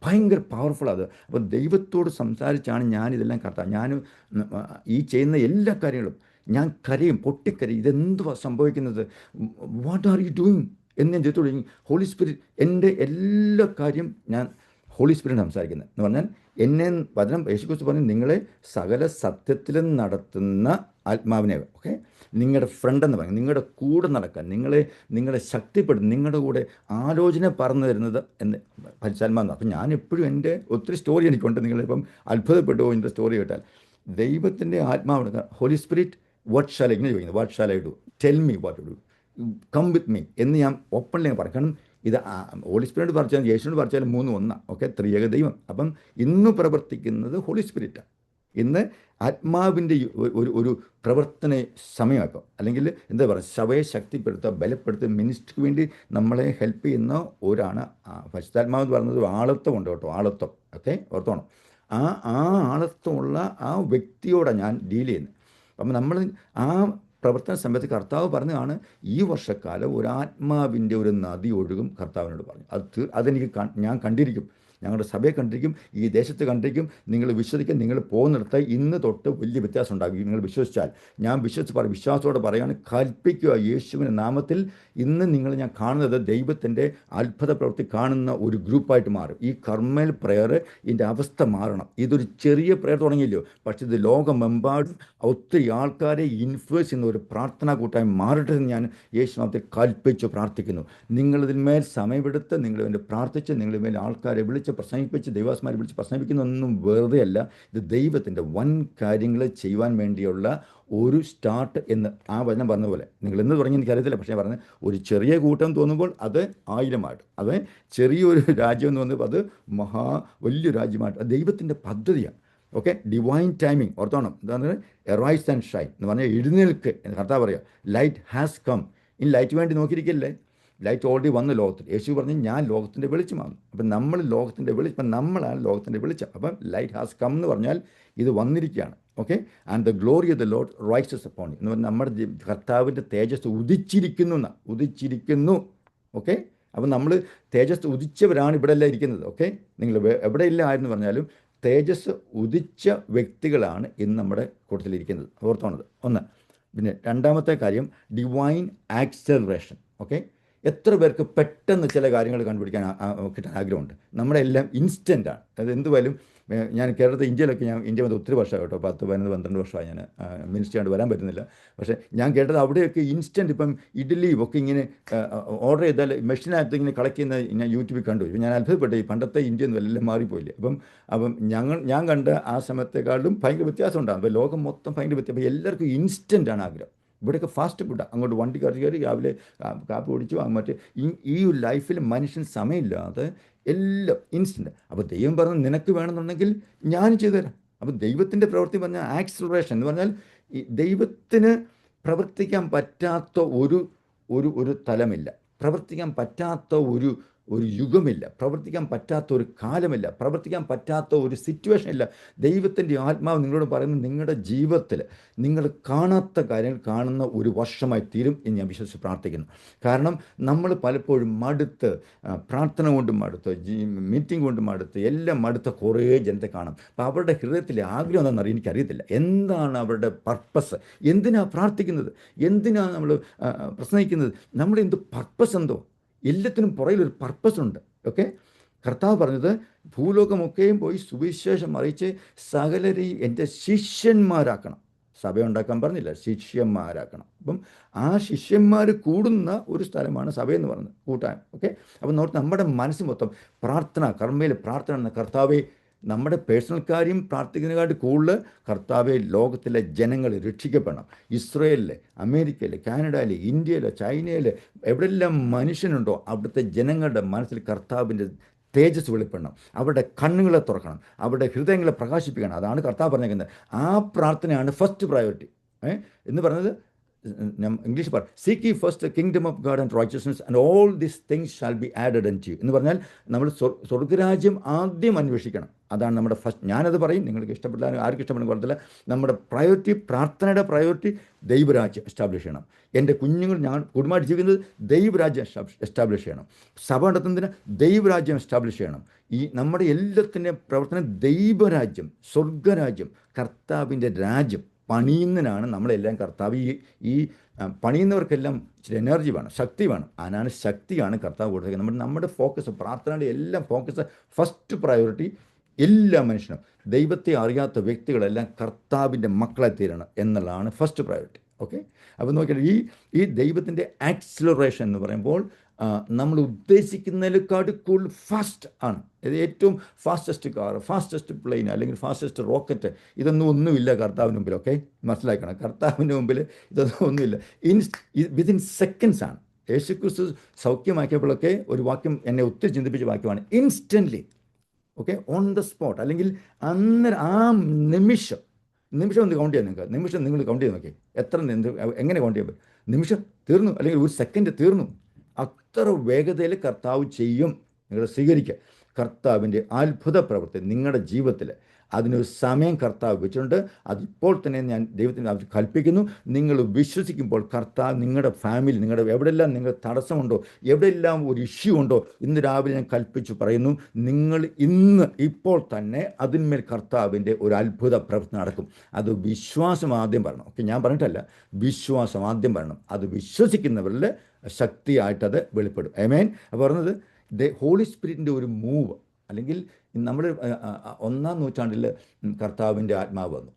ഭയങ്കര പവർഫുൾ അത്. അപ്പോൾ ദൈവത്തോട് സംസാരിച്ചാണ് ഞാനിതെല്ലാം കർത്താവ്, ഞാൻ ഈ ചെയ്യുന്ന എല്ലാ കാര്യങ്ങളും ഞാൻ കരയും, പൊട്ടിക്കരയും, ഇതെന്തുവാ സംഭവിക്കുന്നത്, വാട്ട് ആർ യു ഡൂയിങ് എന്ന് ഞാൻ ദൈവത്തോട്. ഹോളി സ്പിരിറ്റ്, എൻ്റെ എല്ലാ കാര്യം ഞാൻ ഹോളി സ്പിരിറ്റ് സംസാരിക്കുന്നത് എന്ന് പറഞ്ഞാൽ, എന്നെ വചനം യേശുക്രിസ്തു പറഞ്ഞു, നിങ്ങളെ സകല സത്യത്തിലും നടത്തുന്ന ആത്മാവിനെ, ഓക്കെ, നിങ്ങളുടെ ഫ്രണ്ട് എന്ന് പറയും, നിങ്ങളുടെ കൂടെ നടക്കാൻ, നിങ്ങളെ ശക്തിപ്പെടുത്തും, നിങ്ങളുടെ കൂടെ ആലോചന പറഞ്ഞു തരുന്നത് എന്ന് പരിശാൽമാന്ന്. അപ്പം ഞാൻ എപ്പോഴും എൻ്റെ ഒത്തിരി സ്റ്റോറി എനിക്കുണ്ട്. നിങ്ങളിപ്പം അത്ഭുതപ്പെട്ടു എൻ്റെ സ്റ്റോറി കേട്ടാൽ. ദൈവത്തിൻ്റെ ആത്മാവ്, holy spirit, what shall I do, tell me what to do. Come with me എന്ന് ഞാൻ ഓപ്പൺലി പറയും. കാരണം ഇത് ഹോളി സ്പിരിറ്റ് പറിച്ചാലും യേശുവിനോട് പറിച്ചാലും 3 ഒന്നാണ്. ഓക്കെ, ത്രിയേക ദൈവം. അപ്പം ഇന്ന് പ്രവർത്തിക്കുന്നത് ഹോളി സ്പിരിറ്റാണ്. ഇന്ന് ആത്മാവിൻ്റെ ഒരു പ്രവർത്തന സമയമാക്കും. അല്ലെങ്കിൽ എന്താ പറയുക, സഭയെ ശക്തിപ്പെടുത്തുക, ബലപ്പെടുത്തുക, മിനിസ്ട്രിക്ക് വേണ്ടി നമ്മളെ ഹെൽപ്പ് ചെയ്യുന്ന ഒരാണ് പരിശുദ്ധാത്മാവ് എന്ന് പറയുന്നത്. ആളത്വം ഉണ്ട് കേട്ടോ, ആളത്വം. ഓക്കെ, ഓർത്തോണം. ആ ആളത്വമുള്ള ആ വ്യക്തിയോടാണ് ഞാൻ ഡീൽ ചെയ്യുന്നത്. അപ്പം നമ്മൾ ആ പ്രവർത്തന സമയത്ത് കർത്താവ് പറഞ്ഞതാണ്, ഈ വർഷക്കാലം ഒരു ആത്മാവിൻ്റെ ഒരു നദി ഒഴുകും കർത്താവിനോട് പറഞ്ഞു. അതെനിക്ക് ഞാൻ കണ്ടിരിക്കും, ഞങ്ങളുടെ സഭയെ കണ്ടിരിക്കും, ഈ ദേശത്ത് കണ്ടിരിക്കും. നിങ്ങൾ വിശ്വസിക്കുക, നിങ്ങൾ പോകുന്നിടത്ത് ഇന്ന് തൊട്ട് വലിയ വ്യത്യാസം ഉണ്ടാകും. നിങ്ങൾ വിശ്വസിച്ചാൽ, ഞാൻ വിശ്വാസത്തോടെ പറയുകയാണ്, കൽപ്പിക്കുക യേശുവിൻ്റെ നാമത്തിൽ. ഇന്ന് ഞാൻ കാണുന്നത് ദൈവത്തിൻ്റെ അത്ഭുത പ്രവൃത്തി കാണുന്ന ഒരു ഗ്രൂപ്പായിട്ട് മാറും. ഈ കർമ്മൽ പ്രെയർ ഇതിൻ്റെ അവസ്ഥ മാറണം. ഇതൊരു ചെറിയ പ്രെയർ തുടങ്ങിയില്ലോ, പക്ഷേ ഇത് ലോകമെമ്പാടും ഒത്തിരി ആൾക്കാരെ ഇൻഫ്ലുവൻസ് ചെയ്യുന്ന ഒരു പ്രാർത്ഥനാ കൂട്ടായി മാറട്ടെ എന്ന് ഞാൻ യേശുനാമത്തിൽ കൽപ്പിച്ച് പ്രാർത്ഥിക്കുന്നു. നിങ്ങളിതിന്മേൽ സമയമെടുത്ത് നിങ്ങളിതിൻ്റെ പ്രാർത്ഥിച്ച് നിങ്ങളിതിന്മേൽ ആൾക്കാരെ വിളിച്ച് പ്രസംഗിപ്പിച്ച് ദൈവാസ്മാരെ വിളിച്ച് പ്രസംഗിക്കുന്നതൊന്നും വെറുതെ അല്ല. ഇത് ദൈവത്തിൻ്റെ വൻ കാര്യങ്ങൾ ചെയ്യുവാൻ വേണ്ടിയുള്ള ഒരു സ്റ്റാർട്ട് എന്ന് ആ വചനം പറഞ്ഞ പോലെ. നിങ്ങൾ എന്ന് തുടങ്ങി എനിക്കറിയത്തില്ല, പക്ഷേ പറഞ്ഞ് ഒരു ചെറിയ കൂട്ടം തോന്നുമ്പോൾ അത് 1000 അത് ചെറിയൊരു രാജ്യം എന്ന് പറയുമ്പോൾ അത് വലിയ രാജ്യമായിട്ട് അത് ദൈവത്തിൻ്റെ പദ്ധതിയാണ്. ഓക്കെ, ഡിവൈൻ ടൈമിങ് ഓർത്തോണം. എന്താണ് എറൈസ് ആൻഡ് ഷൈൻ എന്ന് പറഞ്ഞാൽ എഴുന്നേൽക്ക് എന്ന് കർത്താവ് പറയുക. Light has come. ഇനി ലൈറ്റ് വേണ്ടി നോക്കിയിരിക്കില്ലേ, ലൈറ്റ് ഓൾറെഡി വന്ന് ലോകത്തിൽ. യേശു പറഞ്ഞു, ഞാൻ ലോകത്തിൻ്റെ വെളിച്ചമാണ്. അപ്പം നമ്മൾ ലോകത്തിൻ്റെ വെളിച്ചം, നമ്മളാണ് ലോകത്തിൻ്റെ വെളിച്ചം. അപ്പം ലൈറ്റ് ഹാസ് കം എന്ന് പറഞ്ഞാൽ ഇത് വന്നിരിക്കുകയാണ്. Okay, and the glory of the Lord rises upon എന്ന് പറഞ്ഞാൽ നമ്മുടെ കർത്താവിൻ്റെ തേജസ് ഉദിച്ചിരിക്കുന്നു. ഓക്കെ, അപ്പം നമ്മൾ തേജസ് ഉദിച്ചവരാണ് ഇവിടെ എല്ലാം ഇരിക്കുന്നത്. ഓക്കെ, നിങ്ങൾ എവിടെയില്ല ആരെന്ന് പറഞ്ഞാലും തേജസ് ഉദിച്ച വ്യക്തികളാണ് ഇന്ന് നമ്മുടെ കൂട്ടത്തിലിരിക്കുന്നത്. ഓർത്തോണത് ഒന്ന്. പിന്നെ രണ്ടാമത്തെ കാര്യം ഡിവൈൻ ആക്സലറേഷൻ. ഓക്കെ, എത്ര പേർക്ക് പെട്ടെന്ന് ചില കാര്യങ്ങൾ കണ്ടുപിടിക്കാൻ കിട്ടാൻ ആഗ്രഹമുണ്ട്. നമ്മുടെ എല്ലാം ഇൻസ്റ്റൻ്റാണ്. അത് എന്തുവായാലും ഞാൻ കേരളത്തിൽ ഇന്ത്യയിലൊക്കെ ഇന്ത്യ വന്ന് ഒത്തിരി വർഷമായി കേട്ടോ, 10, 11, 12 വർഷമായി ഞാൻ മിനിസ്റ്ററി ആയിട്ട് വരാൻ പറ്റുന്നില്ല. പക്ഷേ ഞാൻ കേട്ടത് അവിടെയൊക്കെ ഇൻസ്റ്റൻറ്റ് ഇപ്പം ഇഡ്ഡലിയും ഒക്കെ ഇങ്ങനെ ഓർഡർ ചെയ്താൽ മെഷീനകത്ത് ഇങ്ങനെ കളക്ട് ചെയ്യുന്ന ഞാൻ യൂട്യൂബിൽ കണ്ടു. ഞാൻ അത്ഭുതപ്പെട്ടു, ഈ പണ്ടത്തെ ഇന്ത്യ ഒന്നും എല്ലാം മാറിപ്പോയില്ലേ. അപ്പം ഞാൻ കണ്ട ആ സമയത്തെക്കാളും ഭയങ്കര വ്യത്യാസം ഉണ്ടാകും. അപ്പോൾ ലോകം മൊത്തം ഭയങ്കര വ്യത്യാസം. അപ്പോൾ എല്ലാവർക്കും ഇൻസ്റ്റൻ്റാണ് ആഗ്രഹം. ഇവിടെയൊക്കെ ഫാസ്റ്റ് ഫുഡാണ്. അങ്ങോട്ട് വണ്ടി കയറി രാവിലെ കാപ്പി ഓടിച്ചു മറ്റേ ഈ ലൈഫിൽ മനുഷ്യൻ സമയമില്ലാതെ എല്ലാം ഇൻസ്റ്റൻ്റ്. അപ്പോൾ ദൈവം പറഞ്ഞു, നിനക്ക് വേണമെന്നുണ്ടെങ്കിൽ ഞാൻ ചെയ്തുതരാം. അപ്പോൾ ദൈവത്തിൻ്റെ പ്രവൃത്തി പറഞ്ഞാൽ ആക്സിലറേഷൻ എന്ന് പറഞ്ഞാൽ ഈ ദൈവത്തിന് പ്രവർത്തിക്കാൻ പറ്റാത്ത ഒരു തലമില്ല, പ്രവർത്തിക്കാൻ പറ്റാത്ത ഒരു യുഗമില്ല, പ്രവർത്തിക്കാൻ പറ്റാത്ത ഒരു കാലമില്ല, പ്രവർത്തിക്കാൻ പറ്റാത്ത ഒരു സിറ്റുവേഷൻ ഇല്ല. ദൈവത്തിൻ്റെ ആത്മാവ് നിങ്ങളോട് പറയുന്നത്, നിങ്ങളുടെ ജീവിതത്തിൽ നിങ്ങൾ കാണാത്ത കാര്യങ്ങൾ കാണുന്ന ഒരു വർഷമായി തീരും എന്ന് ഞാൻ വിശ്വസിച്ച് പ്രാർത്ഥിക്കുന്നു. കാരണം നമ്മൾ പലപ്പോഴും മടുത്ത്, പ്രാർത്ഥന കൊണ്ട് മടുത്ത്, മീറ്റിംഗ് കൊണ്ട് മടുത്ത്, എല്ലാം മടുത്ത കുറേ ജനത്തെ കാണാം. അപ്പോൾ അവരുടെ ഹൃദയത്തിലെ ആഗ്രഹം എന്താണെന്നറിയാൻ എനിക്കറിയത്തില്ല. എന്താണ് അവരുടെ പർപ്പസ്? എന്തിനാണ് പ്രാർത്ഥിക്കുന്നത്? എന്തിനാണ് നമ്മൾ പ്രസംഗിക്കുന്നത്? നമ്മുടെ എന്ത് പർപ്പസ് എന്തോ? എല്ലാത്തിനും പുറകിലൊരു പർപ്പസ് ഉണ്ട്. ഓക്കെ, കർത്താവ് പറഞ്ഞത്, ഭൂലോകമൊക്കെയും പോയി സുവിശേഷം അറിയിച്ച് സകലരെയും എൻ്റെ ശിഷ്യന്മാരാക്കണം. സഭയുണ്ടാക്കാൻ പറഞ്ഞില്ല, ശിഷ്യന്മാരാക്കണം. അപ്പം ആ ശിഷ്യന്മാർ കൂടുന്ന ഒരു സ്ഥലമാണ് സഭയെന്ന് പറയുന്നത്, കൂട്ടാൻ. ഓക്കെ, അപ്പം നമ്മുടെ മനസ്സ് മൊത്തം പ്രാർത്ഥന, കർമ്മയിൽ പ്രാർത്ഥന എന്ന കർത്താവെ, നമ്മുടെ പേഴ്സണൽ കാര്യം പ്രാർത്ഥിക്കുന്നതിനെക്കാട്ട് കൂടുതൽ കർത്താവെ, ലോകത്തിലെ ജനങ്ങൾ രക്ഷിക്കപ്പെടണം. ഇസ്രയേലിൽ, അമേരിക്കയിൽ, കാനഡയിൽ, ഇന്ത്യയിൽ, ചൈനയിൽ, എവിടെയെല്ലാം മനുഷ്യനുണ്ടോ അവിടുത്തെ ജനങ്ങളുടെ മനസ്സിൽ കർത്താവിൻ്റെ തേജസ് വെളിപ്പെടണം. അവരുടെ കണ്ണുകളെ തുറക്കണം, അവരുടെ ഹൃദയങ്ങളെ പ്രകാശിപ്പിക്കണം. അതാണ് കർത്താവ് പറഞ്ഞിരിക്കുന്നത്. ആ പ്രാർത്ഥനയാണ് ഫസ്റ്റ് പ്രയോറിറ്റി എന്ന് പറഞ്ഞത്. ഇംഗ്ലീഷ് പറ, seek ye first kingdom of God and righteousness and all these things shall be added unto you എന്ന് പറഞ്ഞാൽ നമ്മൾ സ്വർഗ്ഗരാജ്യം ആദ്യം അന്വേഷിക്കണം. അതാണ് നമ്മുടെ ഫസ്റ്റ്. ഞാനത് പറയും, നിങ്ങൾക്ക് ഇഷ്ടപ്പെട്ടാലും ആർക്കും ഇഷ്ടപ്പെടുന്ന കുഴപ്പമില്ല. നമ്മുടെ പ്രയോറിറ്റി, പ്രാർത്ഥനയുടെ പ്രയോറിറ്റി ദൈവരാജ്യം എസ്റ്റാബ്ലിഷ് ചെയ്യണം. എൻ്റെ കുഞ്ഞുങ്ങൾ, ഞാൻ കുടുംബമായിട്ട് ജീവിക്കുന്നത് ദൈവരാജ്യം എസ്റ്റാബ്ലിഷ് ചെയ്യണം. സഭ നടത്തുന്നതിന് ദൈവരാജ്യം എസ്റ്റാബ്ലിഷ് ചെയ്യണം. ഈ നമ്മുടെ എല്ലാത്തിൻ്റെ പ്രവർത്തനം ദൈവരാജ്യം, സ്വർഗ്ഗരാജ്യം, കർത്താവിൻ്റെ രാജ്യം പണിയുന്നതിനാണ് നമ്മളെല്ലാം. കർത്താവ് ഈ പണിയുന്നവർക്കെല്ലാം ഇച്ചിരി എനർജി വേണം, ശക്തി വേണം. അതിനാണ് ശക്തിയാണ് കർത്താവ് കൊടുത്തിരിക്കുന്നത്. നമ്മുടെ ഫോക്കസ്, പ്രാർത്ഥനയുടെ എല്ലാം ഫോക്കസ്, ഫസ്റ്റ് പ്രയോറിറ്റി എല്ലാ മനുഷ്യനും, ദൈവത്തെ അറിയാത്ത വ്യക്തികളെല്ലാം കർത്താവിൻ്റെ മക്കളെ തീരണം എന്നുള്ളതാണ് ഫസ്റ്റ് പ്രയോറിറ്റി. ഓക്കെ, അപ്പോൾ നോക്കിയാൽ ഈ ദൈവത്തിൻ്റെ ആക്സിലറേഷൻ എന്ന് പറയുമ്പോൾ നമ്മൾ ഉദ്ദേശിക്കുന്നതിനെക്കാട്ട് കൂടുതൽ ഫാസ്റ്റ് ആണ്. ഇത് ഏറ്റവും ഫാസ്റ്റസ്റ്റ് കാർ, ഫാസ്റ്റസ്റ്റ് പ്ലെയിൻ, അല്ലെങ്കിൽ ഫാസ്റ്റസ്റ്റ് റോക്കറ്റ്, ഇതൊന്നും ഒന്നുമില്ല കർത്താവിന് മുമ്പിൽ. ഓക്കെ, മനസ്സിലാക്കണം, കർത്താവിൻ്റെ മുമ്പിൽ ഇതൊന്നും ഒന്നുമില്ല. വിതിൻ സെക്കൻഡ്സ് ആണ്. യേശുക്രിസ്തു സൗഖ്യമാക്കിയപ്പോഴൊക്കെ ഒരു വാക്യം എന്നെ ഒത്തിരി ചിന്തിപ്പിച്ച വാക്യമാണ്, instantly. Okay, on the spot, അല്ലെങ്കിൽ അന്നേരം ആ നിമിഷം ഒന്ന് കൗണ്ട് ചെയ്യാം നിങ്ങൾക്ക്. നിമിഷം നിങ്ങൾ കൗണ്ട് ചെയ്ത് നോക്കി, എങ്ങനെ കൗണ്ട് ചെയ്യാൻ പറ്റും? നിമിഷം തീർന്നു, അല്ലെങ്കിൽ ഒരു സെക്കൻഡ് തീർന്നു. അത്ര വേഗതയിൽ കർത്താവ് ചെയ്യും. നിങ്ങൾ സ്വീകരിക്കുക കർത്താവിൻ്റെ അത്ഭുത പ്രവൃത്തി നിങ്ങളുടെ ജീവിതത്തിൽ. അതിനൊരു സമയം കർത്താവ് വെച്ചിട്ടുണ്ട്. അതിപ്പോൾ തന്നെ ഞാൻ ദൈവത്തിന് അവർ കൽപ്പിക്കുന്നു. നിങ്ങൾ വിശ്വസിക്കുമ്പോൾ കർത്താവ് നിങ്ങളുടെ ഫാമിലി, നിങ്ങളുടെ എവിടെയെല്ലാം നിങ്ങൾ തടസ്സമുണ്ടോ, എവിടെയെല്ലാം ഒരു ഇഷ്യൂ ഉണ്ടോ, ഇന്ന് രാവിലെ ഞാൻ കൽപ്പിച്ചു പറയുന്നു, നിങ്ങൾ ഇപ്പോൾ തന്നെ അതിന്മേൽ കർത്താവിൻ്റെ ഒരു അത്ഭുത പ്രവൃത്തി നടക്കും. അത് വിശ്വാസം ആദ്യം പറയണം. ഓക്കെ, ഞാൻ പറഞ്ഞിട്ടല്ല, വിശ്വാസം ആദ്യം പറയണം. അത് വിശ്വസിക്കുന്നവരുടെ ശക്തിയായിട്ടത് വെളിപ്പെടും. ആമേൻ. അപ്പോൾ പറഞ്ഞത് ഹോളി സ്പിരിറ്റിൻ്റെ ഒരു മൂവ്, അല്ലെങ്കിൽ നമ്മൾ 1-ാം നൂറ്റാണ്ടിൽ കർത്താവിൻ്റെ ആത്മാവ് വന്നു.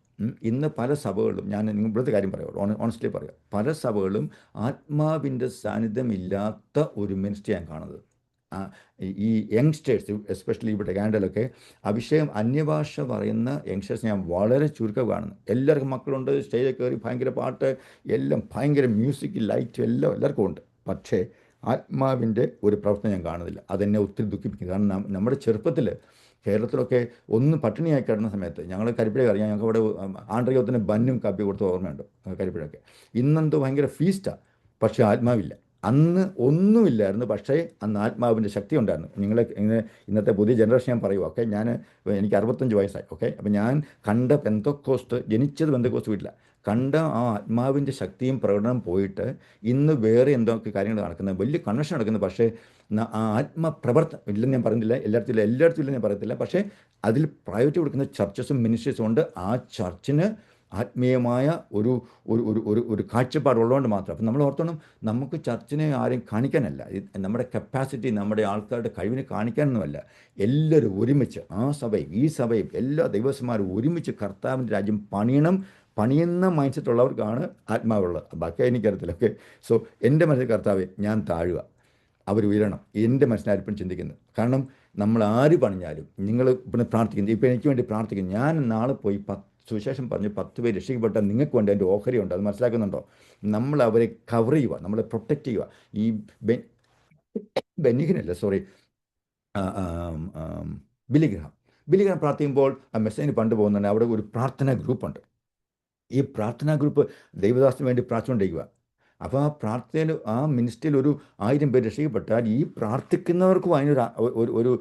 ഇന്ന് പല സഭകളിലും, ഞാൻ ഇവിടുത്തെ കാര്യം പറയാം, ഓണസ്റ്റ്ലി പറയാം, പല സഭകളിലും ആത്മാവിൻ്റെ സാന്നിധ്യമില്ലാത്ത ഒരു മിനിസ്ട്രി ഞാൻ കാണുന്നത്. ഈ യങ്സ്റ്റേഴ്സ്, എസ്പെഷ്യലി ഇവിടെ കാനഡയിലൊക്കെ അഭിഷേകം അന്യഭാഷ പറയുന്ന യങ്സ്റ്റേഴ്സ് ഞാൻ വളരെ ചുരുക്കം കാണുന്നു. എല്ലാവർക്കും മക്കളുണ്ട്, സ്റ്റേജിൽ കയറി ഭയങ്കര പാട്ട്, എല്ലാം ഭയങ്കര മ്യൂസിക്, ലൈറ്റ് എല്ലാം എല്ലാവർക്കും ഉണ്ട്. പക്ഷേ ആത്മാവിൻ്റെ ഒരു പ്രവർത്തനം ഞാൻ കാണുന്നില്ല. അതെന്നെ ഒത്തിരി ദുഃഖിപ്പിക്കും. കാരണം നമ്മുടെ ചെറുപ്പത്തിൽ കേരളത്തിലൊക്കെ ഒന്ന് പട്ടിണിയായി കിടന്ന സമയത്ത് ഞങ്ങൾ കരിപ്പുഴ അറിയാം, ഞങ്ങൾക്ക് അവിടെ ആണ്ട്രയോത്തിന് ബന്നും കാപ്പി കൊടുത്ത ഓർമ്മയുണ്ട് കരിപ്പുഴയൊക്കെ. ഇന്നെന്തോ ഭയങ്കര ഫീസ്റ്റാണ്, പക്ഷേ ആത്മാവില്ല. അന്ന് ഒന്നുമില്ലായിരുന്നു, പക്ഷേ അന്ന് ആത്മാവിൻ്റെ ശക്തി ഉണ്ടായിരുന്നു. ഇന്നത്തെ പുതിയ ജനറേഷൻ ഞാൻ പറയുക. ഓക്കെ, എനിക്ക് 65 വയസ്സായി. ഓക്കെ, അപ്പം ഞാൻ കണ്ട പെന്തക്കോസ്റ്റ്, ജനിച്ചത് പെന്തക്കോസ്റ്റ് വീട്ടിലാണ്, കണ്ട ആ ആത്മാവിൻ്റെ ശക്തിയും പ്രകടനം പോയിട്ട് ഇന്ന് വേറെ എന്തൊക്കെ കാര്യങ്ങൾ നടക്കുന്നത്, വലിയ കൺവെൻഷൻ നടക്കുന്നത്. പക്ഷേ ആ ആത്മപ്രവർത്തനം ഇല്ലെന്ന് ഞാൻ പറയുന്നില്ല, എല്ലായിടത്തും ഇല്ലെന്ന് ഞാൻ പറയത്തില്ല. പക്ഷേ അതിൽ പ്രയോറിറ്റി കൊടുക്കുന്ന ചർച്ചസും മിനിസ്ട്രീസും ഉണ്ട്. ആ ചർച്ചിന് ആത്മീയമായ ഒരു കാഴ്ചപ്പാടുള്ളതുകൊണ്ട് മാത്രം. അപ്പം നമ്മൾ ഓർത്തോണം, നമുക്ക് ചർച്ചിനെ ആരെയും കാണിക്കാനല്ല, നമ്മുടെ കപ്പാസിറ്റി, നമ്മുടെ ആൾക്കാരുടെ കഴിവിനെ കാണിക്കാനൊന്നുമല്ല. എല്ലാവരും ഒരുമിച്ച്, ആ സഭയും ഈ സഭയും എല്ലാ ദൈവസ്വന്മാരും ഒരുമിച്ച് കർത്താവിൻ്റെ രാജ്യം പണിയുന്ന മൈൻഡ് സെറ്റ് ഉള്ളവർക്കാണ് ആത്മാവുള്ളത്. ബാക്കി എനിക്കറിയത്തില്ല. ഓക്കെ, സോ എൻ്റെ മനസ്സിൽ കർത്താവെ ഞാൻ താഴുക, അവർ ഉയരണം. എൻ്റെ മനസ്സിലായിരിക്കും ചിന്തിക്കുന്നത്. കാരണം നമ്മൾ ആര് പണിഞ്ഞാലും നിങ്ങൾ പിന്നെ പ്രാർത്ഥിക്കുന്നത്, ഇപ്പോൾ എനിക്ക് വേണ്ടി പ്രാർത്ഥിക്കുന്നു. ഞാൻ നാളെ പോയി സുവിശേഷം പറഞ്ഞ് 10 പേര് രക്ഷിക്കപ്പെട്ടാൽ നിങ്ങൾക്ക് വേണ്ടി അതിൻ്റെ ഓഹരി ഉണ്ട്. അത് മനസ്സിലാക്കുന്നുണ്ടോ? നമ്മൾ അവരെ കവർ ചെയ്യുക, നമ്മളെ പ്രൊട്ടക്റ്റ് ചെയ്യുക. ഈ ബെന്നിഹിനല്ല, സോറി, ബിലിഗ്രഹാം പ്രാർത്ഥിക്കുമ്പോൾ ആ മെസ്സേജിന് പണ്ട് പോകുന്നുണ്ട്. അവിടെ ഒരു പ്രാർത്ഥനാ ഗ്രൂപ്പുണ്ട്. ഈ പ്രാർത്ഥനാ ഗ്രൂപ്പ് ദൈവദാസന് വേണ്ടി പ്രാർത്ഥിച്ചുകൊണ്ടിരിക്കുക. അപ്പോൾ ആ പ്രാർത്ഥനയിൽ, ആ മിനിസ്ട്രിയിൽ ഒരു 1000 പേര് രക്ഷിക്കപ്പെട്ടാൽ ഈ പ്രാർത്ഥിക്കുന്നവർക്കും അതിനൊരു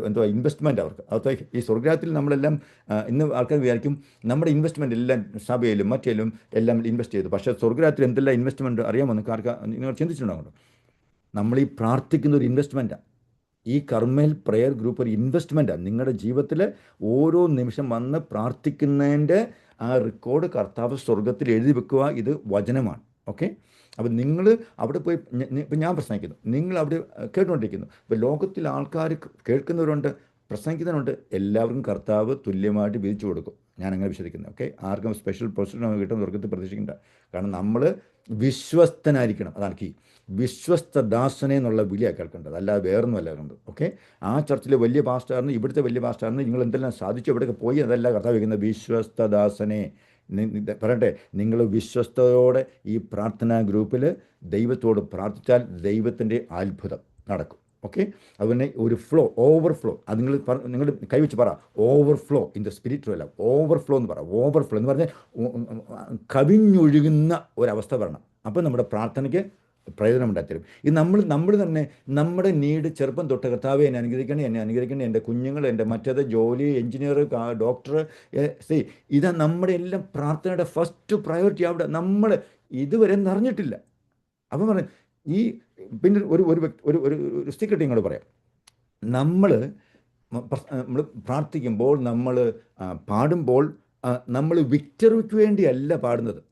എന്തോ ഇൻവെസ്റ്റ്മെൻറ്റ് അവർക്ക്. അത് ഈ സ്വർഗ്ഗത്തിൽ നമ്മളെല്ലാം ഇന്ന് ആൾക്കാർ വിചാരിക്കും നമ്മുടെ ഇൻവെസ്റ്റ്മെൻറ്റ് എല്ലാം സഭയിലും മറ്റേലും എല്ലാം ഇൻവെസ്റ്റ് ചെയ്തു. പക്ഷേ സ്വർഗ്ഗത്തിൽ എന്തെല്ലാം ഇൻവെസ്റ്റ്മെൻറ്റ് അറിയാമോ നിങ്ങൾക്ക്? നിങ്ങൾ ചിന്തിച്ചിട്ടുണ്ടാകും. നമ്മൾ ഈ പ്രാർത്ഥിക്കുന്ന ഒരു ഇൻവെസ്റ്റ്മെൻറ്റാണ്. ഈ കർമ്മേൽ പ്രെയർ ഗ്രൂപ്പ് ഒരു ഇൻവെസ്റ്റ്മെൻറ്റാണ്. നിങ്ങളുടെ ജീവിതത്തിൽ ഓരോ നിമിഷം വന്ന് പ്രാർത്ഥിക്കുന്നതിൻ്റെ ആ റെക്കോർഡ് കർത്താവ് സ്വർഗത്തിൽ എഴുതി വെക്കുക. ഇത് വചനമാണ്. ഓക്കെ, അപ്പോൾ നിങ്ങൾ അവിടെ പോയി, ഇപ്പം ഞാൻ പ്രസംഗിക്കുന്നു, നിങ്ങൾ അവിടെ കേട്ടുകൊണ്ടിരിക്കുന്നു. ഇപ്പോൾ ലോകത്തിൽ ആൾക്കാർ കേൾക്കുന്നവരുണ്ട്, പ്രസംഗിക്കുന്നവരുണ്ട്. എല്ലാവർക്കും കർത്താവ് തുല്യമായിട്ട് വിധിച്ചു കൊടുക്കും. ഞാൻ അങ്ങനെ വിശ്വസിക്കുന്നത്. ഓക്കെ, ആർക്കും സ്പെഷ്യൽ പൊസിഷൻ കിട്ടുന്ന സ്വർഗത്തിൽ പ്രതീക്ഷിക്കേണ്ട. കാരണം നമ്മൾ വിശ്വസ്തനായിരിക്കണം. അതാണ് കീ. വിശ്വസ്ത ദാസനെ എന്നുള്ള വിളിയാണ് കേൾക്കേണ്ടത്, അല്ലാതെ വേറൊന്നുമല്ല കണ്ടത്. ഓക്കെ, ആ ചർച്ചിലെ വലിയ പാസ്റ്ററിന്, ഇവിടുത്തെ വലിയ പാസ്റ്ററിന് നിങ്ങൾ എന്തെല്ലാം സാധിച്ചു, എവിടെയൊക്കെ പോയി, അതല്ല കർത്താവ് വയ്ക്കുന്നത്. വിശ്വസ്ത ദാസനെ പറയട്ടെ, നിങ്ങൾ വിശ്വസ്തയോടെ ഈ പ്രാർത്ഥനാ ഗ്രൂപ്പിൽ ദൈവത്തോട് പ്രാർത്ഥിച്ചാൽ ദൈവത്തിൻ്റെ അത്ഭുതം നടക്കും. ഓക്കെ, അതുപോലെ ഒരു ഓവർഫ്ലോ, അത് നിങ്ങൾ കൈവച്ച് പറ, ഓവർഫ്ലോ ഇൻ ദ സ്പിരിറ്റ് അല്ല, ഓവർഫ്ലോ എന്ന് പറ. ഓവർഫ്ലോ എന്ന് പറഞ്ഞാൽ കവിഞ്ഞൊഴുകുന്ന ഒരവസ്ഥ വരണം. അപ്പോൾ നമ്മുടെ പ്രാർത്ഥനയ്ക്ക് പ്രയോജനം ഉണ്ടായിത്തരും. ഇത് നമ്മൾ തന്നെ നമ്മുടെ നീഡ് ചെറുപ്പം തൊട്ട് കർത്താവെ എന്നെ അനുഗ്രഹിക്കണേ, എൻ്റെ കുഞ്ഞുങ്ങൾ, എൻ്റെ മറ്റേത് ജോലി, എഞ്ചിനീയർ, ഡോക്ടർ, ഇതാ നമ്മുടെ എല്ലാം പ്രാർത്ഥനയുടെ ഫസ്റ്റ് പ്രയോറിറ്റി. അവിടെ നമ്മൾ ഇതുവരെ നിറഞ്ഞിട്ടില്ല. അപ്പം പറഞ്ഞു, ഈ പിന്നെ ഒരു സീക്രട്ട് ഇങ്ങോട്ട് പറയാം. നമ്മൾ പ്രാർത്ഥിക്കുമ്പോൾ, നമ്മൾ പാടുമ്പോൾ, നമ്മൾ വിക്ടറിക്ക് വേണ്ടിയല്ല പാടുന്നത്.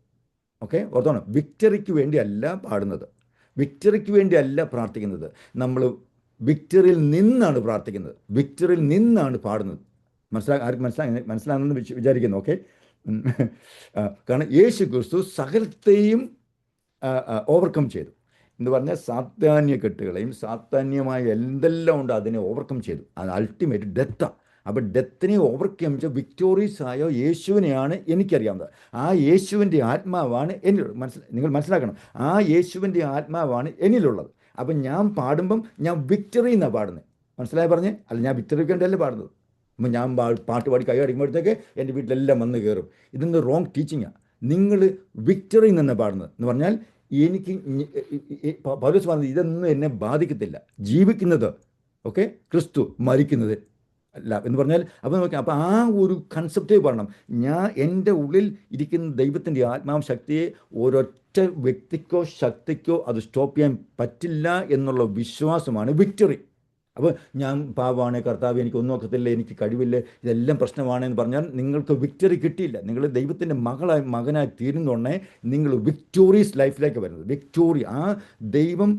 ഓക്കെ, ഓർത്തോണം, വിക്ടറിക്ക് വേണ്ടിയല്ല പാടുന്നത്, വിക്ടറിക്ക് വേണ്ടിയല്ല പ്രാർത്ഥിക്കുന്നത്. നമ്മൾ വിക്ടറിയിൽ നിന്നാണ് പ്രാർത്ഥിക്കുന്നത്, വിക്ടറിയിൽ നിന്നാണ് പാടുന്നത്. ആർക്കും മനസ്സിലാണെന്ന് വിചാരിക്കുന്നു. ഓക്കെ, കാരണം യേശു ക്രിസ്തു സകലത്തെയും ഓവർകം ചെയ്തു. എന്ന് പറഞ്ഞാൽ സാത്താന്യ കെട്ടുകളെയും സാത്താന്യമായ എന്തെല്ലാം ഉണ്ട് അതിനെ ഓവർകം ചെയ്തു. അത് അൾട്ടിമേറ്റ് ഡെത്താണ്. അപ്പോൾ ഡെത്തിനെ ഓവർകം ചെയ്ത വിക്ടോറിയസ് ആയ യേശുവിനെയാണ് എനിക്കറിയാവുന്നത്. ആ യേശുവിൻ്റെ ആത്മാവാണ് എന്നിൽ. നിങ്ങൾ മനസ്സിലാക്കണം, ആ യേശുവിൻ്റെ ആത്മാവാണ് എന്നിലുള്ളത്. അപ്പം ഞാൻ പാടുമ്പം ഞാൻ വിക്ടറി എന്നാണ് പാടുന്നത്. മനസ്സിലായി പറഞ്ഞേ? അല്ല, ഞാൻ വിക്ടറിക്ക് വേണ്ടിയല്ലേ പാടുന്നത്. അപ്പം ഞാൻ പാട്ട് പാടി കൈ അടിക്കുമ്പോഴത്തേക്ക് എൻ്റെ വീട്ടിലെല്ലാം വന്ന് കയറും. ഇതൊന്ന് റോങ് ടീച്ചിങ്ങാണ്. നിങ്ങൾ വിക്ടറി നിന്ന് പാടുന്നത് എന്ന് പറഞ്ഞാൽ എനിക്ക് പൗലോസ് പറഞ്ഞത് ഇതൊന്നും എന്നെ ബാധിക്കത്തില്ല. ജീവിക്കുന്നത് ഓക്കെ, ക്രിസ്തു, മരിക്കുന്നത് അല്ല എന്ന് പറഞ്ഞാൽ അപ്പോൾ നോക്കി. അപ്പോൾ ആ ഒരു കൺസെപ്റ്റേ പറയണം. എൻ്റെ ഉള്ളിൽ ഇരിക്കുന്ന ദൈവത്തിൻ്റെ ആത്മാവ് ശക്തിയെ ഒരൊറ്റ വ്യക്തിക്കോ ശക്തിക്കോ അത് സ്റ്റോപ്പ് ചെയ്യാൻ പറ്റില്ല എന്നുള്ള വിശ്വാസമാണ് വിക്ടറി. അപ്പോൾ ഞാൻ പാവമാണ്, കർത്താവ് എനിക്ക് ഒന്നും ഒക്കത്തില്ല, എനിക്ക് കഴിവില്ല, ഇതെല്ലാം പ്രശ്നമാണെന്ന് പറഞ്ഞാൽ നിങ്ങൾക്ക് വിക്ടറി കിട്ടിയില്ല. നിങ്ങൾ ദൈവത്തിൻ്റെ മകനായി തീരുന്നോടനെ നിങ്ങൾ വിക്ടോറിയസ് ലൈഫിലേക്ക് വരുന്നത്. വിക്ടോറി, ആ ദൈവം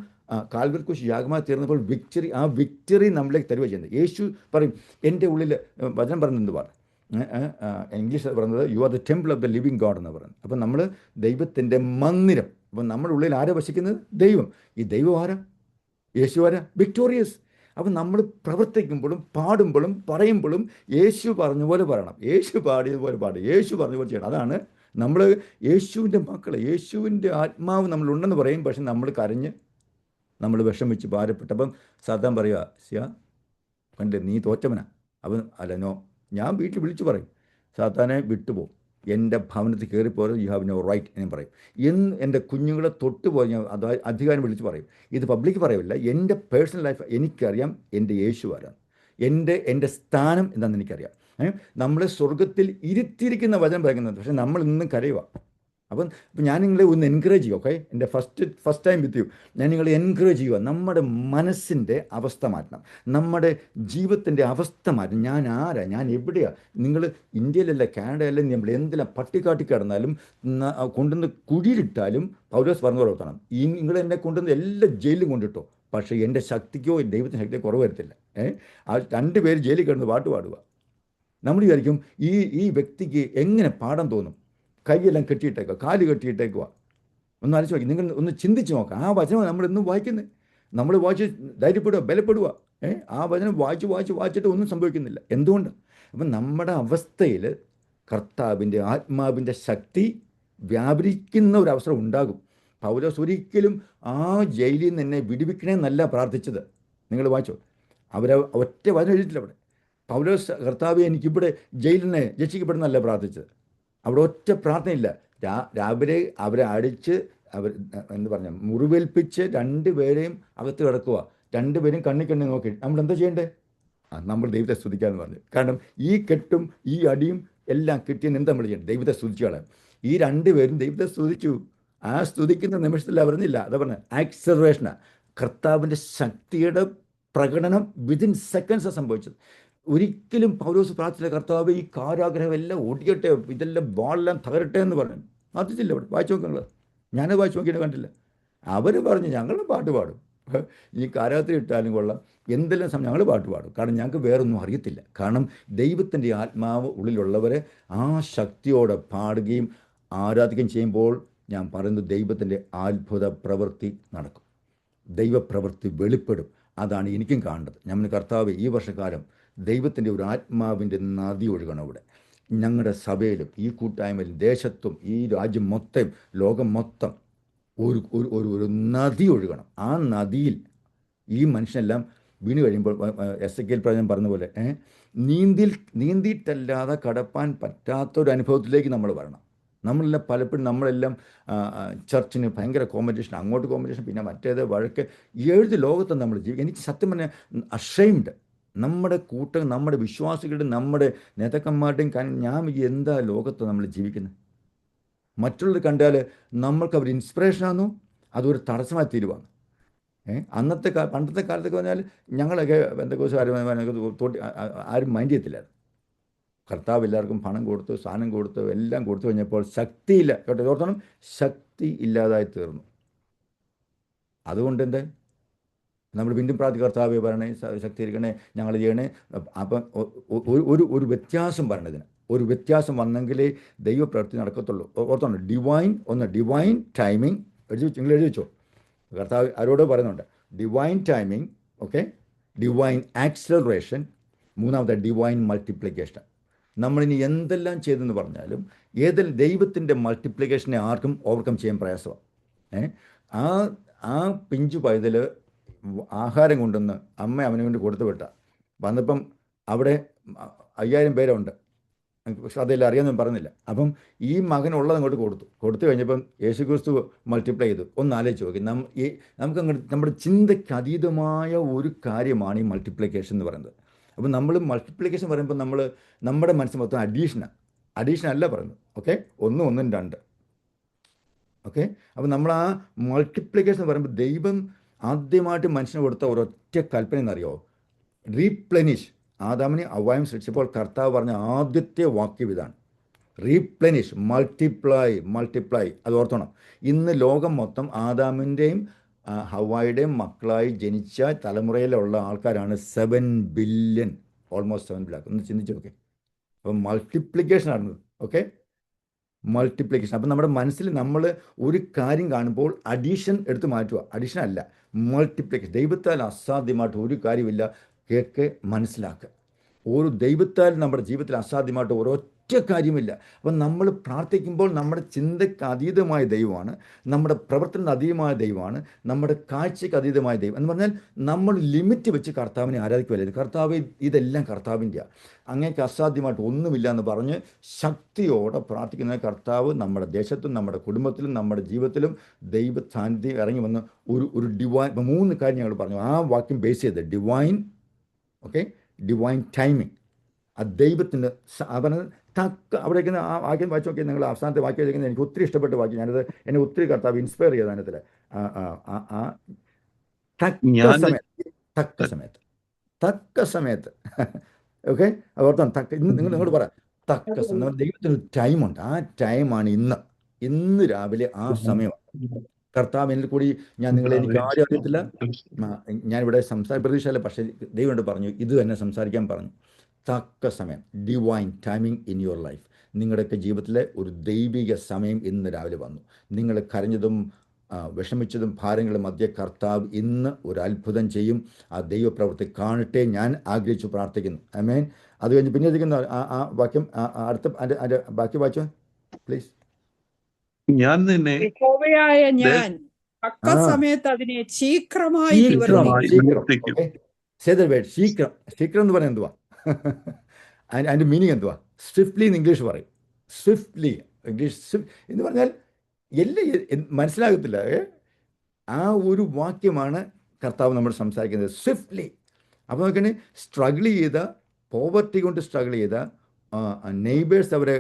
കാൽവരി ക്രൂശ് യാഗമായി തീർന്നപ്പോൾ വിക്ടറി, ആ വിക്ടറി നമ്മളിലേക്ക് തരുക ചെയ്യുന്നത്. യേശു പറയും, എൻ്റെ ഉള്ളിൽ വചനം പറഞ്ഞത് എന്ത് പറഞ്ഞു, ഇംഗ്ലീഷ് പറഞ്ഞത് you are the temple of the living God എന്ന് പറയുന്നത്. അപ്പം നമ്മൾ ദൈവത്തിൻ്റെ മന്ദിരം. അപ്പം നമ്മുടെ ഉള്ളിൽ ആരാ വസിക്കുന്നത്? ദൈവം. ഈ ദൈവം ആരാ? യേശു ആരാ? വിക്ടോറിയസ്. അപ്പം നമ്മൾ പ്രവർത്തിക്കുമ്പോഴും പാടുമ്പോഴും പറയുമ്പോഴും യേശു പറഞ്ഞ പോലെ പറയണം. യേശു പാടിയതുപോലെ പാടും, യേശു പറഞ്ഞ പോലെ ചെയ്യണം. അതാണ് നമ്മൾ യേശുവിൻ്റെ മക്കൾ. യേശുവിൻ്റെ ആത്മാവ് നമ്മളുണ്ടെന്ന് പറയും, പക്ഷെ നമ്മൾ കരഞ്ഞ് നമ്മൾ വിഷമിച്ച് ഭാരപ്പെട്ടപ്പം സാത്താൻ പറയുക, സിയാ കണ്ടേ നീ തോറ്റവനാ. അവൻ അല്ല, നോ, ഞാൻ വീട്ടിൽ വിളിച്ചു പറയും, സാത്താനെ വിട്ടുപോകും, എൻ്റെ ഭവനത്തിൽ കയറിപ്പോലും യു ഹാവ് നോ റൈറ്റ് എന്ന് പറയും. എന്ന് എൻ്റെ കുഞ്ഞുങ്ങളെ തൊട്ടുപോയി ഞാൻ അത് അധികാരം വിളിച്ച് പറയും. ഇത് പബ്ലിക് പറയില്ല, എൻ്റെ പേഴ്സണൽ ലൈഫ് എനിക്കറിയാം. എൻ്റെ യേശു ആരാണ്, എൻ്റെ സ്ഥാനം എന്താണെന്ന് എനിക്കറിയാം. നമ്മളെ സ്വർഗത്തിൽ ഇരുത്തിയിരിക്കുന്ന വചനം പറയുന്നത്, പക്ഷേ നമ്മൾ ഇന്നും കരയുക. അപ്പം ഞാൻ നിങ്ങളെ ഒന്ന് എൻകറേജ് ചെയ്യും. ഓക്കെ, എൻ്റെ ഫസ്റ്റ് ടൈം വിത്ത് യു, ഞാൻ നിങ്ങളെ എൻകറേജ് ചെയ്യുക. നമ്മുടെ മനസ്സിൻ്റെ അവസ്ഥ മാറ്റണം, നമ്മുടെ ജീവിതത്തിൻ്റെ അവസ്ഥ മാറ്റണം. ഞാൻ ആരാ, ഞാൻ എവിടെയാണ്? നിങ്ങൾ ഇന്ത്യയിലല്ല, കാനഡയല്ല, നമ്മൾ എന്തെല്ലാം പട്ടിക്കാട്ടി കിടന്നാലും കൊണ്ടുവന്ന് കുഴിയിലിട്ടാലും പൗലോസ് പറഞ്ഞു കൊടുക്കണം, നിങ്ങൾ എന്നെ കൊണ്ടുവന്ന് എല്ലാ ജയിലിലും കൊണ്ടിട്ടോ, പക്ഷേ എൻ്റെ ശക്തിക്കോ ദൈവത്തിൻ്റെ ശക്തിയോ കുറവ് വരത്തില്ല. ആ 2 പേര് ജയിലിൽ കിടന്ന് പാട്ട് പാടുക. നമ്മൾ വിചാരിക്കും ഈ വ്യക്തിക്ക് എങ്ങനെ പാടാൻ തോന്നും? കൈയെല്ലാം കെട്ടിയിട്ടേക്കുക, കാല് കെട്ടിയിട്ടേക്കുക. ഒന്ന് ആലോചിച്ച് നോക്കി, നിങ്ങൾ ഒന്ന് ചിന്തിച്ച് നോക്കാം. ആ വചനം നമ്മളിന്നും വായിക്കുന്നത്, നമ്മൾ വായിച്ച് ധൈര്യപ്പെടുക, ബലപ്പെടുക. ആ വചനം വായിച്ചിട്ട് ഒന്നും സംഭവിക്കുന്നില്ല. എന്തുകൊണ്ട്? അപ്പം നമ്മുടെ അവസ്ഥയിൽ കർത്താവിൻ്റെ ആത്മാവിൻ്റെ ശക്തി വ്യാപരിക്കുന്ന ഒരു അവസരം ഉണ്ടാകും. പൗലോസ് ഒരിക്കലും ആ ജയിലിൽ നിന്ന് എന്നെ വിടുവിക്കണമെന്നല്ല പ്രാർത്ഥിച്ചത്. നിങ്ങൾ വായിച്ചോ, ഒറ്റ വചനം എഴുതിയിട്ടില്ല അവിടെ. പൗലോസ്, കർത്താവ് എനിക്കിവിടെ ജയിലിൽ നിന്ന് രക്ഷിക്കപ്പെടുന്നല്ല പ്രാർത്ഥിച്ചത്. അവിടെ ഒറ്റ പ്രാർത്ഥനയില്ല. രാവിലെ അവരെ അടിച്ച് എന്ന് പറഞ്ഞാൽ മുറിവേൽപ്പിച്ച് 2 പേരെയും അകത്ത് കിടക്കുക. 2 പേരും കണ്ണി നോക്കി നമ്മൾ എന്താ ചെയ്യേണ്ടേ? നമ്മൾ ദൈവത്തെ സ്തുതിക്കാമെന്ന് പറഞ്ഞു. കാരണം ഈ കെട്ടും ഈ അടിയും എല്ലാം കിട്ടിയെന്ന് എന്താ നമ്മൾ ചെയ്യേണ്ടത്? ദൈവത്തെ സ്തുതിച്ചോളാം. ഈ 2 പേരും ദൈവത്തെ സ്തുതിച്ചു. ആ സ്തുതിക്കുന്ന നിമിഷത്തിൽ പറഞ്ഞില്ല, അതാ പറഞ്ഞത് ആക്സലറേഷനാണ്. കർത്താവിൻ്റെ ശക്തിയുടെ പ്രകടനം വിതിൻ സെക്കൻഡ്സാണ് സംഭവിച്ചത്. ഒരിക്കലും പൗലോസ് പ്രാർത്ഥിച്ചില്ല, കർത്താവ് ഈ കാരാഗ്രഹം എല്ലാം ഒടിയട്ടെ, ഇതെല്ലാം വാളെല്ലാം തകരട്ടെ എന്ന് പറഞ്ഞു. പ്രാർത്ഥിച്ചില്ല. അവിടെ വായിച്ചു നോക്കുക, ഞാനത് വായിച്ചു നോക്കിയിട്ട് കണ്ടില്ല. അവർ പറഞ്ഞു ഞങ്ങൾ പാട്ട് പാടും, ഈ കാരാഗ്രഹത്തിൽ ഇട്ടാലും കൊള്ളാം, എന്തെല്ലാം സമയം ഞങ്ങൾ പാട്ട് പാടും. കാരണം ഞങ്ങൾക്ക് വേറൊന്നും അറിയത്തില്ല. കാരണം ദൈവത്തിൻ്റെ ആത്മാവ് ഉള്ളിലുള്ളവരെ ആ ശക്തിയോടെ പാടുകയും ആരാധിക്കുകയും ചെയ്യുമ്പോൾ ഞാൻ പറയുന്നത് ദൈവത്തിൻ്റെ അത്ഭുത പ്രവൃത്തി നടക്കും, ദൈവപ്രവൃത്തി വെളിപ്പെടും. അതാണ് എനിക്കും കാണേണ്ടത്. ഞാൻ കർത്താവ് ഈ വർഷക്കാലം ദൈവത്തിൻ്റെ ഒരു ആത്മാവിൻ്റെ നദി ഒഴുകണം ഇവിടെ, ഞങ്ങളുടെ സഭയിലും ഈ കൂട്ടായ്മയിലും ദേശത്തും ഈ രാജ്യം മൊത്തം ലോകം മൊത്തം ഒരു നദി ഒഴുകണം. ആ നദിയിൽ ഈ മനുഷ്യനെല്ലാം വീണ് കഴിയുമ്പോൾ എസെക്കിയേൽ പ്രവചനം പറഞ്ഞ പോലെ നീന്തിയിട്ടല്ലാതെ കടപ്പാൻ പറ്റാത്തൊരു അനുഭവത്തിലേക്ക് നമ്മൾ വരണം. നമ്മളെല്ലാം പലപ്പോഴും നമ്മളെല്ലാം ചർച്ചിന് ഭയങ്കര കോമ്പറ്റീഷൻ, അങ്ങോട്ട് കോമ്പറ്റീഷൻ, പിന്നെ മറ്റേത് വഴക്ക്, ഏത് ലോകത്ത് നമ്മൾ ജീവിക്കും. എനിക്ക് സത്യം പറഞ്ഞാൽ അഷെയിംഡ്. നമ്മുടെ കൂട്ടം, നമ്മുടെ വിശ്വാസികളുടെ, നമ്മുടെ നേതാക്കന്മാരുടെയും ഞാൻ എന്താ ലോകത്ത് നമ്മൾ ജീവിക്കുന്നത്? മറ്റുള്ളവർ കണ്ടാൽ നമ്മൾക്ക് അവർ ഇൻസ്പിറേഷനാണെന്നോ അതൊരു തടസ്സമായി തീരുവാണ്. പണ്ടത്തെ കാലത്തൊക്കെ പറഞ്ഞാൽ ഞങ്ങളൊക്കെ എന്തൊക്കെ ആരും മൈൻഡ് ചെയ്യത്തില്ലായിരുന്നു. കർത്താവ് എല്ലാവർക്കും പണം കൊടുത്തു, സാധനം കൊടുത്തു, എല്ലാം കൊടുത്തു കഴിഞ്ഞപ്പോൾ ശക്തിയില്ല. കേട്ടോ, ഓർത്തണം, ശക്തി ഇല്ലാതായി തീർന്നു. അതുകൊണ്ട് എന്താ നമ്മൾ വീണ്ടും പ്രാർത്ഥി, കർത്താവ് പറയണേ, ശക്തീകരിക്കണേ, ഞങ്ങൾ ചെയ്യണേ. അപ്പം ഒരു വ്യത്യാസം പറഞ്ഞതിന്, ഒരു വ്യത്യാസം വന്നെങ്കിലേ ദൈവപ്രവൃത്തി നടക്കത്തുള്ളൂ. ഓർത്തോണം, ഡിവൈൻ ടൈമിങ് നിങ്ങൾ എഴുതി വെച്ചോ. കർത്താവ് ആരോടോ പറയുന്നുണ്ട്, divine timing, okay, divine acceleration, മൂന്നാമത്തെ ഡിവൈൻ മൾട്ടിപ്ലിക്കേഷൻ. നമ്മളിനി എന്തെല്ലാം ചെയ്തെന്ന് പറഞ്ഞാലും ദൈവത്തിൻ്റെ മൾട്ടിപ്ലിക്കേഷനെ ആർക്കും ഓവർകം ചെയ്യാൻ പ്രയാസമാണ്. ആ പിഞ്ചു പൈതൽ ആഹാരം കൊണ്ടുവന്ന് അമ്മ അവനെ കൊണ്ട് കൊടുത്തു വിട്ട വന്നപ്പം അവിടെ 5000 പേരുണ്ട്, പക്ഷെ അതെല്ലാം അറിയാമെന്ന് പറഞ്ഞില്ല. അപ്പം ഈ മകനുള്ളത് അങ്ങോട്ട് കൊടുത്തു കഴിഞ്ഞപ്പം യേശുക്രിസ്തു മൾട്ടിപ്ലൈ ചെയ്തു. ഒന്ന് ആലോചിച്ച് നോക്കി. നമുക്ക് നമ്മുടെ ചിന്തയ്ക്ക് അതീതമായ ഒരു കാര്യമാണ് ഈ മൾട്ടിപ്ലിക്കേഷൻ എന്ന് പറയുന്നത്. അപ്പം നമ്മൾ മൾട്ടിപ്ലിക്കേഷൻ പറയുമ്പോൾ നമ്മുടെ മനസ്സ് മൊത്തം അഡീഷൻ അല്ല പറയുന്നത്. ഓക്കെ, 1 1 2. ഓക്കെ, അപ്പം നമ്മൾ ആ മൾട്ടിപ്ലിക്കേഷൻ എന്ന് പറയുമ്പോൾ ദൈവം ആദ്യമായിട്ട് മനുഷ്യന് കൊടുത്ത ഒരൊറ്റ കൽപ്പന എന്നറിയോ? റീപ്ലെനിഷ്. ആദാമിനെ അവ്വായും സൃഷ്ടിച്ചപ്പോൾ കർത്താവ് പറഞ്ഞ ആദ്യത്തെ വാക്യം ഇതാണ്, റീപ്ലെനിഷ്, മൾട്ടിപ്ലൈ. അത് ഓർത്തോണം. ഇന്ന് ലോകം മൊത്തം ആദാമിൻ്റെയും ഹവ്വായുടെയും മക്കളായി ജനിച്ച തലമുറയിലുള്ള ആൾക്കാരാണ് 7 ബില്യൺ, ഓൾമോസ്റ്റ് 7 ബില്യൺ. ഒന്ന് ചിന്തിച്ച് നോക്കെ. അപ്പം മൾട്ടിപ്ലിക്കേഷൻ ആണ്. Okay, multiplication. അപ്പം നമ്മുടെ മനസ്സിൽ നമ്മൾ ഒരു കാര്യം കാണുമ്പോൾ അഡീഷൻ എടുത്ത് മാറ്റുക. അഡീഷൻ അല്ല, മൾട്ടിപ്ലിക്കേഷൻ. ദൈവത്താൽ അസാധ്യമായിട്ട് ഒരു കാര്യമില്ല. കേൾക്ക്, മനസ്സിലാക്കുക. ഒരു ദൈവത്താൽ നമ്മുടെ ജീവിതത്തിൽ അസാധ്യമായിട്ട് ഒരൊറ്റ കാര്യമില്ല. അപ്പം നമ്മൾ പ്രാർത്ഥിക്കുമ്പോൾ നമ്മുടെ ചിന്തയ്ക്ക് അതീതമായ ദൈവമാണ്, നമ്മുടെ പ്രവർത്തനത്തിന് അതീതമായ ദൈവമാണ്, നമ്മുടെ കാഴ്ചയ്ക്ക് അതീതമായ ദൈവം എന്ന് പറഞ്ഞാൽ നമ്മൾ ലിമിറ്റ് വെച്ച് കർത്താവിനെ ആരാധിക്കുകയല്ല. കർത്താവ്, ഇതെല്ലാം കർത്താവിൻ്റെയാണ്, അങ്ങേക്ക് അസാധ്യമായിട്ട് ഒന്നുമില്ല എന്ന് പറഞ്ഞ് ശക്തിയോടെ പ്രാർത്ഥിക്കുന്ന കർത്താവ് നമ്മുടെ ദേശത്തും നമ്മുടെ കുടുംബത്തിലും നമ്മുടെ ജീവിതത്തിലും ദൈവ സാന്നിധ്യം ഇറങ്ങി വന്ന് ഒരു ഡിവൈൻ 3 കാര്യം ഞങ്ങൾ പറഞ്ഞു. ആ വാക്യം ബേസ് ചെയ്ത് ഡിവൈൻ, ഓക്കെ, ഡിവൈൻ ടൈമിങ്, ആ ദൈവത്തിൻ്റെ അവിടേക്ക് ആ വാക്യം വായിച്ചു നോക്കിയാൽ നിങ്ങൾ അവസാനത്തെ വാക്യം വെച്ചിരിക്കുന്നത് എനിക്ക് ഒത്തിരി ഇഷ്ടപ്പെട്ട വാക്യം. എന്നെ ഒത്തിരി കർത്താവ് ഇൻസ്പയർ ചെയ്ത അതിനകത്തിൽ തക്ക സമയത്ത് ഓക്കെ, അതോർത്താൻ നിങ്ങളോട് പറയാം, തക്ക സമയം. ദൈവത്തിനൊരു ടൈമുണ്ട്. ആ ടൈമാണ് ഇന്ന് രാവിലെ ആ സമയമാണ്. കർത്താവ് എന്നിൽ കൂടി എനിക്ക് ആരും അറിയത്തില്ല, ഞാനിവിടെ പ്രതീക്ഷയല്ല, പക്ഷേ ദൈവം പറഞ്ഞു ഇത് തന്നെ സംസാരിക്കാൻ പറഞ്ഞു. തക്ക സമയം, divine timing in your life. നിങ്ങളുടെയൊക്കെ ജീവിതത്തിലെ ഒരു ദൈവിക സമയം ഇന്ന് രാവിലെ വന്നു. നിങ്ങൾ കരഞ്ഞതും വിഷമിച്ചതും ഭാരങ്ങളും മധ്യ കർത്താവ് ഇന്ന് ഒരു അത്ഭുതം ചെയ്യും. ആ ദൈവപ്രവൃത്തി കാണട്ടെ ഞാൻ ആഗ്രഹിച്ചു പ്രാർത്ഥിക്കുന്നു. ആമേൻ. അത് കഴിഞ്ഞ് പിന്നെ ഇരിക്കുന്ന ആ വാക്യം അടുത്ത ബാക്കി വായിച്ചോ പ്ലീസ്. ഞാൻ നിന്നെ ഞാൻ തക്ക സമയത്ത് അതിനെ ശീഘ്രമായി ശീഘ്രം എന്ന് പറയാൻ എന്തുവാ? അതിൻ്റെ മീനിങ് എന്തുവാ? സ്വിഫ്റ്റ്ലി എന്ന് ഇംഗ്ലീഷ് പറയും. സ്വിഫ്റ്റ്ലി ഇംഗ്ലീഷ് എന്ന് പറഞ്ഞാൽ എല്ലാം മനസ്സിലാകത്തില്ല. ആ ഒരു വാക്യമാണ് കർത്താവ് നമ്മൾ സംസാരിക്കുന്നത്, സ്വിഫ്റ്റ്ലി. അപ്പോൾ നോക്കണേ, സ്ട്രഗിൾ ചെയ്ത, പോവർട്ടി കൊണ്ട് സ്ട്രഗിൾ ചെയ്ത നെയ്ബേഴ്സ് അവരെ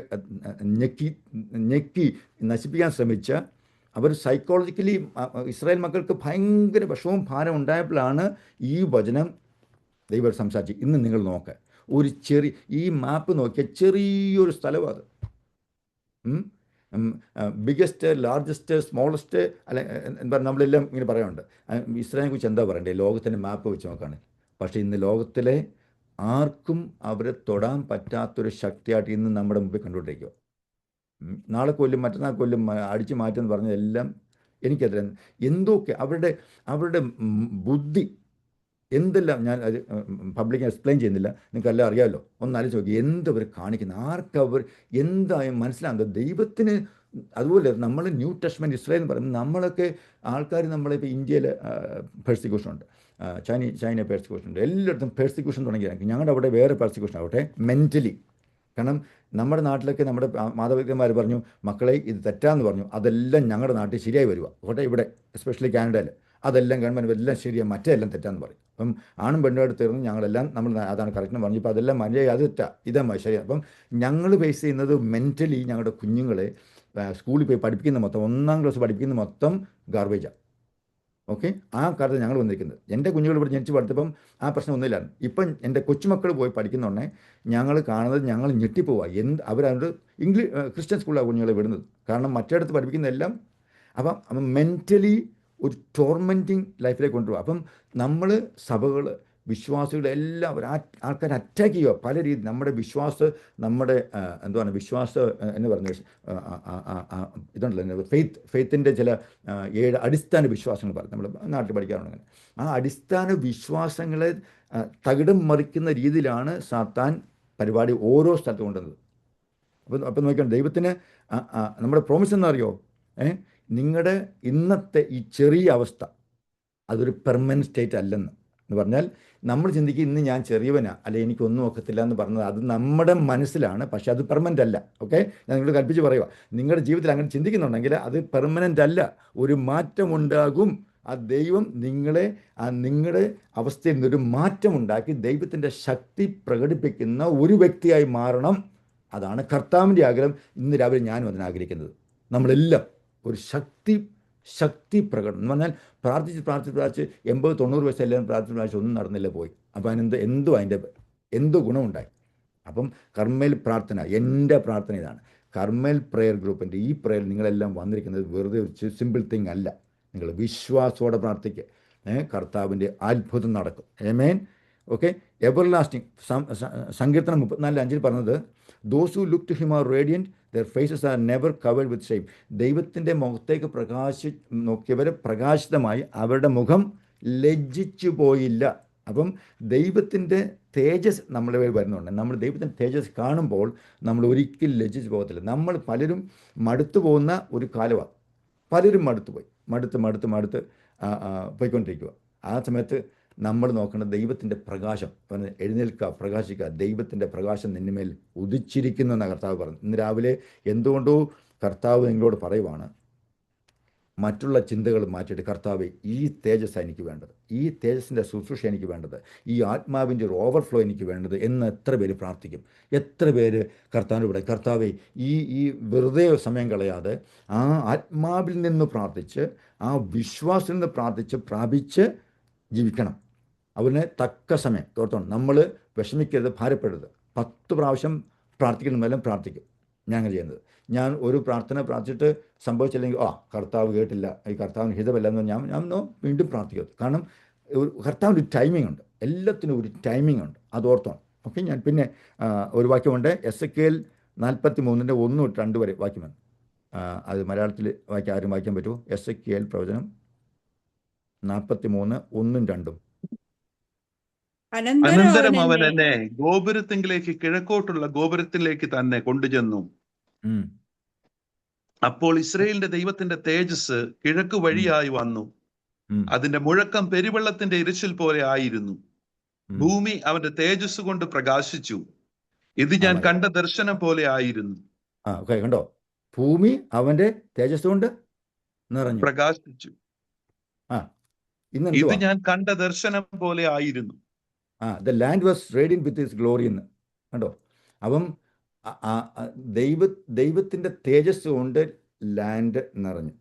ഞെക്കി നശിപ്പിക്കാൻ ശ്രമിച്ച, അവർ സൈക്കോളജിക്കലി ഇസ്രായേൽ മക്കൾക്ക് ഭയങ്കര വിഷമവും ഭാരം ഉണ്ടായപ്പോഴാണ് ഈ വചനം ദൈവം സംസാരിച്ചു. ഇന്ന് നിങ്ങൾ നോക്കുക, ഒരു ഈ മാപ്പ് നോക്കിയ ചെറിയൊരു സ്ഥലമാണ് അത്. ബിഗസ്റ്റ്, ലാർജസ്റ്റ്, സ്മോളസ്റ്റ് അല്ല എന്താ നമ്മളെല്ലാം ഇങ്ങനെ പറയാറുണ്ട്. ഇസ്രായേലിനെ കുറിച്ച് എന്താ പറയണ്ടേ? ലോകത്തിൻ്റെ മാപ്പ് വെച്ച് നോക്കുകയാണ്. പക്ഷേ ഇന്ന് ലോകത്തിലെ ആർക്കും അവരെ തൊടാൻ പറ്റാത്തൊരു ശക്തിയായിട്ട് ഇന്ന് നമ്മുടെ മുമ്പിൽ കണ്ടുകൊണ്ടിരിക്കുക. നാളെ കൊല്ലും, മറ്റന്നാൾ കൊല്ലും, അടിച്ചു മാറ്റുമെന്ന് പറഞ്ഞതെല്ലാം എനിക്കതിൽ എന്തൊക്കെ അവരുടെ ബുദ്ധി എന്തെല്ലാം, ഞാൻ അത് പബ്ലിക് എക്സ്പ്ലെയിൻ ചെയ്യുന്നില്ല, നിങ്ങൾക്കെല്ലാം അറിയാമല്ലോ. ഒന്നാലോചിച്ച് നോക്കി എന്തവർ കാണിക്കുന്നത്, ആർക്കവർ എന്തായും മനസ്സിലാകുന്നത് ദൈവത്തിന്. അതുപോലെ നമ്മൾ ന്യൂ ടെസ്റ്റ്മെൻറ്റ് ഇസ്രായേൽ എന്ന് പറയുന്നത്, നമ്മളൊക്കെ ആൾക്കാർ നമ്മളിപ്പോൾ ഇന്ത്യയിൽ പെർസിക്യൂഷൻ ഉണ്ട്, ചൈന പെർസിക്യൂഷൻ ഉണ്ട്, എല്ലായിടത്തും പെർസിക്യൂഷൻ തുടങ്ങിയാൽ ഞങ്ങളുടെ അവിടെ വേറെ പെർസിക്യൂഷൻ ആവട്ടെ മെൻ്റലി. കാരണം നമ്മുടെ നാട്ടിലൊക്കെ നമ്മുടെ മാതാപിതാക്കന്മാർ പറഞ്ഞു, മക്കളെ ഇത് തെറ്റാന്ന് പറഞ്ഞു, അതെല്ലാം ഞങ്ങളുടെ നാട്ടിൽ ശരിയായി വരിക. അവിടെ ഇവിടെ എസ്പെഷ്യലി കാനഡയിൽ അതെല്ലാം ഗവൺമെൻറ് എല്ലാം ശരിയാണ്, മറ്റേ എല്ലാം തെറ്റാന്ന് പറയും. അപ്പം ആണും പെണ്ണുമായിട്ട് തീർന്ന് ഞങ്ങളെല്ലാം നമ്മൾ അതാണ് കറക്റ്റ് പറഞ്ഞു. ഇപ്പോൾ അതെല്ലാം മര്യാദ അത് തെറ്റാ, ഇതാ ശരിയാണ്. അപ്പം ഞങ്ങൾ ഫേസ് ചെയ്യുന്നത് മെൻ്റലി ഞങ്ങളുടെ കുഞ്ഞുങ്ങളെ സ്കൂളിൽ പോയി പഠിപ്പിക്കുന്ന മൊത്തം, 1ാം ക്ലാസ് പഠിപ്പിക്കുന്ന മൊത്തം ഗാർബേജാണ്. ഓക്കെ, ആ കാലത്ത് ഞങ്ങൾ വന്നിരിക്കുന്നത്. എൻ്റെ കുഞ്ഞുങ്ങൾ ഇവിടെ ജനിച്ച് പഠിത്തപ്പം ആ പ്രശ്നം ഒന്നുമില്ലായിരുന്നു. ഇപ്പം എൻ്റെ കൊച്ചുമക്കൾ പോയി പഠിക്കുന്നതുകൊണ്ടേ ഞങ്ങൾ കാണുന്നത് ഞങ്ങൾ ഞെട്ടിപ്പോവുക. അവരവരുടെ ക്രിസ്ത്യൻ സ്കൂളിലാണ് കുഞ്ഞുങ്ങളെ വിടുന്നത്. കാരണം മറ്റിടത്ത് പഠിപ്പിക്കുന്നതെല്ലാം അപ്പം മെൻ്റലി ഒരു ടോർമെൻറ്റിങ് ലൈഫിലേക്ക് കൊണ്ടുപോകും. അപ്പം നമ്മൾ സഭകൾ വിശ്വാസികളെല്ലാം ആൾക്കാർ അറ്റാക്ക് ചെയ്യുക പല രീതി. നമ്മുടെ നമ്മുടെ എന്താണ് എന്ന് പറഞ്ഞ ഇതുണ്ടല്ലോ, ഫെയ്ത്തിൻ്റെ ചില 7 അടിസ്ഥാന വിശ്വാസങ്ങൾ പറയും, നമ്മൾ നാട്ടിൽ പഠിക്കാറുണ്ട്. അങ്ങനെ ആ അടിസ്ഥാന വിശ്വാസങ്ങളെ തകിടം മറിക്കുന്ന രീതിയിലാണ് സാത്താൻ പരിപാടി ഓരോ സ്ഥലത്ത് കൊണ്ടുവന്നത്. അപ്പം നോക്കിയാണ് ദൈവത്തിന് നമ്മുടെ പ്രോമിസ് എന്നറിയോ, നിങ്ങളുടെ ഇന്നത്തെ ഈ ചെറിയ അവസ്ഥ അതൊരു പെർമനൻറ്റ് സ്റ്റേറ്റ് അല്ലെന്ന്. എന്ന് പറഞ്ഞാൽ നമ്മൾ ചിന്തിക്കും ഇന്ന് ഞാൻ ചെറിയവനാ, അല്ലെ എനിക്കൊന്നും ഒക്കത്തില്ല എന്ന് പറഞ്ഞത് അത് നമ്മുടെ മനസ്സിലാണ്, പക്ഷെ അത് പെർമനൻ്റ് അല്ല. ഓക്കെ, ഞാൻ നിങ്ങളോട് കൽപ്പിച്ച് പറയുക, നിങ്ങളുടെ ജീവിതത്തിൽ അങ്ങനെ ചിന്തിക്കുന്നുണ്ടെങ്കിൽ അത് പെർമനൻ്റ് അല്ല, ഒരു മാറ്റമുണ്ടാകും. ആ ദൈവം നിങ്ങളുടെ അവസ്ഥയിൽ നിന്നൊരു മാറ്റമുണ്ടാക്കി ദൈവത്തിൻ്റെ ശക്തി പ്രകടിപ്പിക്കുന്ന ഒരു വ്യക്തിയായി മാറണം. അതാണ് കർത്താവിൻ്റെ ആഗ്രഹം. ഇന്ന് രാവിലെ ഞാനും അതിനാഗ്രഹിക്കുന്നത്. നമ്മളെല്ലാം ഒരു ശക്തി പ്രകടനം എന്ന് പറഞ്ഞാൽ പ്രാർത്ഥിച്ച് 80-90 വയസ്സ് എല്ലാവരും പ്രാർത്ഥിച്ച് ഒന്നും നടന്നില്ല, പോയി. അപ്പോൾ അതിൻ്റെ എന്തോ ഗുണമുണ്ടായി. അപ്പം കർമ്മേൽ പ്രാർത്ഥന, എൻ്റെ പ്രാർത്ഥന ഇതാണ്. കർമ്മേൽ പ്രെയർ ഗ്രൂപ്പിൻ്റെ ഈ പ്രെയർ നിങ്ങളെല്ലാം വന്നിരിക്കുന്നത് വെറുതെ ഒരു സിമ്പിൾ തിങ് അല്ല. നിങ്ങൾ വിശ്വാസത്തോടെ പ്രാർത്ഥിക്കുക, കർത്താവിൻ്റെ അത്ഭുതം നടക്കും. ആമേൻ. Okay, everlasting. സങ്കീർത്തനം 34:5 പറഞ്ഞത്, those who look to him are radiant, their faces are never covered with shame. ദൈവത്തിൻ്റെ മുഖത്തേക്ക് നോക്കിയവരെ പ്രകാശിതമായി അവരുടെ മുഖം ലജ്ജിച്ചു പോയില്ല. അപ്പം ദൈവത്തിൻ്റെ തേജസ് നമ്മുടെ പേര് വരുന്നുണ്ട്. നമ്മൾ ദൈവത്തിൻ്റെ തേജസ് കാണുമ്പോൾ നമ്മൾ ഒരിക്കലും ലജ്ജിച്ചു പോകത്തില്ല. നമ്മൾ പലരും മടുത്തു പോകുന്ന ഒരു കാലമാണ്. പലരും മടുത്ത് പോയിക്കൊണ്ടിരിക്കുക. ആ സമയത്ത് നമ്മൾ നോക്കേണ്ടത് ദൈവത്തിൻ്റെ പ്രകാശം. എഴുന്നേൽക്കുക, പ്രകാശിക്കുക, ദൈവത്തിൻ്റെ പ്രകാശം നിന്നുമേൽ ഉദിച്ചിരിക്കുന്നു എന്ന കർത്താവ് പറഞ്ഞു. ഇന്ന് രാവിലെ എന്തുകൊണ്ടോ കർത്താവ് നിങ്ങളോട് പറയുവാണ്, മറ്റുള്ള ചിന്തകൾ മാറ്റിയിട്ട് കർത്താവെ ഈ തേജസ് എനിക്ക് വേണ്ടത്, ഈ തേജസ്സിൻ്റെ ശുശ്രൂഷ എനിക്ക് വേണ്ടത്, ഈ ആത്മാവിൻ്റെ ഒരു ഓവർഫ്ലോ എനിക്ക് വേണ്ടത് എന്ന് എത്ര പേര് പ്രാർത്ഥിക്കും? എത്ര പേര് കർത്താവിനോട് പറയും, കർത്താവെ ഈ വെറുതെ സമയം കളയാതെ ആ ആത്മാവിൽ നിന്ന് പ്രാർത്ഥിച്ച്, ആ വിശ്വാസത്തിൽ നിന്ന് പ്രാപിച്ച് ജീവിക്കണം. അവന് തക്ക സമയം ഓർത്തോണം. നമ്മൾ വിഷമിക്കരുത്, ഭാരപ്പെടരുത്. 10 പ്രാവശ്യം പ്രാർത്ഥിക്കണമെല്ലാം പ്രാർത്ഥിക്കും. ഞാൻ അങ്ങനെ ചെയ്യുന്നത്. ഞാൻ ഒരു പ്രാർത്ഥന പ്രാർത്ഥിച്ചിട്ട് സംഭവിച്ചില്ലെങ്കിൽ കർത്താവ് കേട്ടില്ല, ഈ കർത്താവിന് ഹിതമല്ല എന്ന് ഞാൻ വീണ്ടും പ്രാർത്ഥിക്കരുത്. കാരണം കർത്താവിൻ്റെ ഒരു ടൈമിംഗ് ഉണ്ട്, എല്ലാത്തിനും ഒരു ടൈമിംഗ് ഉണ്ട്, അത് ഓർത്തോണം. ഓക്കെ, ഞാൻ പിന്നെ ഒരു വാക്യമുണ്ട്, എസെക്കിയേൽ 43:1-2 വരെ വാക്യമാണ്. അത് മലയാളത്തിൽ ആരും വായിക്കാൻ പറ്റുമോ? എസെക്കിയേൽ പ്രവചനം 43:1-2. അനന്തരം അവൻ എന്നെ ഗോപുരത്തിലേക്ക്, കിഴക്കോട്ടുള്ള ഗോപുരത്തിലേക്ക് തന്നെ കൊണ്ടുചെന്നു. അപ്പോൾ ഇസ്രായേലിന്റെ ദൈവത്തിന്റെ തേജസ് കിഴക്ക് വഴിയായി വന്നു. അതിന്റെ മുഴക്കം പെരുവെള്ളത്തിന്റെ ഇരച്ചിൽ പോലെ ആയിരുന്നു. ഭൂമി അവന്റെ തേജസ് കൊണ്ട് പ്രകാശിച്ചു. ഇത് ഞാൻ കണ്ട ദർശനം പോലെ ആയിരുന്നു. കണ്ടോ, ഭൂമി അവന്റെ തേജസ് കൊണ്ട് നിറഞ്ഞു, പ്രകാശിച്ചു. ഇത് ഞാൻ കണ്ട ദർശനം പോലെ ആയിരുന്നു. the land was radiant with his glory എന്ന് കണ്ടോ. അപ്പം ദൈവത്തിൻ്റെ തേജസ് കൊണ്ട് ലാൻഡ് നിറഞ്ഞു.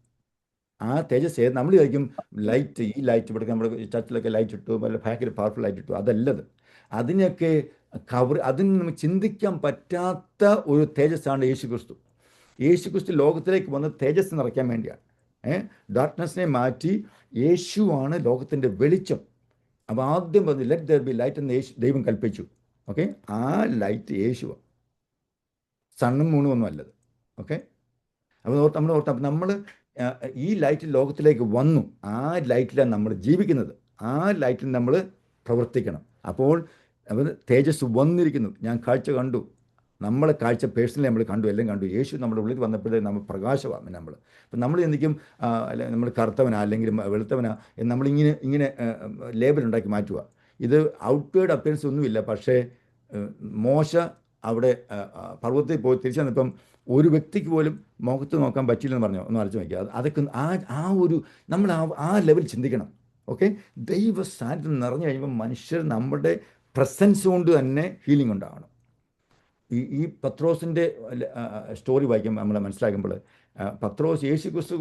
ആ തേജസ് നമ്മൾ വിചാരിക്കും ലൈറ്റ്, ഈ ലൈറ്റ് ഇവിടെ നമ്മുടെ ചർച്ചിലൊക്കെ ലൈറ്റ് ഇട്ടു, വല്ല ഭയങ്കര പവർഫുൾ ലൈറ്റ് ഇട്ടു, അതല്ലത്. അതിനൊക്കെ അതിന് നമുക്ക് ചിന്തിക്കാൻ പറ്റാത്ത ഒരു തേജസ്സാണ് യേശുക്രിസ്തു ലോകത്തിലേക്ക് വന്ന് തേജസ് നിറയ്ക്കാൻ വേണ്ടിയാണ്. ഡാർക്ക്നെസ്സിനെ മാറ്റി യേശുവാണ് ലോകത്തിൻ്റെ വെളിച്ചം. അപ്പോൾ ആദ്യം പറഞ്ഞു ലെറ്റ് ദെയർ ബി ലൈറ്റ് എന്ന് ദൈവം കൽപ്പിച്ചു. ഓക്കെ, ആ ലൈറ്റ് യേശുവാണ്, സണ്ണും മൂണും ഒന്നും അല്ലത്. ഓക്കെ, അപ്പോൾ നമ്മൾ ഈ ലൈറ്റ് ലോകത്തിലേക്ക് വന്നു. ആ ലൈറ്റിലാണ് നമ്മൾ ജീവിക്കുന്നത്, ആ ലൈറ്റിൽ നമ്മൾ പ്രവർത്തിക്കണം. അപ്പോൾ തേജസ് വന്നിരിക്കുന്നു. ഞാൻ കാഴ്ച കണ്ടു, നമ്മളെ കാഴ്ച പേഴ്സണലി നമ്മൾ കണ്ടു, എല്ലാം കണ്ടു. യേശു നമ്മുടെ ഉള്ളിൽ വന്നപ്പോഴേ നമ്മൾ പ്രകാശമാണ്. അപ്പം നമ്മൾ ചിന്തിക്കും നമ്മൾ കറുത്തവനാ അല്ലെങ്കിൽ വെളുത്തവനാ എന്ന് നമ്മളിങ്ങനെ ലേബലുണ്ടാക്കി മാറ്റുക. ഇത് ഔട്ട്വേർഡ് അപ്പിയറൻസ് ഒന്നുമില്ല. പക്ഷേ മോശ അവിടെ പർവ്വതത്തിൽ പോയി തിരിച്ചു വന്നപ്പം ഒരു വ്യക്തിക്ക് പോലും മുഖത്ത് നോക്കാൻ പറ്റില്ലെന്ന് പറഞ്ഞു. ഒന്ന് അരച്ചു നോക്കിയാൽ അതൊക്കെ നമ്മൾ ആ ലെവൽ ചിന്തിക്കണം. ഓക്കെ, ദൈവ സാന്നിധ്യം നിറഞ്ഞു കഴിയുമ്പോൾ മനുഷ്യർ നമ്മുടെ പ്രസൻസ് കൊണ്ട് തന്നെ ഹീലിംഗ് ഉണ്ടാവണം. ഈ പത്രോസിൻ്റെ സ്റ്റോറി വായിക്കുമ്പോൾ നമ്മൾ മനസ്സിലാക്കുമ്പോൾ പത്രോസ് യേശുക്രിസ്തു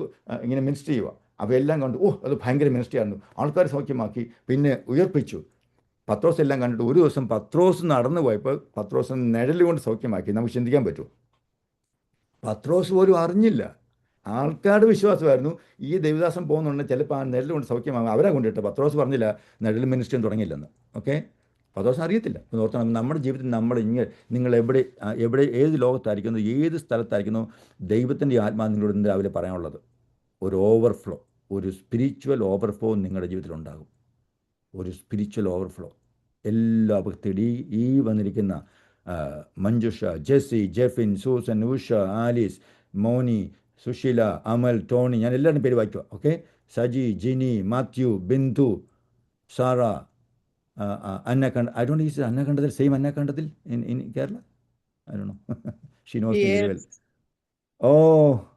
ഇങ്ങനെ മിനിസ്റ്റർ ചെയ്യുക. അവയെല്ലാം കണ്ടു, അത് ഭയങ്കര മിനിസ്റ്ററി ആയിരുന്നു, ആൾക്കാർ സൗഖ്യമാക്കി, പിന്നെ ഉയർപ്പിച്ചു. പത്രോസ് എല്ലാം കണ്ടിട്ട് ഒരു ദിവസം പത്രോസ് നടന്നു പോയപ്പോൾ പത്രോസ് നിഴലുകൊണ്ട് സൗഖ്യമാക്കി. നമുക്ക് ചിന്തിക്കാൻ പറ്റുമോ? പത്രോസ് പോലും അറിഞ്ഞില്ല. ആൾക്കാരുടെ വിശ്വാസമായിരുന്നു ഈ ദേവദാസം പോകുന്നുണ്ടെങ്കിൽ ചിലപ്പോൾ ആ നെല്ല് കൊണ്ട് സൗഖ്യമാകും. അവരാ കൊണ്ടിട്ട് പത്രോസ് പറഞ്ഞില്ല നെഴൽ മിനിസ്ട്രിയും തുടങ്ങിയില്ലെന്ന്. ഓക്കെ, പത്രോസിന് അറിയത്തില്ല. അപ്പോൾ ഓർത്തണം, നമ്മുടെ ജീവിതത്തിൽ നമ്മൾ നിങ്ങൾ എവിടെ ഏത് ലോകത്തായിരിക്കുന്നു, ഏത് സ്ഥലത്തായിരിക്കുന്നു, ദൈവത്തിൻ്റെ ആത്മാവ് നിങ്ങളോട് ഇന്ന് രാവിലെ പറയാനുള്ളത് ഒരു ഓവർഫ്ലോ, ഒരു സ്പിരിച്വൽ ഓവർഫ്ലോ നിങ്ങളുടെ ജീവിതത്തിലുണ്ടാകും. ഒരു സ്പിരിച്വൽ ഓവർഫ്ലോ എല്ലാവർക്കും തേടി ഈ വന്നിരിക്കുന്ന മഞ്ജുഷ, ജെസ്സി, ജെഫിൻ, സൂസൻ, ഉഷ, ആലീസ്, മോനി, സുശീല, അമൽ, ടോണി, ഞാൻ എല്ലാവരുടെയും പേര് വായിക്കുക. Okay, Saji, Jini, Mathew, Bindu, Sara, Annakkanda. I don't use അന്നക്കണ്ടത്തിൽ, സെയിം അന്നക്കണ്ടത്തിൽ in Kerala. I don't know. She knows me very well. Oh,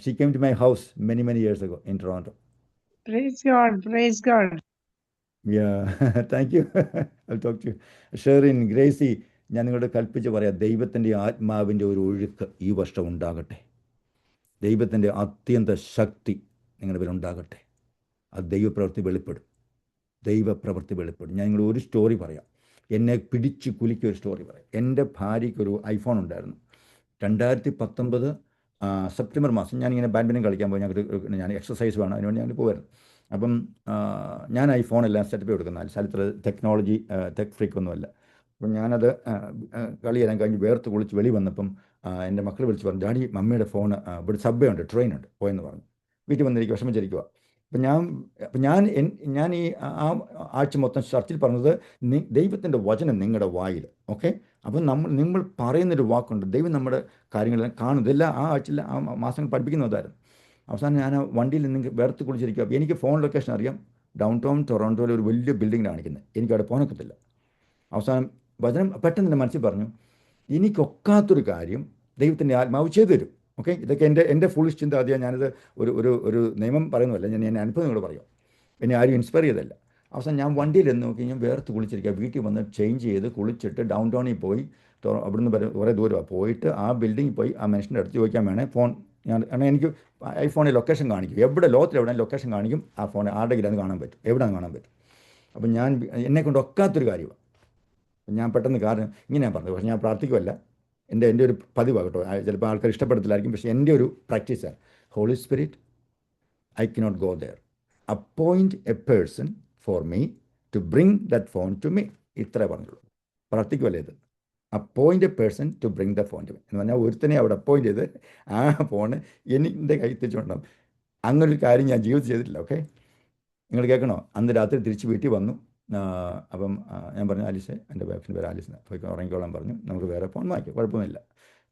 she came to my house many years ago in Toronto. Praise God. Praise God. Yeah, thank you. I'll talk to you. Sherin, Gracy, ഞാൻ നിങ്ങളോട് കൽപ്പിച്ച് പറയാം, ദൈവത്തിൻ്റെ ആത്മാവിൻ്റെ ഒരു ഒഴുക്ക് ഈ വർഷം ഉണ്ടാകട്ടെ. ദൈവത്തിൻ്റെ അത്യന്ത ശക്തി നിങ്ങളുടെ പേര് ഉണ്ടാകട്ടെ. അത് ദൈവപ്രവൃത്തി വെളിപ്പെടും. ഞാൻ നിങ്ങളോട് ഒരു സ്റ്റോറി പറയാം. എന്നെ പിടിച്ച് കുലുക്കിയ ഒരു സ്റ്റോറി പറയാം. എൻ്റെ ഭാര്യയ്ക്കൊരു ഐഫോൺ ഉണ്ടായിരുന്നു. 2019 സെപ്റ്റംബർ മാസം ഞാനിങ്ങനെ ബാഡ്മിൻ്റൺ കളിക്കാൻ പോയി. ഞാൻ എക്സസൈസ് വേണം, അതിനുവേണ്ടി ഞങ്ങൾ പോകുമായിരുന്നു. അപ്പം ഞാൻ ഐഫോണെല്ലാം സെറ്റപ്പ് കൊടുക്കുന്ന സ്ഥലത്തിൽ ടെക്നോളജി ടെക് ഫ്രീക്ക് ഒന്നുമല്ല. അപ്പം ഞാനത് കളിയെല്ലാം കഴിഞ്ഞ് വേർത്ത് കുളിച്ച് വെളി വന്നപ്പം എൻ്റെ മക്കൾ വിളിച്ച് പറഞ്ഞു, ഡാഡി മമ്മിയുടെ ഫോൺ ഇവിടെ സബ്വേ ഉണ്ട്, ട്രെയിൻ ഉണ്ട്, പോയെന്ന് പറഞ്ഞു. വീട്ടിൽ വന്നിരിക്കും, വിഷമിച്ചിരിക്കുക. അപ്പം ഞാൻ ഈ ആഴ്ച മൊത്തം ചർച്ചിൽ പറഞ്ഞത് ദൈവത്തിൻ്റെ വചനം നിങ്ങളുടെ വായിൽ. ഓക്കെ, അപ്പം നിങ്ങൾ പറയുന്നൊരു വാക്കുണ്ട്, ദൈവം നമ്മുടെ കാര്യങ്ങളെല്ലാം കാണുന്നത്. എല്ലാം ആ ആഴ്ചയിൽ ആ മാസങ്ങൾ പഠിപ്പിക്കുന്നതായിരുന്നു. അവസാനം ഞാൻ ആ വണ്ടിയിൽ നിന്ന് വേർത്ത് കുളിച്ചിരിക്കുക. എനിക്ക് ഫോൺ ലൊക്കേഷൻ അറിയാം, ഡൗൺ ടൗൺ ടൊറോണ്ടോയിൽ ഒരു വലിയ ബിൽഡിങ്ങിലാണ് കാണിക്കുന്നത്. എനിക്കവിടെ പോകാനൊക്കത്തില്ല. അവസാനം വചനം പെട്ടെന്ന് എൻ്റെ മനസ്സിൽ പറഞ്ഞു, എനിക്കൊക്കാത്തൊരു കാര്യം ദൈവത്തിൻ്റെ ആത്മാവ് ചെയ്തു തരും. ഓക്കെ, ഇതൊക്കെ എൻ്റെ ഫുള്ളിഷ് ചിന്ത. ആദ്യം ഞാനത് ഒരു നിയമം പറയുന്നതല്ല, ഞാൻ എൻ്റെ അനുഭവം നിങ്ങളോട് പറയാം. എന്നെ ആരും ഇൻസ്പയർ ചെയ്തല്ല. അവസാനം ഞാൻ വണ്ടിയിൽ എന്ന് നോക്കി ഞാൻ വേർത്ത് കുളിച്ചിരിക്കുക. വീട്ടിൽ വന്ന് ചേഞ്ച് ചെയ്ത് കുളിച്ചിട്ട് ഡൗൺ ടൗണിൽ പോയി, അവിടുന്ന് കുറേ ദൂരമാണ് പോയിട്ട് ആ ബിൽഡിങ്ങിൽ പോയി ആ മനുഷ്യൻ്റെ അടുത്ത് ചോദിക്കാൻ വേണേൽ ഫോൺ കാരണം എനിക്ക് ഐഫോണിൽ ലൊക്കേഷൻ കാണിക്കും, എവിടെ ലോകത്തിൽ എവിടെ ലൊക്കേഷൻ കാണിക്കും. ആ ഫോൺ ആരുടെ കയ്യിലാന്ന് കാണാൻ പറ്റും, എവിടെ കാണാൻ പറ്റും. അപ്പം എന്നെ കൊണ്ട് ഒക്കാത്തൊരു കാര്യമാണ്. ഞാൻ പെട്ടെന്ന് കാരണം ഇങ്ങനെ ഞാൻ പറഞ്ഞത്, പക്ഷേ ഞാൻ പ്രാർത്ഥിക്കുമല്ല, എൻ്റെ ഒരു പതിവാണ് കേട്ടോ. ചിലപ്പോൾ ആൾക്കാർ ഇഷ്ടപ്പെടത്തില്ലായിരിക്കും, പക്ഷേ എൻ്റെ ഒരു പ്രാക്ടീസാണ്. Holy spirit, I cannot go there, appoint a person for me to bring that phone to me. ഇത്രേ പറഞ്ഞുള്ളൂ. പ്രാർത്ഥിക്കുമല്ലേ ഇത്? Appoint a person to bring the phone to me എന്ന് പറഞ്ഞാൽ ഒരുത്തനെ അവിടെ അപ്പോയിൻ്റ് ചെയ്ത് ആ ഫോണ് എൻ്റെ കയ്യിൽ തിരിച്ചുകൊണ്ടാകും. അങ്ങനൊരു കാര്യം ഞാൻ ജീവിതത്തിൽ ചെയ്തിട്ടില്ല. ഓക്കെ, നിങ്ങൾ കേൾക്കണോ? അന്ന് രാത്രി തിരിച്ച് വീട്ടിൽ വന്നു. അപ്പം ഞാൻ പറഞ്ഞു, ആലീസ്, എൻ്റെ വൈഫിൻ്റെ പേര് ആലീസ്, പോയി ഉറങ്ങിക്കോളാൻ പറഞ്ഞു, നമുക്ക് വേറെ ഫോൺ വാങ്ങിക്കും, കുഴപ്പമൊന്നുമില്ല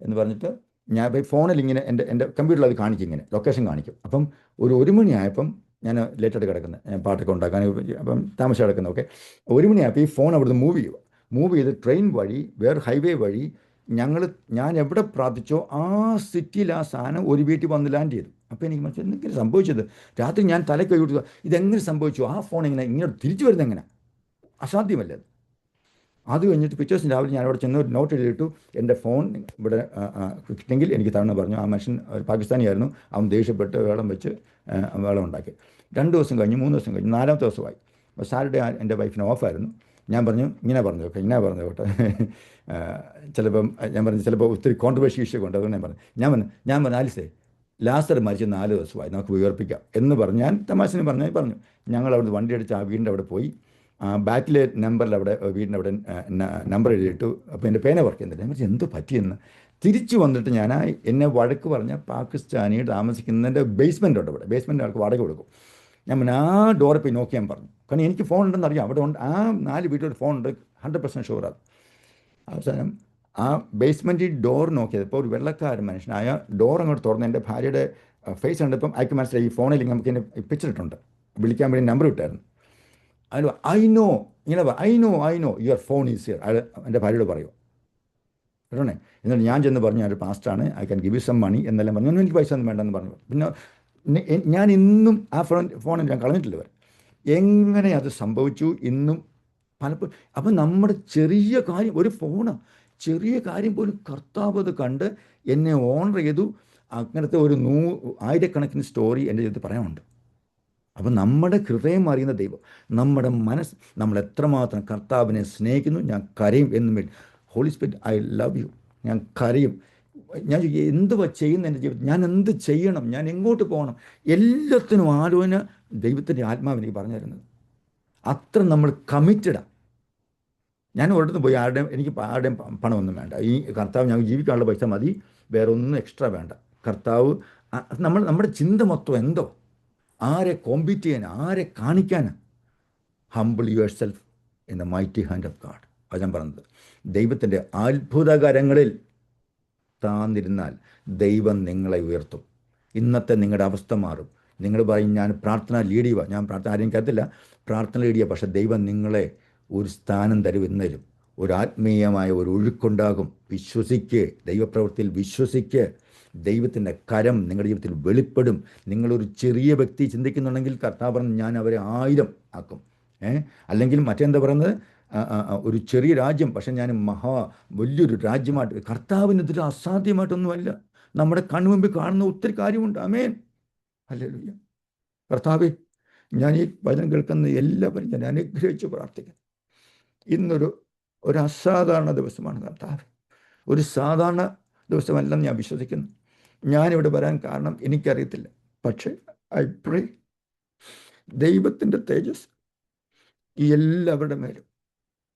എന്ന് പറഞ്ഞിട്ട് ഞാൻ പോയി ഫോണിൽ ഇങ്ങനെ എൻ്റെ കമ്പ്യൂട്ടറിൽ അത് കാണിക്കും, ഇങ്ങനെ ലൊക്കേഷൻ കാണിക്കും. അപ്പം ഒരു മണിയായപ്പം ഞാൻ ലേറ്റായിട്ട് കിടക്കുന്നത്, ഞാൻ പാട്ടൊക്കെ ഉണ്ടാക്കാൻ അപ്പം താമസം കിടക്കുന്നത്. ഓക്കെ, 1 മണിയായപ്പോൾ ഈ ഫോൺ അവിടുന്ന് മൂവ് ചെയ്ത് ട്രെയിൻ വഴി വേറെ ഹൈവേ വഴി ഞാൻ എവിടെ പ്രാർത്ഥിച്ചോ ആ സിറ്റിയിൽ ആ സാധനം ഒരു വീട്ടിൽ വന്ന് ലാൻഡ് ചെയ്തു. അപ്പോൾ എനിക്ക് മനസ്സിലായി എന്തെങ്കിലും സംഭവിച്ചത്. രാത്രി ഞാൻ തലയ്ക്ക് കൊടുക്കുക, ഇതെങ്ങനെ സംഭവിച്ചു, ആ ഫോൺ ഇങ്ങനെ തിരിച്ചു വരുന്നത് എങ്ങനെ? അസാധ്യമല്ലേ അത്. അത് കഴിഞ്ഞിട്ട് പിറ്റേ ദിവസം രാവിലെ ഞാൻ അവിടെ ചെന്ന് ഒരു നോട്ട് എഴുതിയിട്ടു, എൻ്റെ ഫോൺ ഇവിടെ കിട്ടിയെങ്കിൽ എനിക്ക് തരണം പറഞ്ഞു. ആ മനുഷ്യൻ ഒരു പാകിസ്ഥാനിയായിരുന്നു. അവൻ ദേഷ്യപ്പെട്ട് വേളം വെച്ച് വേളം ഉണ്ടാക്കി. 2 ദിവസം കഴിഞ്ഞ് 3 ദിവസം കഴിഞ്ഞ് 4ാമത്തെ ദിവസമായി. അപ്പോൾ സാറ്റർഡേ എൻ്റെ വൈഫിന് ഓഫായിരുന്നു. ഞാൻ പറഞ്ഞു ഇങ്ങനെ പറഞ്ഞു കേട്ടോ ചിലപ്പോൾ ഒത്തിരി കോൺട്രവേഴ്സി ഇഷ്യൂ കൊണ്ട് അതുകൊണ്ട് ഞാൻ പറഞ്ഞു ആലിസേ, ലാസർ മരിച്ച് 4 ദിവസമായി, നമുക്ക് ഉയർപ്പിക്കാം എന്ന് പറഞ്ഞു. ഞാൻ തമാശന് പറഞ്ഞു. ഞങ്ങൾ അവിടെ വണ്ടി അടിച്ച് ആ വീടിൻ്റെ അവിടെ പോയി, ബാക്കിലെ നമ്പറിൽ അവിടെ വീടിൻ്റെ അവിടെ നമ്പർ എഴുതിയിട്ടു. അപ്പോൾ എൻ്റെ പേന വർക്ക് ചെയ്യുന്നില്ല. ഞാൻ പറഞ്ഞു എന്തോ പറ്റിയെന്ന്. തിരിച്ചു വന്നിട്ട് ഞാൻ എന്നെ വഴക്ക് പറഞ്ഞ പാകിസ്ഥാനി താമസിക്കുന്നതിൻ്റെ ബേസ്മെൻ്റ് ഉണ്ട്, അവിടെ ബേസ്മെൻ്റ് ആൾക്ക് വാടക കൊടുക്കും. ഞാൻ പിന്നെ ആ ഡോറിൽ പോയി നോക്കിയാൻ പറഞ്ഞു. കാരണം എനിക്ക് ഫോൺ ഉണ്ടെന്ന് അറിയാം, അവിടെ ഉണ്ട്, ആ 4 വീട്ടിലൊരു ഫോൺ ഉണ്ട്, 100% ഷുവറാണ്. അവസാനം ആ ബേസ്മെൻറ്റിൽ ഡോർ നോക്കിയപ്പോൾ ഒരു വെള്ളക്കാരൻ മനുഷ്യൻ ആ ഡോർ അങ്ങോട്ട് തുറന്ന് എൻ്റെ ഭാര്യയുടെ ഫേസ് കണ്ടപ്പം അയക്ക് മനസ്സിലായി. ഈ ഫോണിൽ നമുക്ക് എൻ്റെ പിക്ചർ ഇട്ടുണ്ട്, വിളിക്കാൻ വേണ്ടി നമ്പർ ഇട്ടായിരുന്നു. അതിൽ I know your phone is here. അയാൾ എൻ്റെ ഭാര്യയോട് പറയുമോ കേട്ടോണേ. എന്നിട്ട് ഞാൻ ചെന്ന് പറഞ്ഞു, ഞാനൊരു പാസ്റ്റാണ്, I can give you some money എന്നെല്ലാം പറഞ്ഞു. എനിക്ക് പൈസ ഒന്നും വേണ്ടെന്ന് പറഞ്ഞു. പിന്നെ ഞാൻ ഇന്നും ആ ഫോണിൽ ഞാൻ കളഞ്ഞിട്ടില്ല വരെ. എങ്ങനെ അത് സംഭവിച്ചു ഇന്നും പലപ്പോഴും. അപ്പം നമ്മുടെ ചെറിയ കാര്യം, ഒരു ഫോണ്, ചെറിയ കാര്യം പോലും കർത്താവ് അത് കണ്ട് എന്നെ ഓണർ ചെയ്തു. അങ്ങനത്തെ ഒരു 1000കണക്കിന് സ്റ്റോറി എൻ്റെ ജീവിതത്തിൽ പറയാനുണ്ട്. അപ്പം നമ്മുടെ ഹൃദയം അറിയുന്ന ദൈവം, നമ്മുടെ മനസ്സ്, നമ്മൾ എത്രമാത്രം കർത്താവിനെ സ്നേഹിക്കുന്നു. ഞാൻ കരയും എന്നും holy spirit I love you, ഞാൻ കരയും. ഞാൻ എന്തുവാ ചെയ്യുന്ന എൻ്റെ ജീവിതത്തിൽ, ഞാൻ എന്ത് ചെയ്യണം, ഞാൻ എങ്ങോട്ട് പോകണം, എല്ലാത്തിനും ആലോചന ദൈവത്തിൻ്റെ ആത്മാവ് എനിക്ക് പറഞ്ഞു തരുന്നത്. അത്ര നമ്മൾ കമ്മിറ്റഡാണ്. ഞാൻ ഒരിടത്ത് പോയി എനിക്ക് ആരുടെയും പണമൊന്നും വേണ്ട. ഈ കർത്താവ് ഞങ്ങൾക്ക് ജീവിക്കാനുള്ള പൈസ മതി, വേറെ ഒന്നും എക്സ്ട്രാ വേണ്ട. കർത്താവ് നമ്മുടെ ചിന്ത മൊത്തം എന്തോ, ആരെ കോമ്പീറ്റ് ചെയ്യാൻ, ആരെ കാണിക്കാൻ. Humble your self in the mighty hand of God. അത് ഞാൻ പറഞ്ഞത്. ദൈവത്തിൻ്റെ അത്ഭുതകരങ്ങളിൽ താന്നിരുന്നാൽ ദൈവം നിങ്ങളെ ഉയർത്തും. ഇന്നത്തെ നിങ്ങളുടെ അവസ്ഥ മാറും. നിങ്ങൾ പറയും ഞാൻ പ്രാർത്ഥന ലീഡ് ചെയ്യുക, ഞാൻ പ്രാർത്ഥന ആരും കരുത്തില്ല, പ്രാർത്ഥന ലീഡ് ചെയ്യുക. പക്ഷേ ദൈവം നിങ്ങളെ ഒരു സ്ഥാനം തരും, എന്നരും ഒരു ആത്മീയമായ ഒരു ഒഴുക്കുണ്ടാകും. വിശ്വസിക്ക്, ദൈവപ്രവൃത്തിയിൽ വിശ്വസിക്ക്. ദൈവത്തിൻ്റെ കരം നിങ്ങളുടെ ജീവിതത്തിൽ വെളിപ്പെടും. നിങ്ങളൊരു ചെറിയ വ്യക്തി ചിന്തിക്കുന്നുണ്ടെങ്കിൽ കർത്താവ് പറഞ്ഞു ഞാൻ അവരെ 1000 ആക്കും. അല്ലെങ്കിൽ മറ്റെന്താ പറയുന്നത്, ഒരു ചെറിയ രാജ്യം, പക്ഷെ ഞാൻ വലിയൊരു രാജ്യമായിട്ട്. കർത്താവിനെതിരെ അസാധ്യമായിട്ടൊന്നുമല്ല. നമ്മുടെ കൺമുമ്പിൽ കാണുന്ന ഒത്തിരി കാര്യമുണ്ട്. ആമേൻ, ഹല്ലേലൂയ. കർത്താവേ, ഞാൻ ഈ വചനം കേൾക്കുന്ന എല്ലാവരും ഞാൻ അനുഗ്രഹിച്ച് പ്രാർത്ഥിക്കുന്നു. ഇന്നൊരു അസാധാരണ ദിവസമാണ് കർത്താവ്. ഒരു സാധാരണ ദിവസമല്ലെന്ന് ഞാൻ വിശ്വസിക്കുന്നു. ഞാനിവിടെ വരാൻ കാരണം എനിക്കറിയത്തില്ല, പക്ഷേ ഐ പ്രേ ദൈവത്തിൻ്റെ തേജസ് ഈ എല്ലാവരുടെ മേലും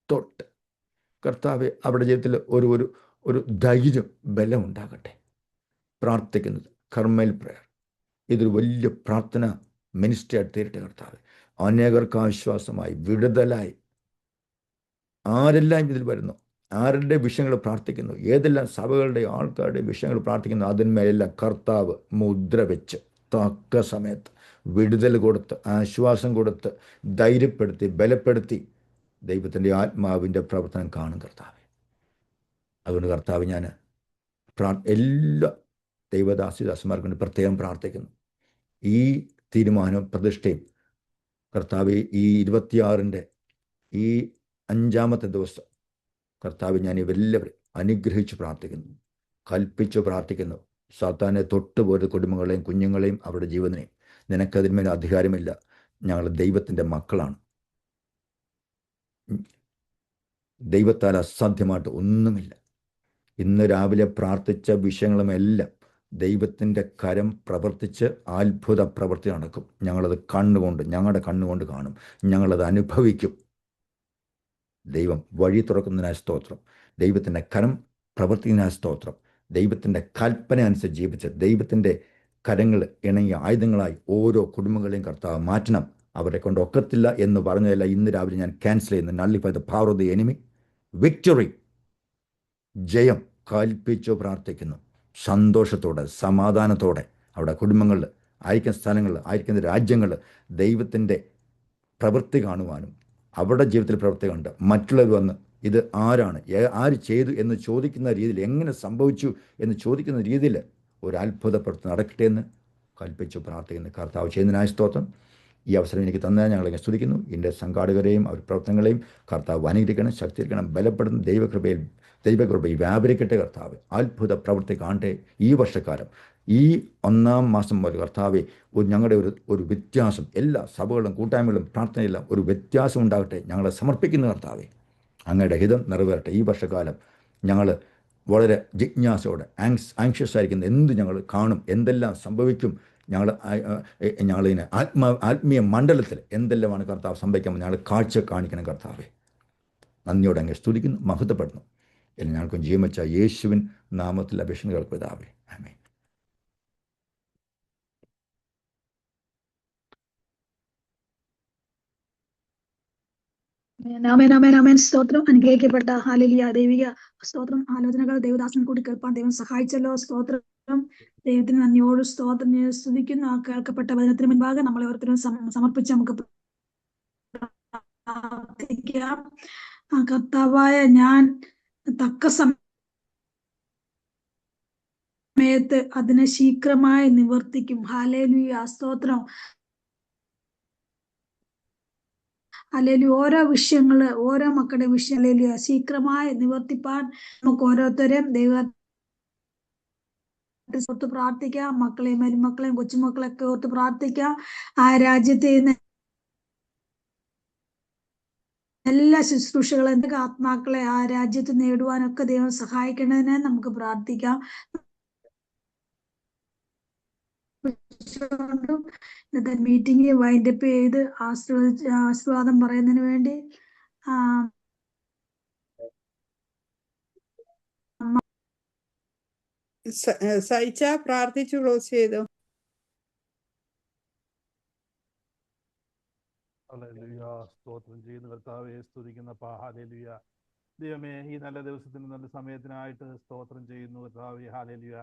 തൊട്ട് കർത്താവെ അവരുടെ ജീവിതത്തിൽ ഒരു ധൈര്യം, ബലം ഉണ്ടാകട്ടെ. പ്രാർത്ഥിക്കുന്നത് കർമ്മൽ പ്രയർ ഇതൊരു വലിയ പ്രാർത്ഥന മിനിസ്ട്രി ആയിട്ട് തീരട്ടെ കർത്താവ്. അനേകർക്ക് ആശ്വാസമായി, വിടുതലായി. ആരെല്ലാം ഇതിൽ വരുന്നു, ആരുടെ വിഷയങ്ങൾ പ്രാർത്ഥിക്കുന്നു, ഏതെല്ലാം സഭകളുടെ ആൾക്കാരുടെ വിഷയങ്ങൾ പ്രാർത്ഥിക്കുന്നു, അതിന്മേലെല്ലാം കർത്താവ് മുദ്ര വെച്ച് തക്ക സമയത്ത് വിടുതൽ കൊടുത്ത്, ആശ്വാസം കൊടുത്ത്, ധൈര്യപ്പെടുത്തി, ബലപ്പെടുത്തി ദൈവത്തിൻ്റെ ആത്മാവിൻ്റെ പ്രവർത്തനം കാണും കർത്താവ്. അതുകൊണ്ട് കർത്താവ്, ഞാൻ എല്ലാ ദൈവദാസിദാസന്മാർക്ക് വേണ്ടി പ്രത്യേകം പ്രാർത്ഥിക്കുന്നു. ഈ തീരുമാനവും പ്രതിഷ്ഠയും കർത്താവ് ഈ 26-ൻ്റെ ഈ 5-ാമത്തെ ദിവസം കർത്താവ് ഞാൻ ഇവരെല്ലാവരും അനുഗ്രഹിച്ച് പ്രാർത്ഥിക്കുന്നു, കൽപ്പിച്ച് പ്രാർത്ഥിക്കുന്നു. സാത്താനെ തൊട്ടുപോയ കുടുംബങ്ങളെയും കുഞ്ഞുങ്ങളെയും അവരുടെ ജീവനെയും നിനക്കതിന്മേൽ അധികാരമില്ല. ഞങ്ങൾ ദൈവത്തിൻ്റെ മക്കളാണ്. ദൈവത്താൽ അസാധ്യമായിട്ട് ഒന്നുമില്ല. ഇന്ന് രാവിലെ പ്രാർത്ഥിച്ച വിഷയങ്ങളുമെല്ലാം ദൈവത്തിൻ്റെ കരം പ്രവർത്തിച്ച് അത്ഭുത പ്രവൃത്തി നടക്കും. ഞങ്ങളത് ഞങ്ങളുടെ കണ്ണുകൊണ്ട് കാണും, ഞങ്ങളത് അനുഭവിക്കും. ദൈവം വഴി തുറക്കുന്നതിനായ സ്തോത്രം, ദൈവത്തിൻ്റെ കരം പ്രവർത്തിക്കുന്നതിനായ സ്തോത്രം. ദൈവത്തിൻ്റെ കൽപ്പന അനുസരിച്ച് ജീവിച്ച് ദൈവത്തിൻ്റെ കരങ്ങൾ ഇണങ്ങിയ ആയുധങ്ങളായി ഓരോ കുടുംബങ്ങളെയും കർത്താവ് മാറ്റണം. അവരെ കൊണ്ട് ഒക്കത്തില്ല എന്ന് പറഞ്ഞതല്ല ഇന്ന് രാവിലെ ഞാൻ ക്യാൻസൽ ചെയ്യുന്നു. Nullify the power of the enemy. Victory, ജയം കൽപ്പിച്ചു പ്രാർത്ഥിക്കുന്നു. സന്തോഷത്തോടെ, സമാധാനത്തോടെ അവിടെ കുടുംബങ്ങളിൽ, ആയിരിക്കുന്ന സ്ഥലങ്ങളിൽ, ആയിരിക്കുന്ന രാജ്യങ്ങളിൽ ദൈവത്തിൻ്റെ പ്രവൃത്തി കാണുവാനും അവരുടെ ജീവിതത്തിൽ പ്രവൃത്തി കണ്ട് മറ്റുള്ളവർ വന്ന് ഇത് ആരാണ്, ആര് ചെയ്തു എന്ന് ചോദിക്കുന്ന രീതിയിൽ, എങ്ങനെ സംഭവിച്ചു എന്ന് ചോദിക്കുന്ന രീതിയിൽ ഒരു അത്ഭുത പ്രവൃത്തി നടക്കട്ടെ എന്ന് കൽപ്പിച്ചു പ്രാർത്ഥിക്കുന്നു. കർത്താവ് ചെയ്യുന്നതിനായ സ്തോത്രം. ഈ അവസരം എനിക്ക് തന്നാൽ ഞങ്ങളെ സ്തുതിക്കുന്നു. എൻ്റെ സംഘാടകരെയും അവർ പ്രവർത്തനങ്ങളെയും കർത്താവ് അനുഗ്രഹിക്കണം, ശക്തീകരിക്കണം, ബലപ്പെടുന്ന ദൈവകൃപയിൽ വ്യാപരിക്കട്ടെ കർത്താവ്. അത്ഭുത പ്രവൃത്തി കാണട്ടെ ഈ വർഷക്കാലം. ഈ 1-ാം മാസം മുതൽ കർത്താവെ ഞങ്ങളുടെ ഒരു വ്യത്യാസം, എല്ലാ സഭകളും കൂട്ടായ്മകളും പ്രാർത്ഥനയെല്ലാം ഒരു വ്യത്യാസം ഉണ്ടാകട്ടെ. ഞങ്ങളെ സമർപ്പിക്കുന്ന കർത്താവെ, അങ്ങയുടെ ഹിതം നിറവേറട്ടെ. ഈ വർഷക്കാലം ഞങ്ങൾ വളരെ ജിജ്ഞാസയോടെ ആങ്ഷ്യസ് ആയിരിക്കുന്ന എന്ത് ഞങ്ങൾ കാണും, എന്തെല്ലാം സംഭവിക്കും, ഞങ്ങളിതിനെ ആത്മീയ മണ്ഡലത്തിൽ എന്തെല്ലാമാണ് കർത്താവ് സംഭവിക്കാമെന്ന് ഞങ്ങൾ കാഴ്ച കാണിക്കണം കർത്താവെ. നന്ദിയോടെ അങ്ങ് സ്തുതിക്കുന്നു, മഹത്വപ്പെടുന്നു. എല്ലാം ഞങ്ങൾക്കും ജീവൻ വെച്ച യേശുവിൻ നാമത്തിൽ അപേക്ഷ കേൾപ്പിതാവേ, ആമേൻ. സ്തോത്രം. അനുഗ്രഹിക്കപ്പെട്ട ഹല്ലേലൂയ ദൈവിക സ്തോത്രം ആലോചനകൾ ദൈവദാസൻ കൂടി കേൾപ്പാൻ ദൈവം സഹായിച്ചല്ലോ. സ്തോത്രം. ദൈവത്തിന് നന്ദിയോട് സ്തോത്രം സ്തുതിക്കുന്നു. ആ കേൾക്കപ്പെട്ട വചനത്തിന് മുൻപാകെ നമ്മളെ ഓരോരുത്തരും സമർപ്പിച്ച് നമുക്ക് പ്രാർത്ഥിക്കാം. കർത്താവായ ഞാൻ തക്ക സമയത്ത് അതിനെ ശീഘ്രമായി നിവർത്തിക്കും. ഹല്ലേലൂയ സ്തോത്രം. അല്ലെങ്കിൽ ഓരോ വിഷയങ്ങള്, ഓരോ മക്കളുടെ വിഷയം അല്ലെങ്കിൽ ശീഘ്രമായി നിവർത്തിപ്പാൻ നമുക്ക് ഓരോരുത്തരെയും ഓർത്ത് പ്രാർത്ഥിക്കാം. മക്കളെയും മരുമക്കളെയും കൊച്ചുമക്കളെയൊക്കെ ഓർത്ത് പ്രാർത്ഥിക്കാം. ആ രാജ്യത്തെ എല്ലാ ശുശ്രൂഷകളും, എന്തൊക്കെ ആത്മാക്കളെ ആ രാജ്യത്ത് നേടുവാനൊക്കെ ദൈവം സഹായിക്കണതിനെ നമുക്ക് പ്രാർത്ഥിക്കാം. പ്രാർത്ഥിച്ചുകൊണ്ടും ഇന്നത്തെ മീറ്റിംഗ് വൈൻഡപ്പ് ചെയ്ത് ആശീർവാദം പറയുന്നതിന് വേണ്ടി സഹിച്ച പ്രാർത്ഥിച്ചു ക്ലോസ് ചെയ്തു. സ്തോത്രം ചെയ്യുന്ന കർത്താവെ സ്തുതിക്കുന്ന ഹല്ലേലൂയ. ദൈവമേ, ഈ നല്ല ദിവസത്തിന് നല്ല സമയത്തിനായിട്ട് സ്തോത്രം ചെയ്യുന്നു കർത്താവെ. ഹല്ലേലൂയ.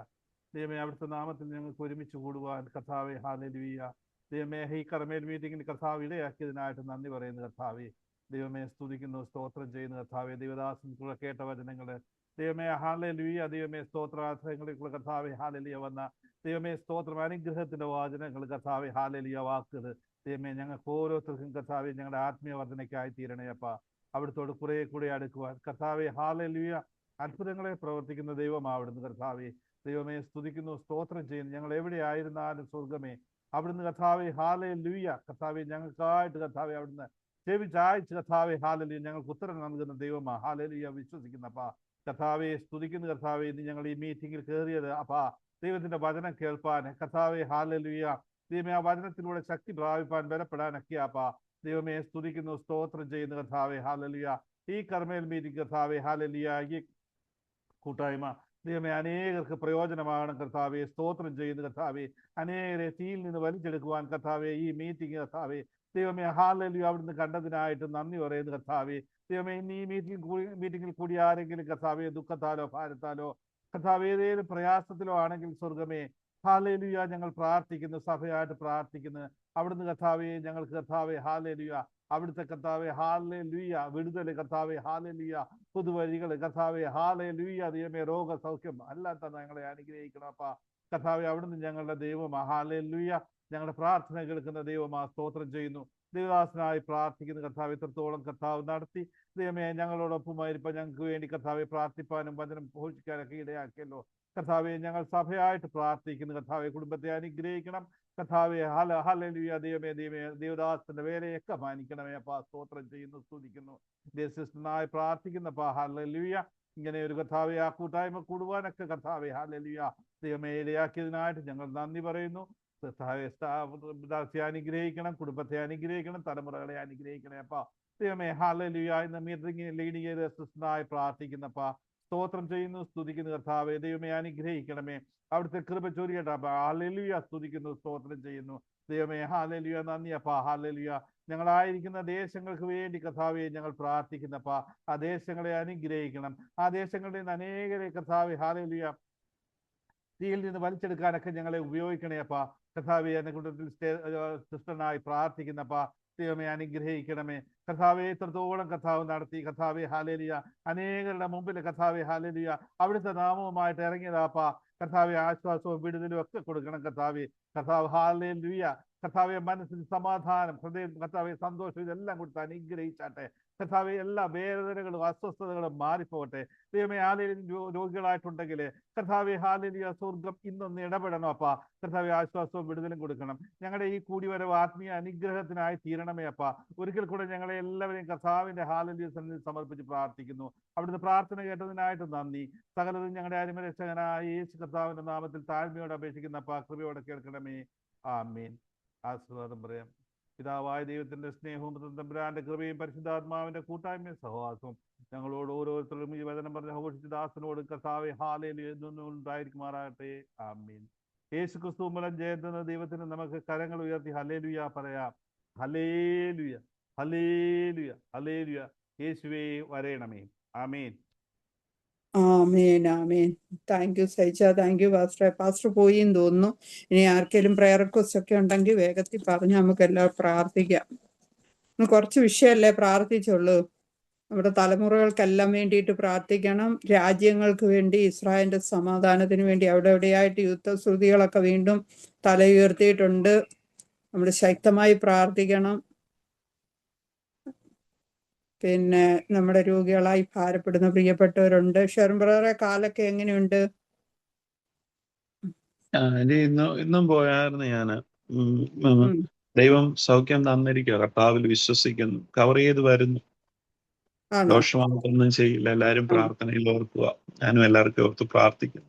ദൈവമേ, അവിടുത്തെ നാമത്തിൽ ഞങ്ങൾക്ക് ഒരുമിച്ച് കൂടുവാൻ കർത്താവെ. ഹല്ലേലൂയ. ദൈവമേ, ഈ കർമ്മേൽ മീറ്റിംഗിന് കർത്താവ് ഇടയാക്കിയതിനായിട്ട് നന്ദി പറയുന്നു കർത്താവെ. ദൈവമേ, സ്തുതിക്കുന്നു സ്തോത്രം ചെയ്യുന്ന കർത്താവെ. ദൈവദാസൻ കേട്ട വചനങ്ങള് ദൈവമേ ഹല്ലേലൂയ. ദൈവമേ, സ്തോത്രാർത്ഥങ്ങളിലുള്ള കർത്താവെ. ഹല്ലേലൂയ. വന്ന ദൈവമേ സ്തോത്രം അനുഗ്രഹത്തിന്റെ വാചനങ്ങൾ കർത്താവെ. ഹല്ലേലൂയ. വാക്കുകൾ ദൈവമേ ഞങ്ങൾക്ക് ഓരോരുത്തർക്കും കർത്താവെ ഞങ്ങളുടെ ആത്മീയ വർധനയ്ക്കായി തീരണേ അപ്പ. അവിടുത്തോട് കുറെ കൂടെ അടുക്കുവാൻ കർത്താവെ. ഹല്ലേലൂയ. അത്ഭുതങ്ങളെ പ്രവർത്തിക്കുന്ന ദൈവമാവിടുന്ന് കർത്താവെ. ദൈവമേ, സ്തുതിക്കുന്നു സ്തോത്രം ചെയ്യുന്നു. ഞങ്ങൾ എവിടെയായിരുന്നാലും സ്വർഗമേ അവിടുന്ന് കർത്താവെ. ഹല്ലേലൂയ. കർത്താവെ, ഞങ്ങൾക്കായിട്ട് കർത്താവെ അവിടുന്ന് ചെവിചായ്ച്ച് കർത്താവെ. ഹല്ലേലൂയ. ഞങ്ങൾക്ക് ഉത്തരം നൽകുന്ന ദൈവമാ. ഹല്ലേലൂയ. വിശ്വസിക്കുന്നപ്പ കർത്താവെ. സ്തുതിക്കുന്ന കർത്താവെ. ഇന്ന് ഞങ്ങൾ ഈ മീറ്റിംഗിൽ കയറിയത് അപ്പാ ദൈവത്തിന്റെ വചനം കേൾപ്പാൻ കർത്താവെ. ഹല്ലേലൂയ. ദൈവമേ, ആ വചനത്തിലൂടെ ശക്തി പ്രാപിപ്പാൻ ബലപ്പെടാനൊക്കെ അപ്പാ ദൈവമേ സ്തുതിക്കുന്നു സ്തോത്രം ചെയ്യുന്ന കർത്താവെ. ഹല്ലേലൂയ. ഈ കർമ്മേൽ മീറ്റിംഗ് കർത്താവെ. ഹല്ലേലൂയ. ഈ കൂട്ടായ്മ ദൈവമേ അനേകർക്ക് പ്രയോജനമാണ് കർത്താവെ. സ്തോത്രം ചെയ്യുന്ന കർത്താവെ. അനേകരെ തീയിൽ നിന്ന് വലിച്ചെടുക്കുവാൻ കർത്താവെ ഈ മീറ്റിംഗ് കർത്താവെ. ദൈവമേ ഹല്ലേലൂയ. അവിടുന്ന് കണ്ടതിനായിട്ട് നന്ദി പറയുന്ന കർത്താവെ. ദൈവമേ, ഇന്ന് ഈ മീറ്റിംഗിൽ കൂടി ആരെങ്കിലും കർത്താവെ ദുഃഖത്താലോ ഭാരത്താലോ കർത്താവെ ഏതെങ്കിലും പ്രയാസത്തിലോ ആണെങ്കിൽ സ്വർഗമേ ഹല്ലേലൂയ ഞങ്ങൾ പ്രാർത്ഥിക്കുന്നു. സഭയായിട്ട് പ്രാർത്ഥിക്കുന്നു അവിടുന്ന് കർത്താവെ. ഞങ്ങൾക്ക് കർത്താവെ ഹല്ലേലൂയ അവിടുത്തെ കർത്താവെ. ഹല്ലേലൂയ. വിടുതൽ കർത്താവെ. ഹല്ലേലൂയ. പുതുവഴികൾ കർത്താവെ. ഹല്ലേലൂയ. ദൈവമേ, രോഗസൗഖ്യം അല്ലാത്ത ഞങ്ങളെ അനുഗ്രഹിക്കണം അപ്പ കർത്താവെ. അവിടുന്ന് ഞങ്ങളുടെ ദൈവമാ. ഹല്ലേലൂയ. ഞങ്ങളുടെ പ്രാർത്ഥന കേൾക്കുന്ന ദൈവമാ. സ്തോത്രം ചെയ്യുന്നു. ദൈവദാസനായി പ്രാർത്ഥിക്കുന്ന കർത്താവ് എത്രത്തോളം കർത്താവ് നടത്തി ദൈവമേ ഞങ്ങളോടൊപ്പമായിരിക്കും. ഞങ്ങൾക്ക് വേണ്ടി കർത്താവെ പ്രാർത്ഥിപ്പാനും വചനം ഘോഷിക്കാനൊക്കെ ഇടയാക്കിയല്ലോ കർത്താവെ. ഞങ്ങൾ സഭയായിട്ട് പ്രാർത്ഥിക്കുന്ന കർത്താവെ. കുടുംബത്തെ അനുഗ്രഹിക്കണം കർത്താവെ. ഹല്ലേലൂയ. ദൈവമേ ദൈവദാസന്റെ വേലയൊക്കെ മാനിക്കണമേ അപ്പാ. സ്തോത്രം ചെയ്യുന്നു സ്തുതിക്കുന്നു. ദേശനായി പ്രാർത്ഥിക്കുന്നപ്പാ. ഹല്ലേലൂയ. ഇങ്ങനെ ഒരു കർത്താവെ ആ കൂട്ടായ്മ കൂടുവാനൊക്കെ കർത്താവെ. ഹല്ലേലൂയ. ദൈവമേ ഇടയാക്കിയതിനായിട്ട് ഞങ്ങൾ നന്ദി പറയുന്നു. അനുഗ്രഹിക്കണം, കുടുംബത്തെ അനുഗ്രഹിക്കണം, തലമുറകളെ അനുഗ്രഹിക്കണേ അപ്പാ. ദൈവമേ ഹല്ലേലൂയ. ഇന്ന് മീറ്റിംഗ് ലീഡ് ചെയ്ത് സിസ്റ്ററായി പ്രാർത്ഥിക്കുന്നപ്പാ. സ്തോത്രം ചെയ്യുന്നു സ്തുതിക്കുന്നു കർത്താവെ. ദൈവമേ അനുഗ്രഹിക്കണമേ. അവിടുത്തെ കൃപ ചൊരിയട്ടപ്പാ. ഹല്ലേലൂയ. സ്തുതിക്കുന്നു സ്തോത്രം ചെയ്യുന്നു ദൈവമേ. ഹല്ലേലൂയ. നന്ദി അപ്പാ. ഹല്ലേലൂയ. ഞങ്ങളായിരിക്കുന്ന ദേശങ്ങൾക്ക് വേണ്ടി കർത്താവെ ഞങ്ങൾ പ്രാർത്ഥിക്കുന്നപ്പാ. ആ ദേശങ്ങളെ അനുഗ്രഹിക്കണം. ആ ദേശങ്ങളിൽ നിന്ന് അനേകരെ കർത്താവെ. ഹല്ലേലൂയ. തീയിൽ നിന്ന് വലിച്ചെടുക്കാനൊക്കെ ഞങ്ങളെ ഉപയോഗിക്കണേ അപ്പാ കർത്താവെ. എന്നെ കൂട്ടത്തിൽ സിസ്റ്ററിനായി പ്രാർത്ഥിക്കുന്നപ്പാ. ദൈവമേ അനുഗ്രഹിക്കണമേ കർത്താവെ. എത്രത്തോളം കർത്താവ് നടത്തി കർത്താവെ. ഹല്ലേലൂയ. അനേകരുടെ മുമ്പിൽ കർത്താവെ. ഹല്ലേലൂയ. അവിടുത്തെ നാമവുമായിട്ട് ഇറങ്ങിയതാപ്പാ കർത്താവെ. ആശ്വാസവും വിടുതലും ഒക്കെ കൊടുക്കണം കർത്താവെ. കർത്താവ് ഹല്ലേലൂയ. കർത്താവെ മനസ്സിന് സമാധാനം, ഹൃദയം കർത്താവെ സന്തോഷം ഇതെല്ലാം കൊടുത്ത് അനുഗ്രഹിച്ചാട്ടെ കർത്താവെ. എല്ലാ വേദനകളും അസ്വസ്ഥതകളും മാറിപ്പോകട്ടെ ദൈവമേ. ആരെങ്കിലും രോഗികളായിട്ടുണ്ടെങ്കിൽ കർത്താവെ ഹല്ലേലൂയ സ്വർഗം ഇന്നൊന്ന് ഇടപെടണം അപ്പാ കർത്താവെ. ആശ്വാസവും വിടുതലും കൊടുക്കണം. ഞങ്ങളുടെ ഈ കൂടിവരവ് ആത്മീയ അനുഗ്രഹത്തിനായി തീരണമേ അപ്പാ. ഒരിക്കൽ കൂടെ ഞങ്ങളെ എല്ലാവരെയും കർത്താവിന്റെ ഹല്ലേലൂയ സന്നിധിയിൽ സമർപ്പിച്ച് പ്രാർത്ഥിക്കുന്നു. അവിടുന്ന് പ്രാർത്ഥന കേട്ടതിനായിട്ട് നന്ദി. സകലതും ഞങ്ങളുടെ അരുമരക്ഷകനായ യേശു കർത്താവിന്റെ നാമത്തിൽ താഴ്മയോടെ അപേക്ഷിക്കുന്ന അപ്പാ. കൃപയോടെ കേൾക്കണമേ. ആമേൻ. ആശീർവാദം പറയാം. പിതാവായ ദൈവത്തിന്റെ സ്നേഹവും തമ്പുരാന്റെ കൃപയും പരിശുദ്ധാത്മാവിന്റെ കൂട്ടായ്മയും സഹവാസവും ഞങ്ങളോട് ഓരോരുത്തരും ഈ വചനം പറഞ്ഞ് ആഘോഷിച്ച ദാസനോട് കർത്താവെ ഹല്ലേലൂയ എന്നും ഉണ്ടായിരിക്കുമാറാകട്ടെ. ആമേൻ. യേശു ക്രിസ്തു മൂലം ജയത്തുന്ന ദൈവത്തിന് നമുക്ക് കരങ്ങൾ ഉയർത്തി ഹല്ലേലൂയ പറയാം. ഹല്ലേലൂയ ഹല്ലേലൂയ ഹല്ലേലൂയ. യേശുവേ വരേണമേ. ആമേൻ. ആമേൻ ആമേൻ. Thank you Saija. Thank you pastor. Pastor പോയി എന്ന് തോന്നുന്നു. ഇനി ആർക്കെങ്കിലും പ്രയർ റിക്വസ്റ്റ് ഒക്കെ ഉണ്ടെങ്കിൽ വേഗത്തിൽ പറഞ്ഞ് നമുക്ക് എല്ലാം പ്രാർത്ഥിക്കാം. കുറച്ച് വിഷയമല്ലേ പ്രാർത്ഥിച്ചുള്ളൂ. നമ്മുടെ തലമുറകൾക്കെല്ലാം വേണ്ടിയിട്ട് പ്രാർത്ഥിക്കണം. രാജ്യങ്ങൾക്ക് വേണ്ടി, ഇസ്രായേലിന്റെ സമാധാനത്തിന് വേണ്ടി അവിടെ എവിടെയായിട്ട് യുദ്ധശ്രുതികളൊക്കെ വീണ്ടും തല ഉയർത്തിയിട്ടുണ്ട്. നമ്മൾ ശക്തമായി പ്രാർത്ഥിക്കണം. പിന്നെ നമ്മുടെ രോഗികളായി ഭാരപ്പെടുന്ന പ്രിയപ്പെട്ടവരുണ്ട്. ഷെറിൻ ബ്രദറെ കാലൊക്കെ എങ്ങനെയുണ്ട്? ഇന്നും പോയായിരുന്നു ഞാന്. ദൈവം സൗഖ്യം തന്നിരിക്കുക. കർത്താവിൽ വിശ്വസിക്കുന്നു. കവർ ചെയ്ത് വരുന്നു. ദോഷമായിട്ടൊന്നും ചെയ്യില്ല. എല്ലാവരും പ്രാർത്ഥനയിൽ ഓർക്കുക. ഞാനും എല്ലാവർക്കും ഓർത്ത് പ്രാർത്ഥിക്കുന്നു.